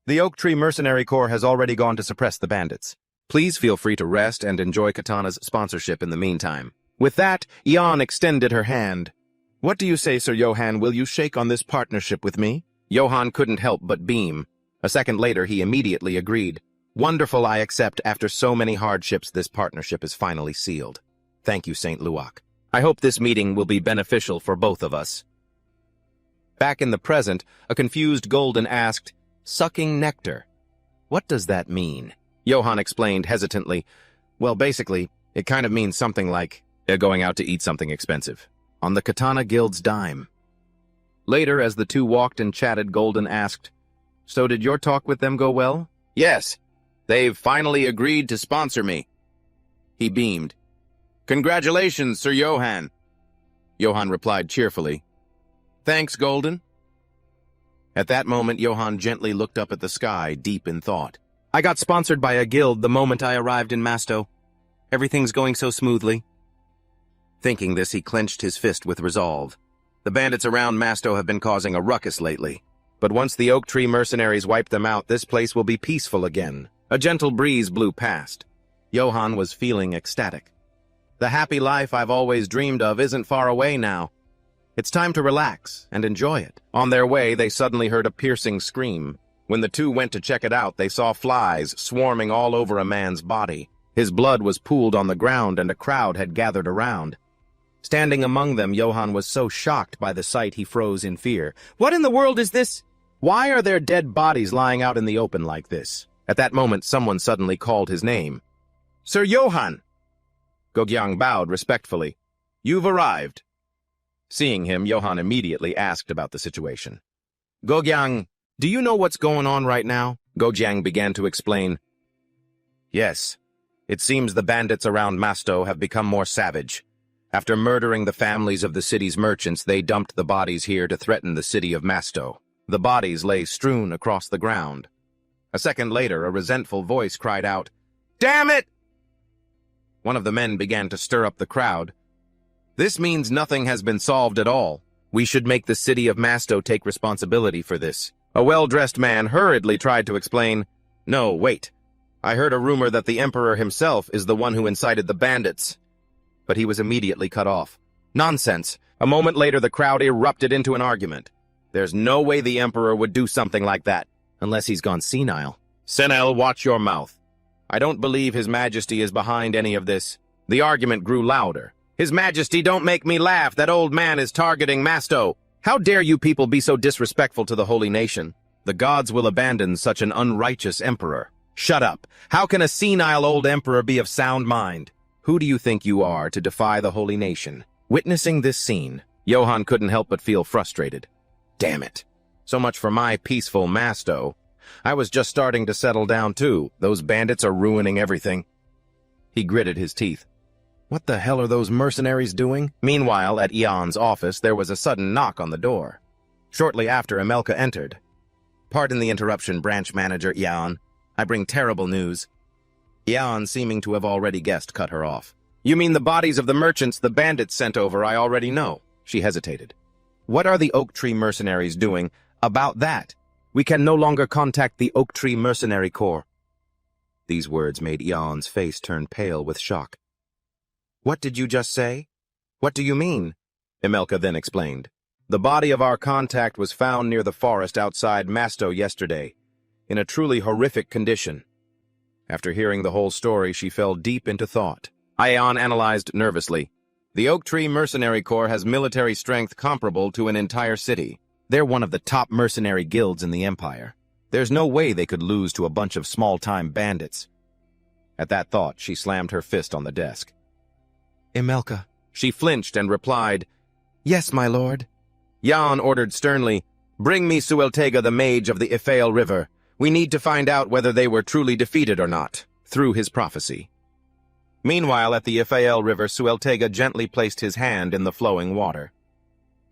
"The Oak Tree Mercenary Corps has already gone to suppress the bandits. Please feel free to rest and enjoy Katana's sponsorship in the meantime." With that, Eon extended her hand. "What do you say, Sir Johann? Will you shake on this partnership with me?" Johann couldn't help but beam. A second later, he immediately agreed. "Wonderful, I accept. After so many hardships, this partnership is finally sealed. Thank you, St. Luoc. I hope this meeting will be beneficial for both of us." Back in the present, a confused Golden asked, "Sucking nectar. What does that mean?" Johann explained hesitantly, "Well, basically, it kind of means something like, they're going out to eat something expensive. On the Katana Guild's dime." Later, as the two walked and chatted, Golden asked, "So did your talk with them go well?" "Yes. They've finally agreed to sponsor me." He beamed. "Congratulations, Sir Johann." Johann replied cheerfully, "Thanks, Golden." At that moment, Johann gently looked up at the sky, deep in thought. "I got sponsored by a guild the moment I arrived in Masto. Everything's going so smoothly." Thinking this, he clenched his fist with resolve. The bandits around Masto have been causing a ruckus lately. But once the Oak Tree mercenaries wipe them out, this place will be peaceful again. A gentle breeze blew past. Johann was feeling ecstatic. The happy life I've always dreamed of isn't far away now. It's time to relax and enjoy it. On their way, they suddenly heard a piercing scream. When the two went to check it out, they saw flies swarming all over a man's body. His blood was pooled on the ground, and a crowd had gathered around. Standing among them, Johann was so shocked by the sight he froze in fear. "What in the world is this? Why are there dead bodies lying out in the open like this?" At that moment, someone suddenly called his name. "Sir Johann!" Gogyang bowed respectfully. "You've arrived." Seeing him, Johann immediately asked about the situation. "Gogyang, do you know what's going on right now?" Gogyang began to explain. "Yes. It seems the bandits around Masto have become more savage. After murdering the families of the city's merchants, they dumped the bodies here to threaten the city of Masto. The bodies lay strewn across the ground." A second later, a resentful voice cried out, "Damn it!" One of the men began to stir up the crowd. This means nothing has been solved at all. We should make the city of Masto take responsibility for this. A well-dressed man hurriedly tried to explain. No, wait. I heard a rumor that the Emperor himself is the one who incited the bandits. But he was immediately cut off. Nonsense. A moment later, the crowd erupted into an argument. There's no way the Emperor would do something like that, unless he's gone senile. Senel, watch your mouth. I don't believe His Majesty is behind any of this. The argument grew louder. His Majesty, don't make me laugh. That old man is targeting Masto. How dare you people be so disrespectful to the holy nation? The gods will abandon such an unrighteous emperor. Shut up. How can a senile old emperor be of sound mind? Who do you think you are to defy the holy nation? Witnessing this scene, Johann couldn't help but feel frustrated. Damn it. So much for my peaceful Masto. I was just starting to settle down too. Those bandits are ruining everything. He gritted his teeth. What the hell are those mercenaries doing? Meanwhile, at Ion's office, there was a sudden knock on the door. Shortly after, Emelka entered. Pardon the interruption, branch manager Ion. I bring terrible news. Ion, seeming to have already guessed, cut her off. You mean the bodies of the merchants the bandits sent over I already know? She hesitated. What are the Oak Tree mercenaries doing about that? We can no longer contact the Oak Tree Mercenary Corps. These words made Ion's face turn pale with shock. What did you just say? What do you mean? Emelka then explained. The body of our contact was found near the forest outside Masto yesterday, in a truly horrific condition. After hearing the whole story, she fell deep into thought. Ion analyzed nervously. The Oak Tree Mercenary Corps has military strength comparable to an entire city. They're one of the top mercenary guilds in the Empire. There's no way they could lose to a bunch of small-time bandits. At that thought, she slammed her fist on the desk. Emelka. She flinched and replied, Yes, my lord. Jan ordered sternly, Bring me Sueltega the mage of the Iphael River. We need to find out whether they were truly defeated or not, through his prophecy. Meanwhile, at the Iphael River, Sueltega gently placed his hand in the flowing water.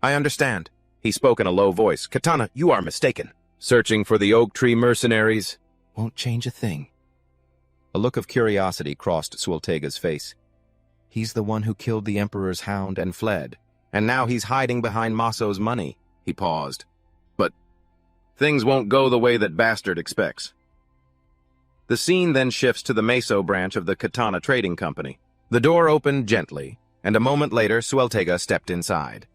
I understand. He spoke in a low voice. Katana, you are mistaken. Searching for the Oak Tree mercenaries won't change a thing. A look of curiosity crossed Sueltega's face. He's the one who killed the Emperor's hound and fled, and now he's hiding behind Maso's money. He paused. But things won't go the way that bastard expects. The scene then shifts to the Meso branch of the Katana Trading Company. The door opened gently, and a moment later Sueltega stepped inside.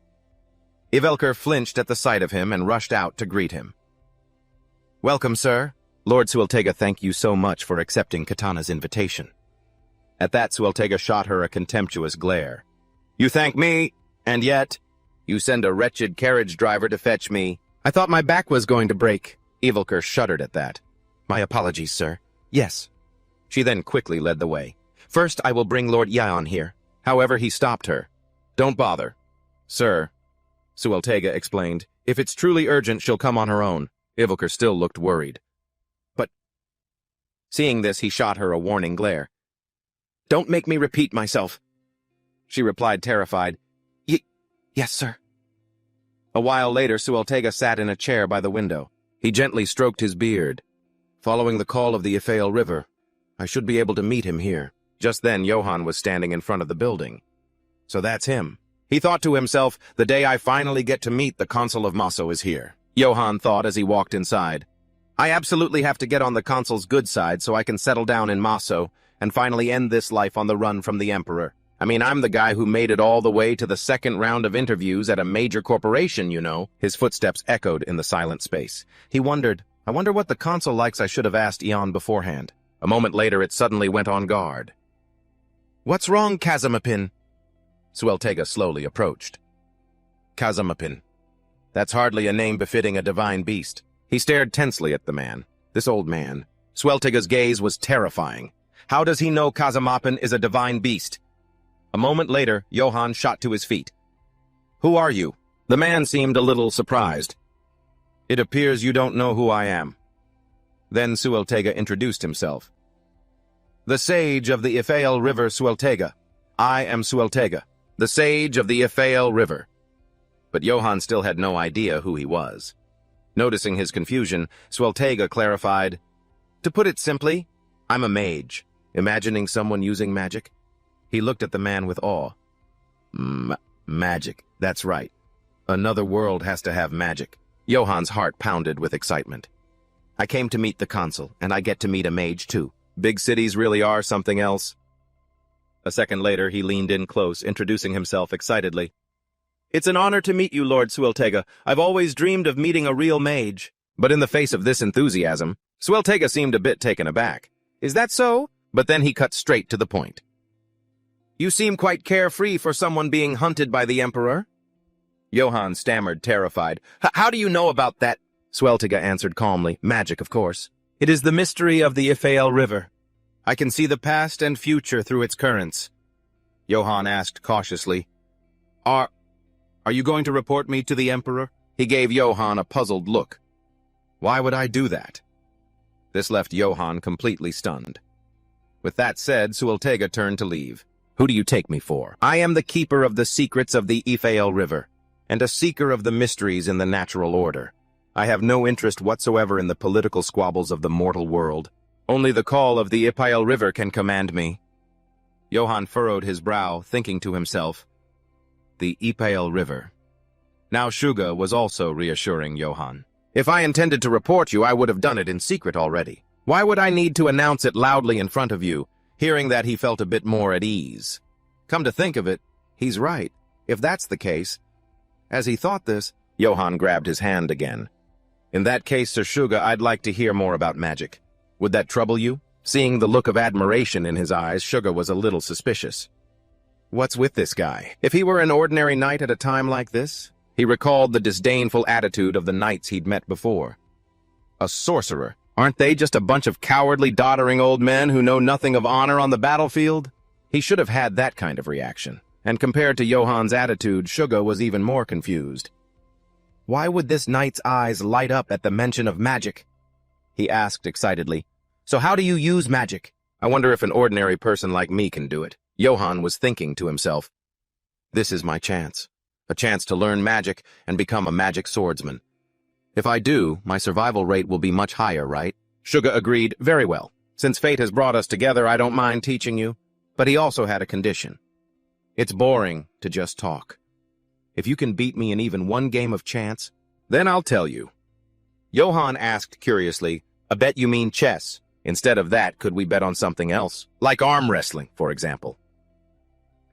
Ivelker flinched at the sight of him and rushed out to greet him. Welcome, sir. Lord Sueltega, thank you so much for accepting Katana's invitation. At that, Sueltega shot her a contemptuous glare. You thank me, and yet you send a wretched carriage driver to fetch me. I thought my back was going to break. Ivelker shuddered at that. My apologies, sir. Yes. She then quickly led the way. First, I will bring Lord Ion here. However, he stopped her. Don't bother. Sir, Sueltega explained, if it's truly urgent, she'll come on her own. Ivelker still looked worried. But seeing this, he shot her a warning glare. Don't make me repeat myself. She replied, terrified. Yes, sir. A while later, Sueltega sat in a chair by the window. He gently stroked his beard. Following the call of the Iphael River, I should be able to meet him here. Just then, Johann was standing in front of the building. So that's him. He thought to himself, the day I finally get to meet the Consul of Maso is here. Johann thought as he walked inside. I absolutely have to get on the Consul's good side so I can settle down in Maso and finally end this life on the run from the Emperor. I mean, I'm the guy who made it all the way to the second round of interviews at a major corporation, you know. His footsteps echoed in the silent space. He wondered, I wonder what the Consul likes. I should have asked Ion beforehand. A moment later, it suddenly went on guard. What's wrong, Kazamapin? Sueltega slowly approached. Kazamapin. That's hardly a name befitting a divine beast. He stared tensely at the man. This old man. Sueltega's gaze was terrifying. How does he know Kazamapin is a divine beast? A moment later, Johann shot to his feet. Who are you? The man seemed a little surprised. It appears you don't know who I am. Then Sueltega introduced himself. The sage of the Iphael River, Sueltega. I am Sueltega, the sage of the Iphael River. But Johann still had no idea who he was. Noticing his confusion, Sueltega clarified, To put it simply, I'm a mage, imagining someone using magic. He looked at the man with awe. Magic, that's right. Another world has to have magic. Johan's heart pounded with excitement. I came to meet the consul, and I get to meet a mage too. Big cities really are something else. A second later, he leaned in close, introducing himself excitedly. It's an honor to meet you, Lord Swiltega. I've always dreamed of meeting a real mage. But in the face of this enthusiasm, Swiltega seemed a bit taken aback. Is that so? But then he cut straight to the point. You seem quite carefree for someone being hunted by the Emperor. Johann stammered, terrified. How do you know about that? Sweltiga answered calmly. Magic, of course. It is the mystery of the Ifael River. I can see the past and future through its currents. Johann asked cautiously. Are you going to report me to the Emperor? He gave Johann a puzzled look. Why would I do that? This left Johann completely stunned. With that said, Swiltega turned to leave. Who do you take me for? I am the keeper of the secrets of the Ifael River, and a seeker of the mysteries in the natural order. I have no interest whatsoever in the political squabbles of the mortal world. Only the call of the Ifael River can command me. Johann furrowed his brow, thinking to himself, the Ifael River. Now Shuga was also reassuring Johann. If I intended to report you, I would have done it in secret already. Why would I need to announce it loudly in front of you? Hearing that, he felt a bit more at ease. Come to think of it, he's right. If that's the case. As he thought this, Johann grabbed his hand again. In that case, Sir Shuga, I'd like to hear more about magic. Would that trouble you? Seeing the look of admiration in his eyes, Shuga was a little suspicious. What's with this guy? If he were an ordinary knight at a time like this? He recalled the disdainful attitude of the knights he'd met before. A sorcerer. Aren't they just a bunch of cowardly, doddering old men who know nothing of honor on the battlefield? He should have had that kind of reaction. And compared to Johann's attitude, Shuga was even more confused. Why would this knight's eyes light up at the mention of magic? He asked excitedly. So how do you use magic? I wonder if an ordinary person like me can do it. Johann was thinking to himself. This is my chance. A chance to learn magic and become a magic swordsman. If I do, my survival rate will be much higher, right? Shuga agreed. Very well. Since fate has brought us together, I don't mind teaching you. But he also had a condition. It's boring to just talk. If you can beat me in even one game of chance, then I'll tell you. Johann asked curiously, I bet you mean chess. Instead of that, could we bet on something else? Like arm wrestling, for example.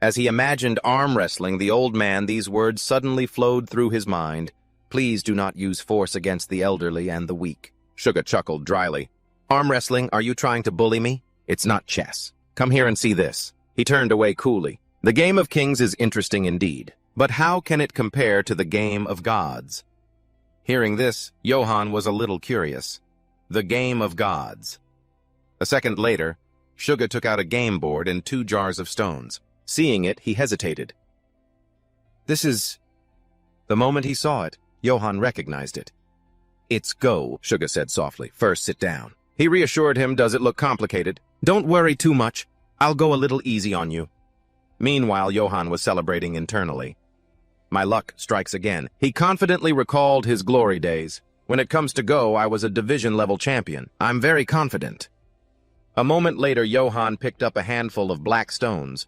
As he imagined arm wrestling, the old man, these words suddenly flowed through his mind. Please do not use force against the elderly and the weak. Shuga chuckled dryly. Arm wrestling, are you trying to bully me? It's not chess. Come here and see this. He turned away coolly. The game of kings is interesting indeed, but how can it compare to the game of gods? Hearing this, Johann was a little curious. The game of gods. A second later, Shuga took out a game board and 2 jars of stones. Seeing it, he hesitated. This is... The moment he saw it, Johann recognized it. It's Go, Shuga said softly. First, sit down. He reassured him, does it look complicated? Don't worry too much. I'll go a little easy on you. Meanwhile, Johann was celebrating internally. My luck strikes again. He confidently recalled his glory days. When it comes to Go, I was a division-level champion. I'm very confident. A moment later, Johann picked up a handful of black stones.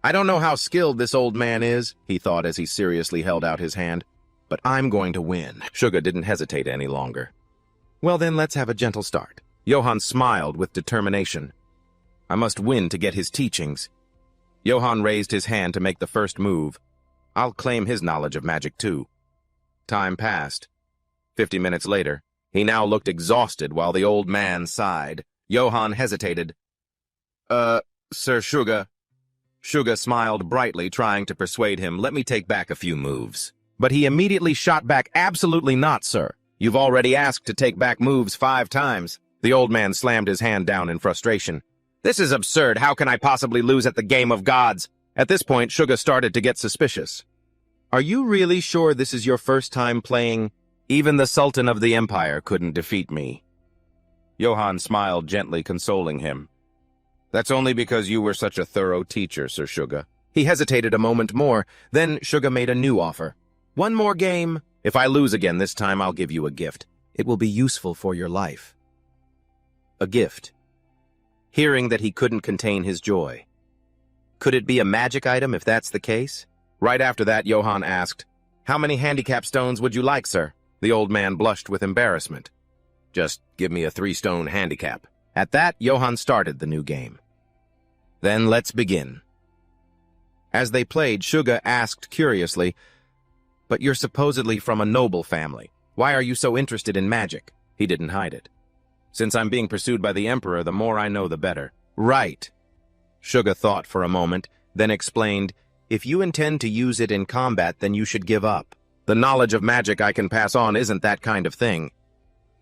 I don't know how skilled this old man is, he thought as he seriously held out his hand. But I'm going to win. Shuga didn't hesitate any longer. Well then, let's have a gentle start. Johann smiled with determination. I must win to get his teachings. Johann raised his hand to make the first move. I'll claim his knowledge of magic too. Time passed. 50 minutes later, he now looked exhausted while the old man sighed. Johann hesitated. Sir Shuga. Shuga smiled brightly, trying to persuade him, let me take back a few moves. But he immediately shot back, absolutely not, sir. You've already asked to take back moves 5 times. The old man slammed his hand down in frustration. This is absurd. How can I possibly lose at the game of gods? At this point, Shuga started to get suspicious. Are you really sure this is your first time playing? Even the Sultan of the Empire couldn't defeat me. Johann smiled gently, consoling him. That's only because you were such a thorough teacher, Sir Shuga. He hesitated a moment more, then Shuga made a new offer. One more game. If I lose again this time, I'll give you a gift. It will be useful for your life. A gift. Hearing that he couldn't contain his joy. Could it be a magic item if that's the case? Right after that, Johann asked, "How many handicap stones would you like, sir?" The old man blushed with embarrassment. "Just give me a 3-stone handicap." At that, Johann started the new game. "Then let's begin." As they played, Suga asked curiously, "But you're supposedly from a noble family. Why are you so interested in magic?" He didn't hide it. "Since I'm being pursued by the Emperor, the more I know, the better." "Right." Suga thought for a moment, then explained, "If you intend to use it in combat, then you should give up. The knowledge of magic I can pass on isn't that kind of thing."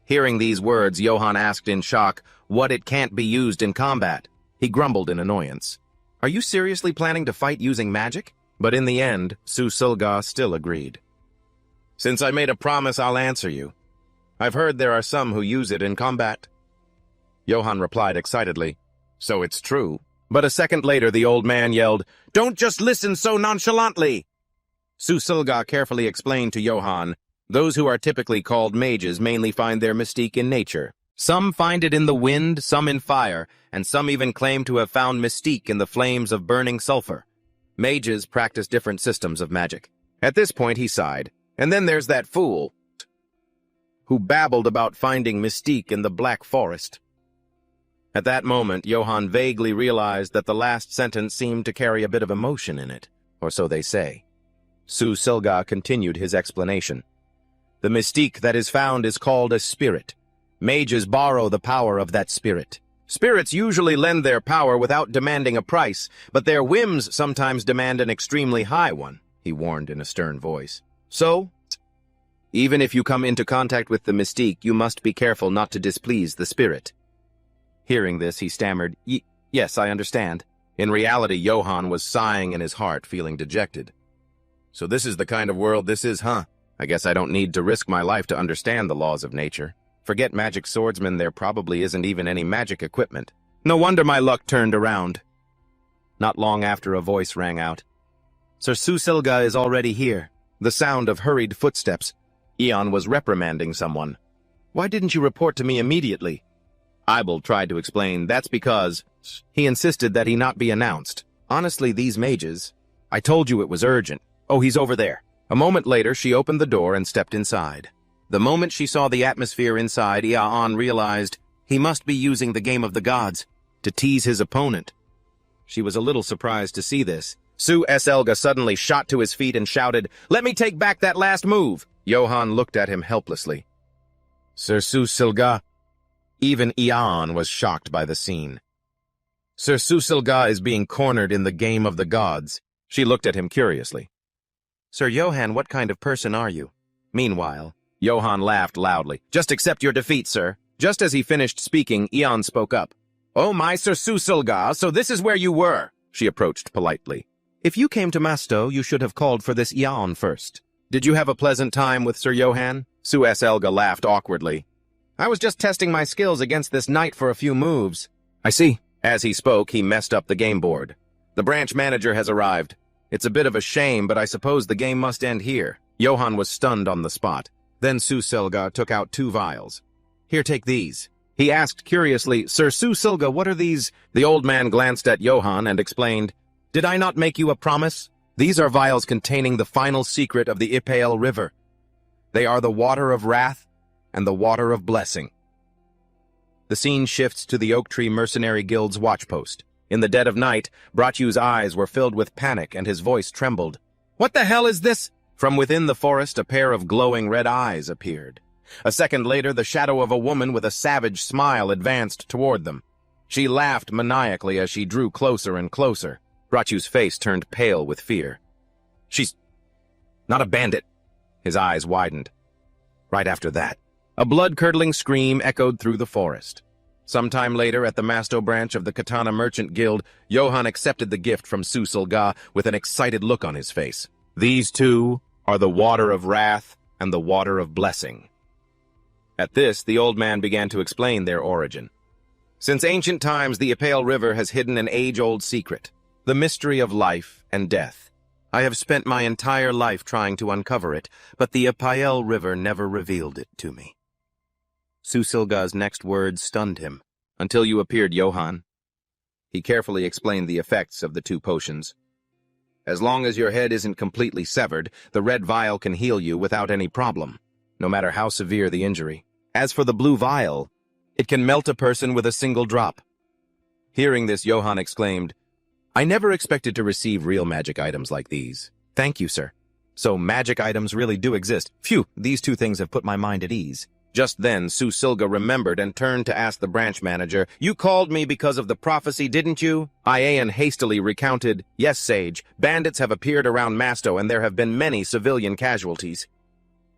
Hearing these words, Johann asked in shock, "What, it can't be used in combat?" He grumbled in annoyance. "Are you seriously planning to fight using magic?" But in the end, Su Silga still agreed. "Since I made a promise, I'll answer you. I've heard there are some who use it in combat." Johann replied excitedly, "So it's true." But a second later, the old man yelled, "Don't just listen so nonchalantly!" Su Silga carefully explained to Johann, "Those who are typically called mages mainly find their mystique in nature. Some find it in the wind, some in fire, and some even claim to have found mystique in the flames of burning sulfur. Mages practice different systems of magic." At this point, he sighed. "And then there's that fool who babbled about finding mystique in the Black Forest." At that moment, Johann vaguely realized that the last sentence seemed to carry a bit of emotion in it, or so they say. Su Silga continued his explanation. "The mystique that is found is called a spirit. Mages borrow the power of that spirit. Spirits usually lend their power without demanding a price, but their whims sometimes demand an extremely high one," he warned in a stern voice. "So, even if you come into contact with the mystique, you must be careful not to displease the spirit." Hearing this, he stammered, Yes, I understand." In reality, Johann was sighing in his heart, feeling dejected. "So this is the kind of world this is, huh? I guess I don't need to risk my life to understand the laws of nature. Forget magic swordsmen, there probably isn't even any magic equipment. No wonder my luck turned around." Not long after, a voice rang out. "Sir Su Silga is already here." The sound of hurried footsteps. Eon was reprimanding someone. "Why didn't you report to me immediately?" Eibel tried to explain, "That's because..." He insisted that he not be announced. "Honestly, these mages... I told you it was urgent. Oh, he's over there." A moment later, she opened the door and stepped inside. The moment she saw the atmosphere inside, Eon realized he must be using the game of the gods to tease his opponent. She was a little surprised to see this. Su Silga suddenly shot to his feet and shouted, "Let me take back that last move!" Johann looked at him helplessly. "Sir Su Silga..." Even Eon was shocked by the scene. "Sir Su Silga is being cornered in the game of the gods." She looked at him curiously. "Sir Johann, what kind of person are you?" Meanwhile, Johann laughed loudly. "Just accept your defeat, sir." Just as he finished speaking, Eon spoke up. "Oh my, Sir Su Silga, so this is where you were." She approached politely. "If you came to Masto, you should have called for this Eon first." "Did you have a pleasant time with Sir Johann?" Su Silga laughed awkwardly. "I was just testing my skills against this knight for a few moves." "I see." As he spoke, he messed up the game board. "The branch manager has arrived. It's a bit of a shame, but I suppose the game must end here." Johann was stunned on the spot. Then Su Silga took out 2 vials. "Here, take these." He asked curiously, "Sir Su Silga, what are these?" The old man glanced at Johann and explained, "Did I not make you a promise? These are vials containing the final secret of the Ipale River. They are the water of wrath and the water of blessing." The scene shifts to the Oak Tree Mercenary Guild's watchpost. In the dead of night, Bratyu's eyes were filled with panic and his voice trembled. "What the hell is this?" From within the forest, a pair of glowing red eyes appeared. A second later, the shadow of a woman with a savage smile advanced toward them. She laughed maniacally as she drew closer and closer. Bratyu's face turned pale with fear. "She's not a bandit." His eyes widened. Right after that, a blood-curdling scream echoed through the forest. Sometime later, at the Masto branch of the Katana Merchant Guild, Johann accepted the gift from Su Silga with an excited look on his face. "These two are the water of wrath and the water of blessing." At this, the old man began to explain their origin. "Since ancient times, the Ipale River has hidden an age-old secret, the mystery of life and death. I have spent my entire life trying to uncover it, but the Ipale River never revealed it to me." Su Silga's next words stunned him. "Until you appeared, Johann." He carefully explained the effects of the two potions. As long as your head isn't completely severed, the red vial can heal you without any problem, no matter how severe the injury. As for the blue vial, it can melt a person with a single drop. Hearing this, Johann exclaimed, "I never expected to receive real magic items like these. Thank you, sir. So magic items really do exist. Phew, these two things have put my mind at ease." Just then, Su Silga remembered and turned to ask the branch manager, "You called me because of the prophecy, didn't you?" Iain hastily recounted, "Yes, Sage. Bandits have appeared around Masto and there have been many civilian casualties."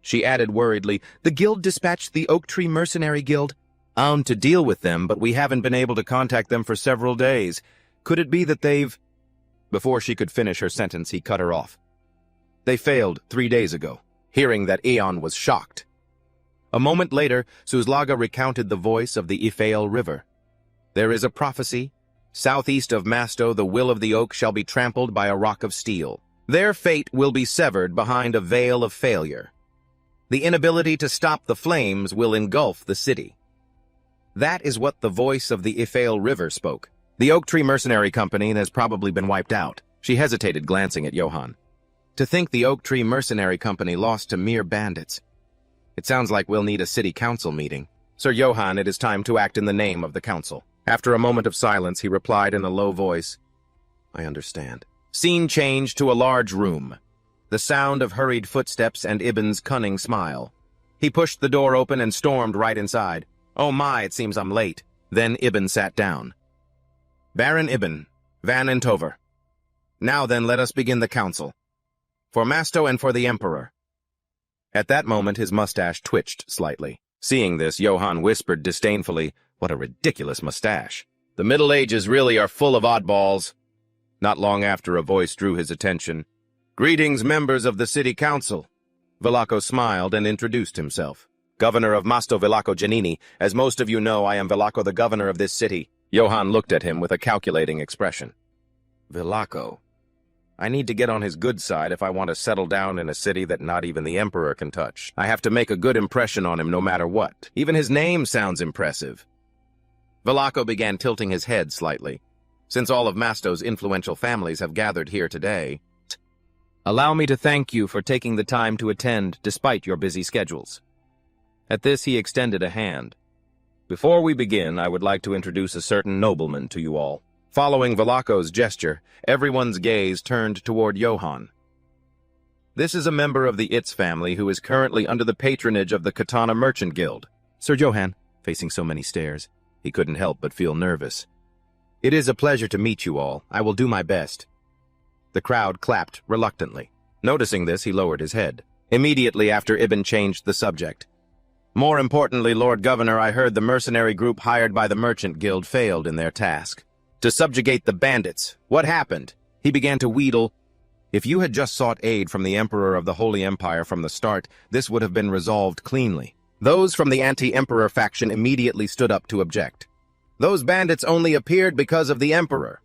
She added worriedly, "The guild dispatched the Oak Tree Mercenary Guild to deal with them, but we haven't been able to contact them for several days. Could it be that they've—" Before she could finish her sentence, he cut her off. "They failed 3 days ago." Hearing that, Aeon was shocked. A moment later, Suzlaga recounted the voice of the Ifeal River. "There is a prophecy. Southeast of Masto, the will of the oak shall be trampled by a rock of steel. Their fate will be severed behind a veil of failure. The inability to stop the flames will engulf the city." That is what the voice of the Ifeal River spoke. The Oak Tree Mercenary Company has probably been wiped out. She hesitated, glancing at Johann. To think the Oak Tree Mercenary Company lost to mere bandits. It sounds like we'll need a city council meeting. Sir Johann, it is time to act in the name of the council. After a moment of silence, he replied in a low voice, "I understand." Scene changed to a large room. The sound of hurried footsteps and Ibn's cunning smile. He pushed the door open and stormed right inside. "Oh my, it seems I'm late." Then Ibn sat down. "Baron Ibn, Van Entover. Now then, let us begin the council. For Masto and for the Emperor." At that moment, his mustache twitched slightly. Seeing this, Johann whispered disdainfully, "What a ridiculous mustache. The Middle Ages really are full of oddballs." Not long after, a voice drew his attention. "Greetings, members of the City Council." Velaco smiled and introduced himself. "Governor of Masto Velaco Giannini. As most of you know, I am Velaco, the governor of this city." Johann looked at him with a calculating expression. Velaco. I need to get on his good side if I want to settle down in a city that not even the Emperor can touch. I have to make a good impression on him no matter what. Even his name sounds impressive. Velaco began tilting his head slightly. "Since all of Masto's influential families have gathered here today, allow me to thank you for taking the time to attend despite your busy schedules." At this, he extended a hand. "Before we begin, I would like to introduce a certain nobleman to you all." Following Velaco's gesture, everyone's gaze turned toward Johann. This is a member of the Itz family who is currently under the patronage of the Katana Merchant Guild. Sir Johann, facing so many stares, he couldn't help but feel nervous. "It is a pleasure to meet you all. I will do my best." The crowd clapped reluctantly. Noticing this, he lowered his head. Immediately after, Ibn changed the subject. "More importantly, Lord Governor, I heard the mercenary group hired by the Merchant Guild failed in their task. To subjugate the bandits. What happened?" He began to wheedle. "If you had just sought aid from the Emperor of the Holy Empire from the start, this would have been resolved cleanly." Those from the anti-Emperor faction immediately stood up to object. "Those bandits only appeared because of the Emperor.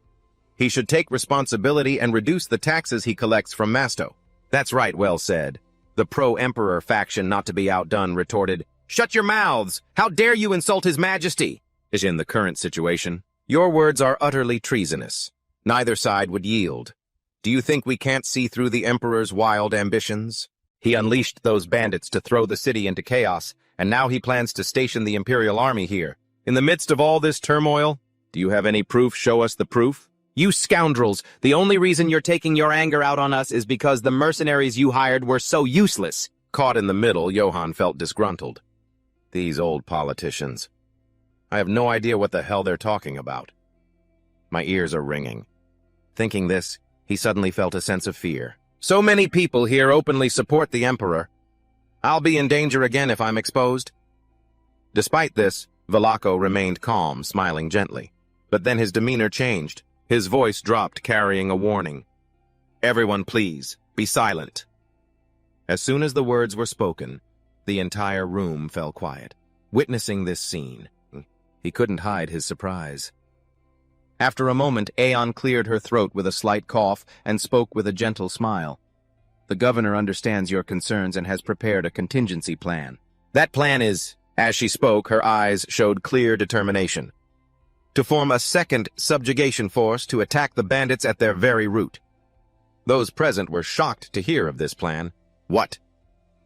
He should take responsibility and reduce the taxes he collects from Masto." "That's right, well said." The pro-Emperor faction, not to be outdone, retorted, "Shut your mouths! How dare you insult His Majesty?" Is in the current situation. Your words are utterly treasonous. Neither side would yield. Do you think we can't see through the Emperor's wild ambitions? He unleashed those bandits to throw the city into chaos, and now he plans to station the Imperial Army here. In the midst of all this turmoil, do you have any proof? Show us the proof. You scoundrels, the only reason you're taking your anger out on us is because the mercenaries you hired were so useless. Caught in the middle, Johann felt disgruntled. These old politicians. I have no idea what the hell they're talking about. My ears are ringing. Thinking this, he suddenly felt a sense of fear. So many people here openly support the Emperor. I'll be in danger again if I'm exposed. Despite this, Velaco remained calm, smiling gently. But then his demeanor changed. His voice dropped, carrying a warning. Everyone, please, be silent. As soon as the words were spoken, the entire room fell quiet. Witnessing this scene, he couldn't hide his surprise. After a moment, Aeon cleared her throat with a slight cough and spoke with a gentle smile. The governor understands your concerns and has prepared a contingency plan. That plan is... As she spoke, her eyes showed clear determination. to form a second subjugation force to attack the bandits at their very root. Those present were shocked to hear of this plan. What?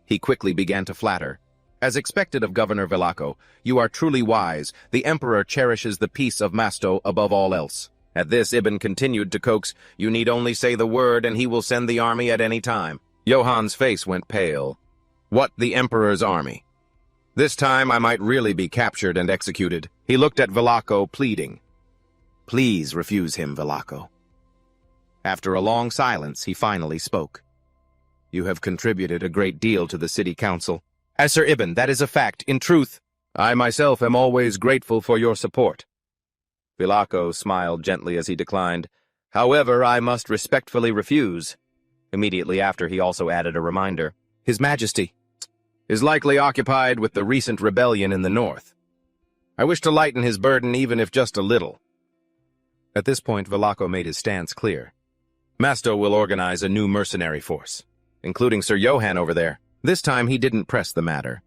He quickly began to flatter. As expected of Governor Vilaco, you are truly wise. The Emperor cherishes the peace of Masto above all else. At this, Ibn continued to coax, you need only say the word and he will send the army at any time. Johan's face went pale. What, the Emperor's army? This time I might really be captured and executed. He looked at Vilaco, pleading. Please refuse him, Vilaco. After a long silence, he finally spoke. You have contributed a great deal to the city council. As Sir Ibn, that is a fact. In truth, I myself am always grateful for your support. Vilaco smiled gently as he declined. However, I must respectfully refuse. Immediately after, he also added a reminder. His Majesty is likely occupied with the recent rebellion in the north. I wish to lighten his burden even if just a little. At this point, Vilaco made his stance clear. Masto will organize a new mercenary force, including Sir Johan over there. This time he didn't press the matter.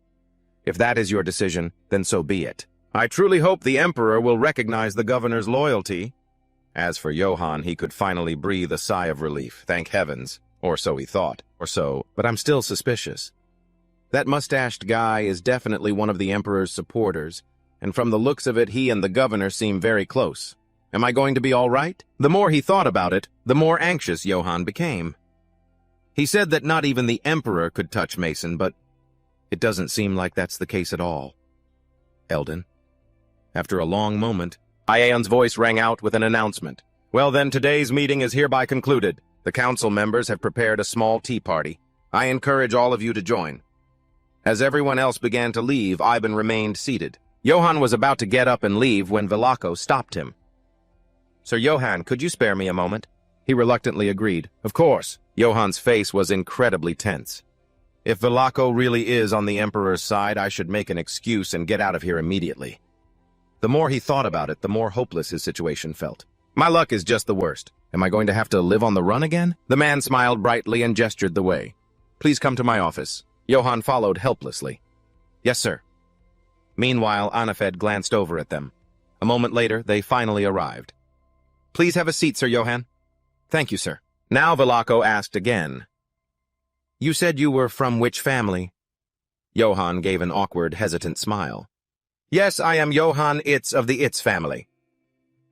If that is your decision, then so be it. I truly hope the Emperor will recognize the governor's loyalty. As for Johan, he could finally breathe a sigh of relief, thank heavens. Or so he thought, but I'm still suspicious. That mustached guy is definitely one of the Emperor's supporters, and from the looks of it, he and the governor seem very close. Am I going to be all right? The more he thought about it, the more anxious Johan became. He said that not even the Emperor could touch Mason, but it doesn't seem like that's the case at all. Eldon. After a long moment, Iaon's voice rang out with an announcement. Well then, today's meeting is hereby concluded. The council members have prepared a small tea party. I encourage all of you to join. As everyone else began to leave, Ivan remained seated. Johan was about to get up and leave when Vilaco stopped him. Sir Johan, could you spare me a moment? He reluctantly agreed. Of course. Johan's face was incredibly tense. If Vilaco really is on the Emperor's side, I should make an excuse and get out of here immediately. The more he thought about it, the more hopeless his situation felt. My luck is just the worst. Am I going to have to live on the run again? The man smiled brightly and gestured the way. Please come to my office. Johan followed helplessly. Yes, sir. Meanwhile, Anafed glanced over at them. A moment later, they finally arrived. Please have a seat, Sir Johan. Thank you, sir. Now Vilaco asked again. You said you were from which family? Johan gave an awkward, hesitant smile. Yes, I am Johan Itz of the Itz family.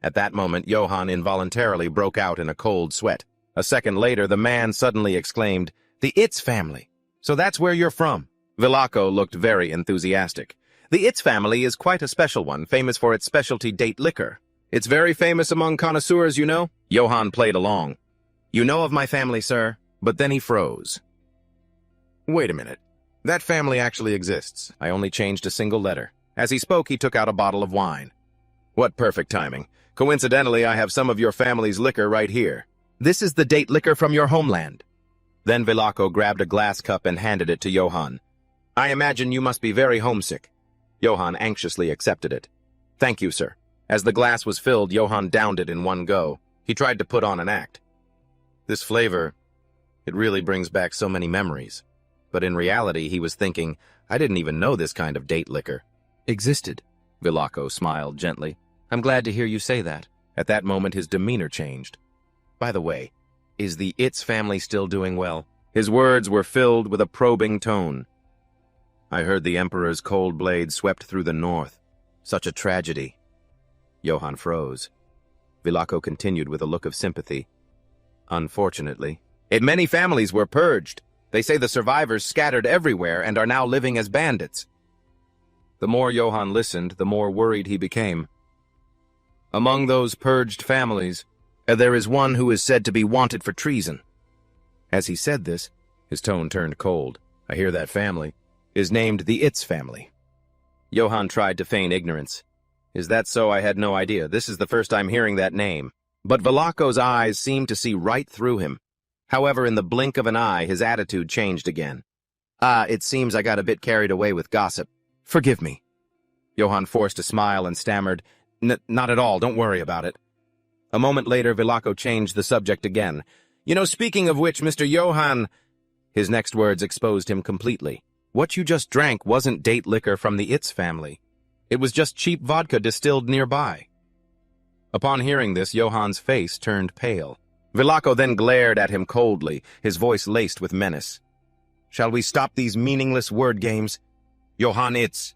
At that moment, Johan involuntarily broke out in a cold sweat. A second later, the man suddenly exclaimed, The Itz family. So that's where you're from. Vilaco looked very enthusiastic. The Itz family is quite a special one, famous for its specialty date liquor. It's very famous among connoisseurs, you know. Johan played along. You know of my family, sir? But then he froze. Wait a minute. That family actually exists. I only changed a single letter. As he spoke, he took out a bottle of wine. What perfect timing. Coincidentally, I have some of your family's liquor right here. This is the date liquor from your homeland. Then Vilaco grabbed a glass cup and handed it to Johan. I imagine you must be very homesick. Johan anxiously accepted it. Thank you, sir. As the glass was filled, Johan downed it in one go. He tried to put on an act. This flavor, it really brings back so many memories. But in reality, he was thinking, I didn't even know this kind of date liquor existed. Vilaco smiled gently. I'm glad to hear you say that. At that moment, his demeanor changed. By the way, is the Itz family still doing well? His words were filled with a probing tone. I heard the Emperor's cold blade swept through the north. Such a tragedy. Johan froze. Vilaco continued with a look of sympathy. Unfortunately, many families were purged. They say the survivors scattered everywhere and are now living as bandits. The more Johan listened, the more worried he became. Among those purged families, there is one who is said to be wanted for treason. As he said this, his tone turned cold. I hear that family is named the Itz family. Johan tried to feign ignorance. Is that so? I had no idea. This is the first I'm hearing that name. But Vilaco's eyes seemed to see right through him. However, in the blink of an eye, his attitude changed again. It seems I got a bit carried away with gossip. Forgive me. Johan forced a smile and stammered, Not at all, don't worry about it. A moment later, Vilaco changed the subject again. You know, speaking of which, Mr. Johan... His next words exposed him completely. What you just drank wasn't date liquor from the Itz family. It was just cheap vodka distilled nearby. Upon hearing this, Johann's face turned pale. Vilaco then glared at him coldly, his voice laced with menace. "Shall we stop these meaningless word games? Johann, it's..."